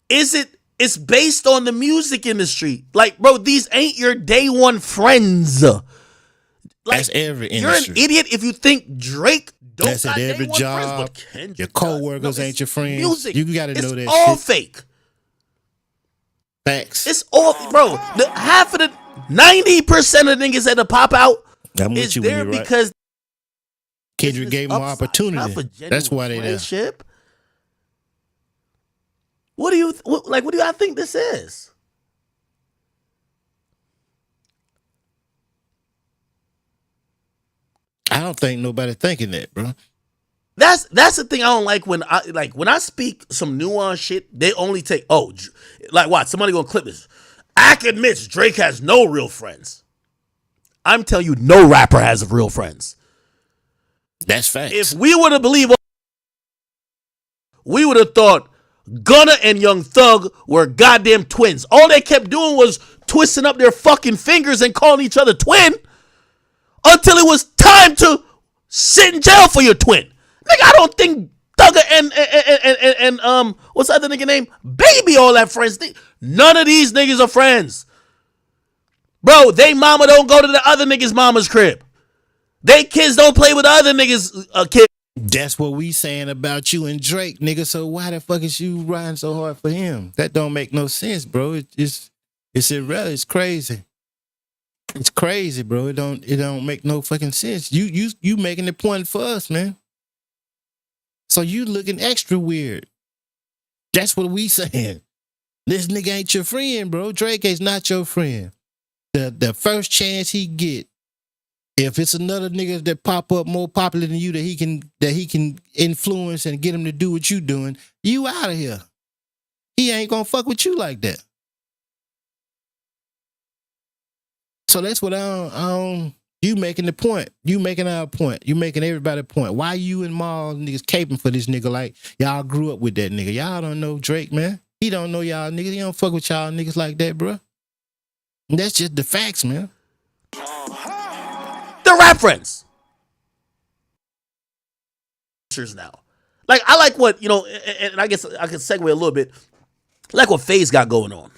it's based on the music industry. Like, bro, these ain't your day one friends. Like, that's every industry. You're an idiot if you think Drake don't that's got at every day one job. friends, your co-workers ain't your friends. Music. You gotta know that it's all shit. fake. Facts. It's all, bro. Half of the 90% of niggas that pop out is there because Kendrick gave them opportunity. That's why they there. What do you I think this is? I don't think nobody thinking that, bro. That's the thing I don't like when I speak some nuanced shit. They only take like what? Somebody gonna clip this. Ak admits Drake has no real friends. I'm telling you, no rapper has real friends. That's facts. If we were to believe, we would have thought Gunna and Young Thug were goddamn twins. All they kept doing was twisting up their fucking fingers and calling each other twin until it was time to sit in jail for your twin. Nigga, I don't think Thugger and what's the other nigga name? Baby all that friends. None of these niggas are friends. Bro, they mama don't go to the other niggas' mama's crib. They kids don't play with the other niggas' kids. That's what we saying about you and Drake, nigga. So why the fuck is you riding so hard for him? That don't make no sense, bro. It's irrelevant. It's crazy. It's crazy, bro. It don't make no fucking sense. You making the point for us, man. So you looking extra weird. That's what we saying. This nigga ain't your friend, bro. Drake is not your friend. The first chance he get, if it's another nigga that pop up more popular than you that he can influence and get him to do what you doing, you out of here. He ain't gonna fuck with you like that. So that's what I don't you making the point. You making our point. You making everybody point. Why you and Maul niggas caping for this nigga like y'all grew up with that nigga? Y'all don't know Drake, man. He don't know y'all niggas. He don't fuck with y'all niggas like that, bro. And that's just the facts, man. They're rap friends. Now, like I like what and I guess I can segue a little bit. I like what FaZe got going on.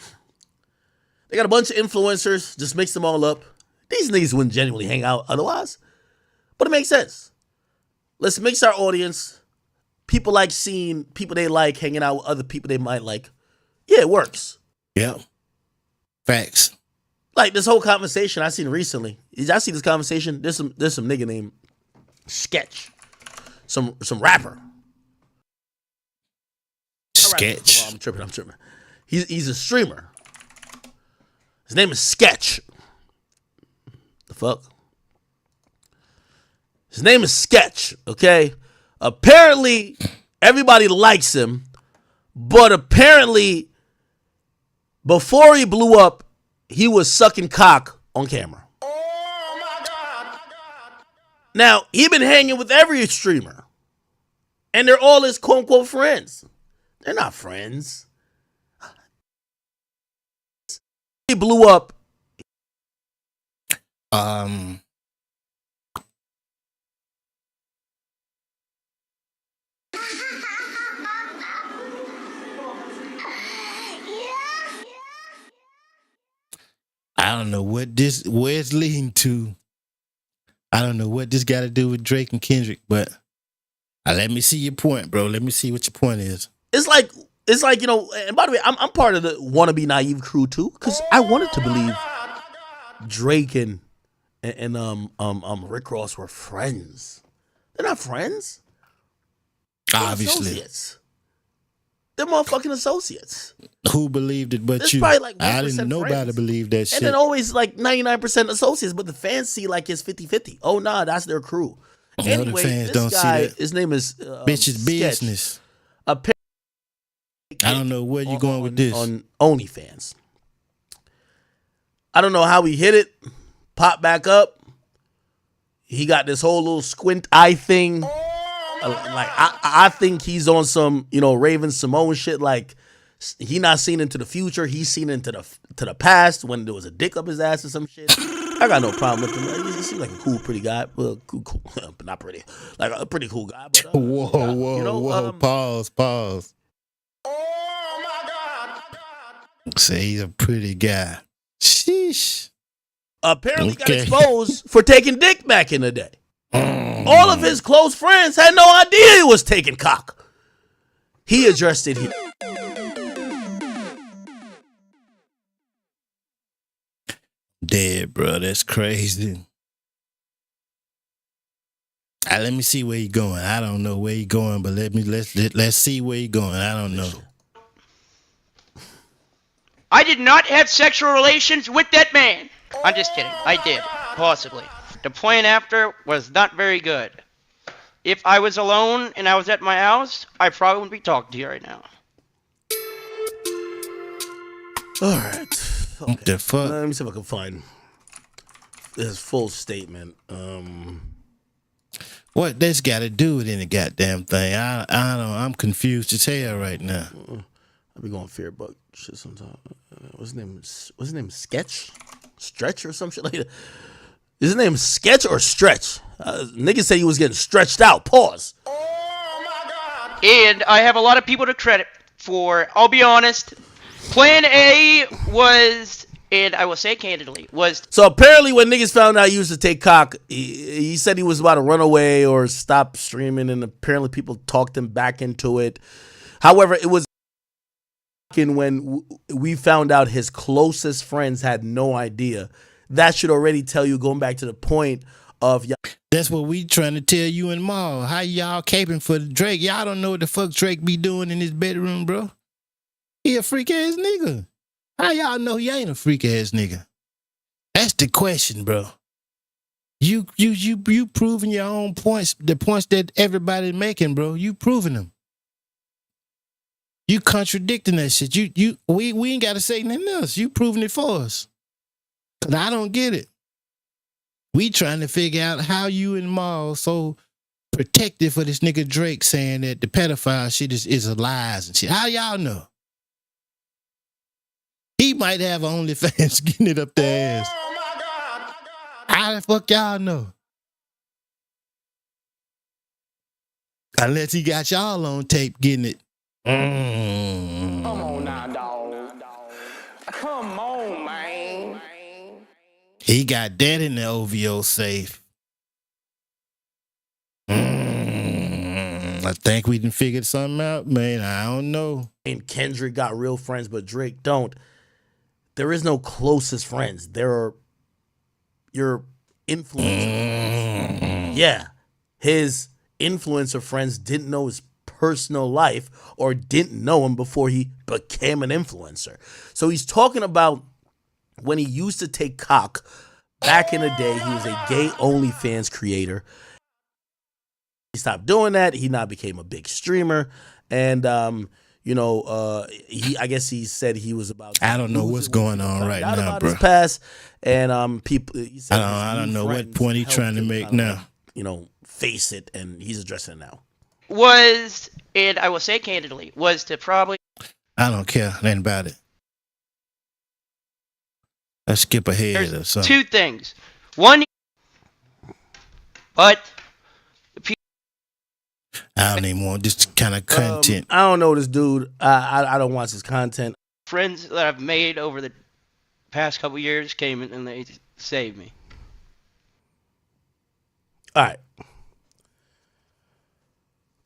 They got a bunch of influencers, just mix them all up. These niggas wouldn't genuinely hang out otherwise. But it makes sense. Let's mix our audience. People like seeing people they like hanging out with other people they might like. Yeah, it works. Yeah. Facts. Like this whole conversation I seen recently. Did y'all see this conversation? There's some nigga named Sketch. Some rapper. Sketch. Oh, I'm tripping. He's a streamer. His name is Sketch. The fuck? His name is Sketch, okay? Apparently, everybody likes him, but apparently, before he blew up, he was sucking cock on camera. Oh my God. Now, he been hanging with every streamer, and they're all his quote-unquote friends. They're not friends. He blew up. I don't know where it's leading to. I don't know what this got to do with Drake and Kendrick, but let me see your point, bro. Let me see what your point is. It's like, you know, and by the way, I'm part of the wannabe naive crew too, because I wanted to believe Drake and Rick Ross were friends. They're not friends. They're Obviously. Associates. They're motherfucking associates. Who believed it but There's you? probably like I didn't 1% nobody friends. believe that shit. And then always like 99% associates, but the fans see like it's 50-50. Oh, nah, that's their crew. No, Anyway, the fans this don't guy, see that. his name is Bitch's Sketch. business. Apparently, I don't know where you're going with this. On OnlyFans. I don't know how he hit it. Pop back up. He got this whole little squint eye thing. Like I think he's on some, you know, Raven Simone shit. Like he not seen into the future. He's seen into the past when there was a dick up his ass or some shit. I got no problem with him. He seems like a cool, pretty guy. Well, cool, but not pretty. Like a pretty cool guy. But, whoa, you know, whoa. Pause. Oh my God. Say he's a pretty guy. Sheesh. Apparently got exposed for taking dick back in the day. All of his close friends had no idea he was taking cock. He addressed it here. Dead, bro. That's crazy. Let me see where he going. I don't know where he going, but let's see where he going. I don't know. I did not have sexual relations with that man. I'm just kidding. I did, possibly. The plan after was not very good. If I was alone and I was at my house, I probably wouldn't be talking to you right now. All right. Okay. What the fuck? Let me see if I can find his full statement. What this got to do with any goddamn thing? I don't know. I'm confused as hell right now. I'll be going fear bug shit sometimes. What's his name? Sketch? Stretch or some shit like that? Is his name Sketch or Stretch? Nigga said he was getting stretched out. Pause. Oh my God. And I have a lot of people to credit for. I'll be honest. Plan A was, and I will say candidly, was... So apparently when niggas found out he used to take cock, he said he was about to run away or stop streaming, and apparently people talked him back into it. However, it was when we found out his closest friends had no idea. That should already tell you, going back to the point of... That's what we trying to tell you and Maul. How y'all caping for Drake? Y'all don't know what the fuck Drake be doing in his bedroom, bro. He a freak ass nigga. How y'all know he ain't a freak ass nigga? That's the question, bro. You proving your own points, the points that everybody's making, bro. You proving them. You contradicting that shit. We ain't got to say nothing else. You proving it for us. Cause I don't get it. We trying to figure out how you and Maul so protected for this nigga Drake saying that the pedophile shit is a lies and shit. How y'all know? He might have OnlyFans getting it up their ass. Oh my God. How the fuck y'all know? Unless he got y'all on tape getting it. Come on now, dog. Come on, man. He got that in the OVO safe. I think we done figured something out, man. I don't know. And Kendrick got real friends, but Drake don't. There is no closest friends. There are your influencers. Yeah. His influencer friends didn't know his personal life or didn't know him before he became an influencer. So he's talking about when he used to take cock back in the day. He was a gay OnlyFans creator. He stopped doing that. He now became a big streamer. And, I guess he said he was about to I don't know what's going on right now, bro. His past, and people. I don't know what point he's trying to make now. Face it, and he's addressing it now. And I will say candidly, was to probably. I don't care nothing about it. Let's skip ahead or something. Two things. One, but. I don't even want this kind of content. I don't know this dude. I don't watch his content. Friends that I've made over the past couple years came in and they saved me. All right.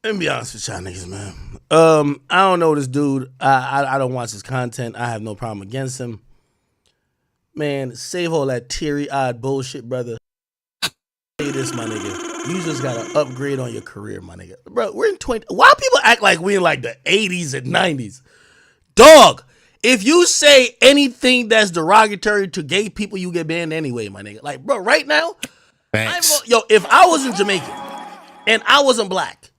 Let me be honest with y'all niggas, man. I don't know this dude. I don't watch his content. I have no problem against him. Man, save all that teary-eyed bullshit, brother. Say this, my nigga. You just gotta upgrade on your career, my nigga. Bro, we're in 20. Why people act like we in like the 80s and 90s? Dog, if you say anything that's derogatory to gay people, you get banned anyway, my nigga. Like, bro, right now, if I wasn't Jamaican and I wasn't black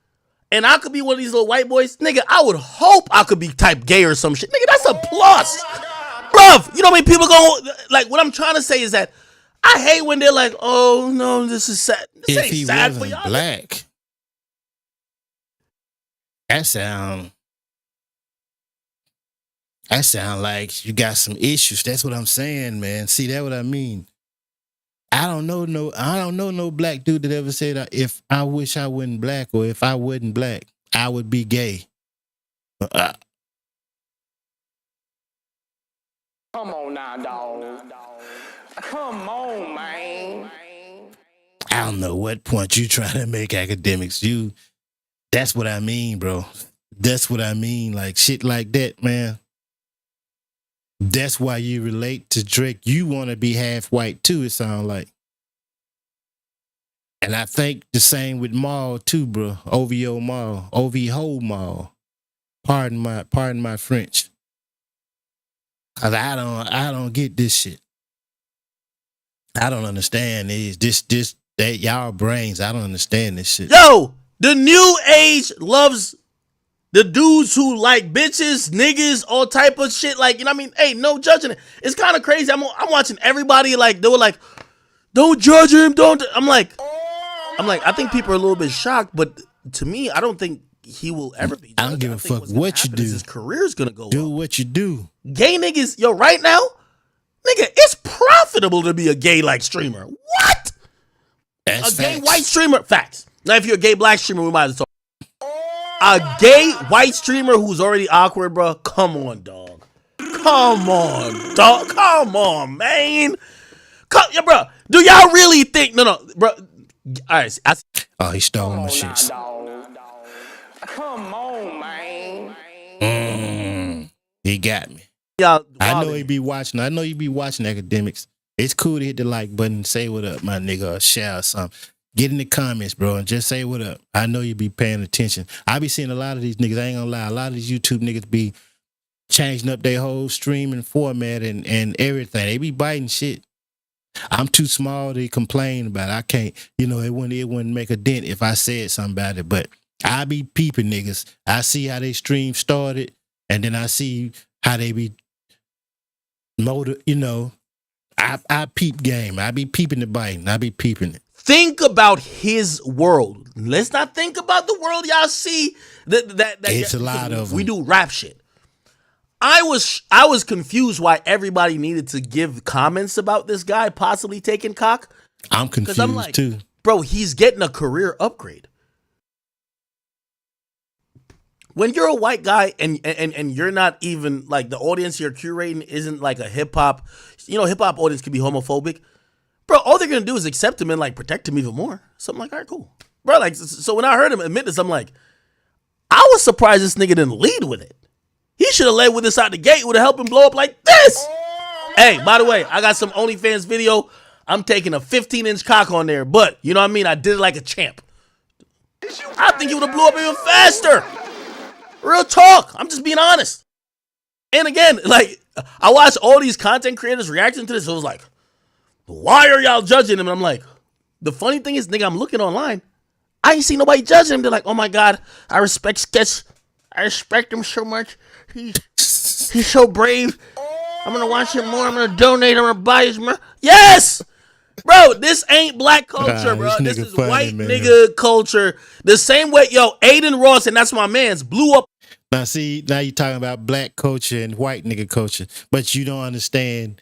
and I could be one of these little white boys, nigga, I would hope I could be type gay or some shit. Nigga, that's a plus. Bruv, you know what I mean? People go, like, what I'm trying to say is that I hate when they're like, oh, no, this is sad. This if he sad wasn't for y'all. black, that sound like you got some issues. That's what I'm saying, man. See, that's what I mean. I don't know no black dude that ever said if I wish I wasn't black or if I wasn't black, I would be gay. Come on now, dog. Come on, man. I don't know what point you trying to make, Academics. That's what I mean, bro. That's what I mean. Like shit like that, man. That's why you relate to Drake. You want to be half white too, it sounds like. And I think the same with Maul too, bro. OVO Maul. OVO Maul. Pardon my French. Cause I don't get this shit. I don't understand this that y'all brains. I don't understand this shit. Yo, the new age loves the dudes who like bitches, niggas, all type of shit. Like, you know what I mean? Hey, no judging it. It's kind of crazy. I'm watching everybody like, they were like, don't judge him, don't. I'm like, I think people are a little bit shocked, but to me, I don't think he will ever be judged. I don't give a fuck what you do. His career's gonna go Do up. what you do. Gay niggas, yo, right now, nigga, it's profitable to be a gay like streamer. What? That's a gay facts. white streamer? Facts. Now, if you're a gay black streamer, we might as well talk. A gay white streamer who's already awkward, bro. Come on, dog. Come on, dog. Come on, man. Yeah, bro. Do y'all really think? No, bro. All right. Oh, he stole my shit. Come on, man. He got me. Y'all, I know he be watching. I know you be watching Academics. It's cool to hit the like button, say what up, my nigga, or share or something. Get in the comments, bro, and just say what up. I know you be paying attention. I be seeing a lot of these niggas, I ain't gonna lie, a lot of these YouTube niggas be changing up their whole streaming format and everything. They be biting shit. I'm too small to complain about it. I can't, it wouldn't make a dent if I said something about it, but I be peeping niggas. I see how they stream started, and then I see how they be I peep game. I be peeping the biting. I be peeping it. Think about his world. Let's not think about the world y'all see. It's a lot of them. We do rap shit. I was confused why everybody needed to give comments about this guy possibly taking cock. I'm confused I'm like, too. Bro, he's getting a career upgrade. When you're a white guy and you're not even like the audience you're curating isn't like a hip hop, hip hop audience can be homophobic. Bro, all they're gonna do is accept him and like protect him even more. So I'm like, all right, cool. Bro, like, so when I heard him admit this, I'm like, I was surprised this nigga didn't lead with it. He should have led with this out the gate. Would have helped him blow up like this. Hey, by the way, I got some OnlyFans video. I'm taking a 15-inch cock on there, but you know what I mean? I did it like a champ. I think he would have blew up even faster. Real talk. I'm just being honest. And again, like, I watched all these content creators reacting to this. It was like, why are y'all judging him? And I'm like, the funny thing is, nigga, I'm looking online. I ain't seen nobody judging him. They're like, oh my God, I respect Sketch. I respect him so much. He's so brave. I'm going to watch him more. I'm going to donate. I'm going to buy his merch. Yes! Bro, this ain't black culture, bro. This is funny, white nigga culture. The same way, Aiden Ross, and that's my man's, blew up. Now, see, now you're talking about black culture and white nigga culture, but you don't understand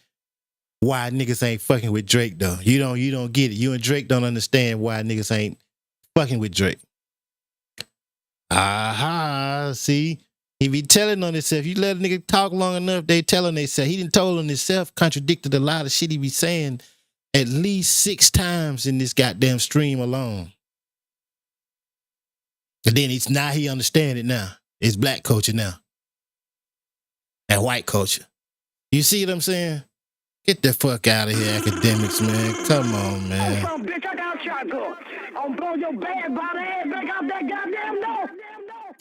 why niggas ain't fucking with Drake, though. You don't get it. You and Drake don't understand why niggas ain't fucking with Drake. Aha, see? He be telling on himself. You let a nigga talk long enough, they telling themselves. He done told on himself, contradicted a lot of shit he be saying at least 6 times in this goddamn stream alone. And then he understand it now. It's black culture now. And white culture. You see what I'm saying? Get the fuck out of here, Akademiks, man. Come on, man. Bitch, I got a shotgun. I'm blow your bad by the head back out that goddamn door.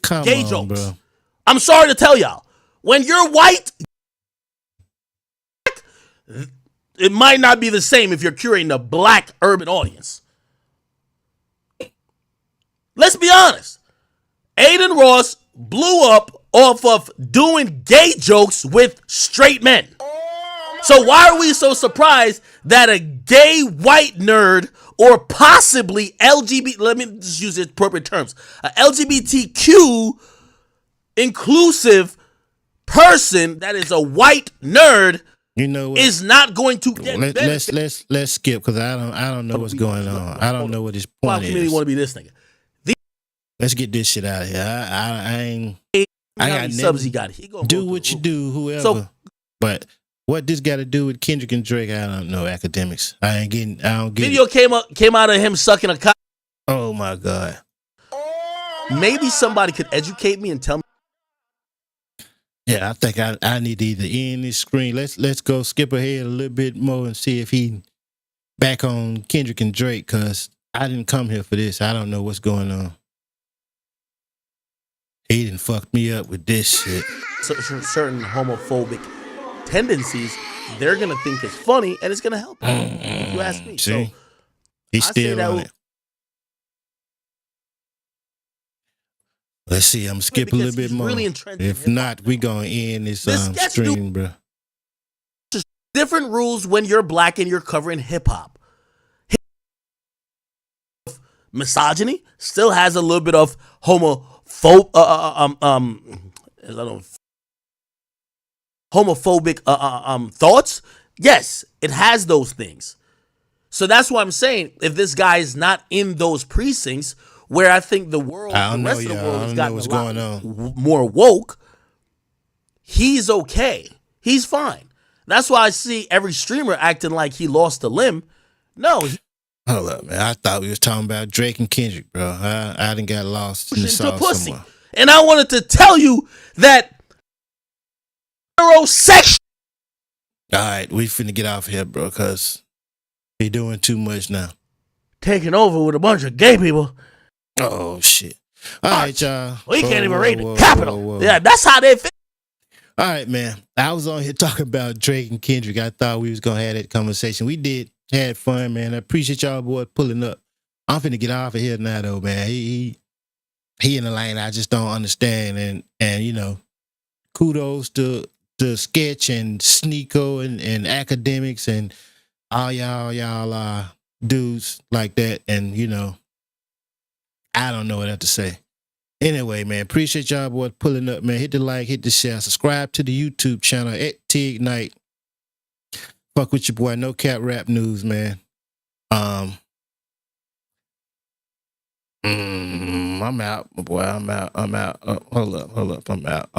Come Gay on, jokes. bro. I'm sorry to tell y'all. When you're white, it might not be the same if you're curating a black urban audience. Let's be honest. Aiden Ross blew up off of doing gay jokes with straight men. So why are we so surprised that a gay white nerd or possibly LGBT, let me just use the appropriate terms, a LGBTQ inclusive person that is a white nerd, you know what? Is not going to get let's skip because I don't know what's going on. I don't know what his point is. Want to be this nigga. Let's get this shit out of here. I ain't. I got subs he got. He do what you do, whoever. So, but what this got to do with Kendrick and Drake? I don't know. Akademiks. I don't get. Video came out of him sucking a cock. Oh my God. Maybe somebody could educate me and tell me. Yeah, I think I need to either end this screen. Let's go skip ahead a little bit more and see if he back on Kendrick and Drake, because I didn't come here for this. I don't know what's going on. He didn't fuck me up with this shit. Certain homophobic tendencies, they're gonna think it's funny and it's gonna help you. If you ask me. See? So he's still on it. Let's see. I'm gonna skip a little bit more. Really if not, we gonna end this stream, bro. Different rules when you're black and you're covering hip hop. Misogyny still has a little bit of homophobic thoughts. Yes, it has those things. So that's why I'm saying if this guy is not in those precincts where I think the world, the rest of the world has gotten a lot more woke, he's okay. He's fine. That's why I see every streamer acting like he lost a limb. No. Hold up, man. I thought we was talking about Drake and Kendrick, bro. I didn't get lost in the sauce somewhere. And I wanted to tell you that heterosexual. All right, we finna get off here, bro, because he doing too much now. Taking over with a bunch of gay people. Oh, shit. All right, y'all. We can't even rate the capital. Yeah, that's how they fit. All right, man. I was on here talking about Drake and Kendrick. I thought we was going to have that conversation. We did. Had fun, man. I appreciate y'all boys pulling up. I'm finna get off of here now, though, man. He in the lane I just don't understand. And you know, kudos to Sketch and Sneeko and Akademiks and all y'all dudes like that. And, you know, I don't know what else to say. Anyway, man, appreciate y'all boys pulling up, man. Hit the like, hit the share, subscribe to the YouTube channel at T-Ignite. Fuck with your boy, No Cap Rap News, man. I'm out, boy. I'm out. Hold up. I'm out.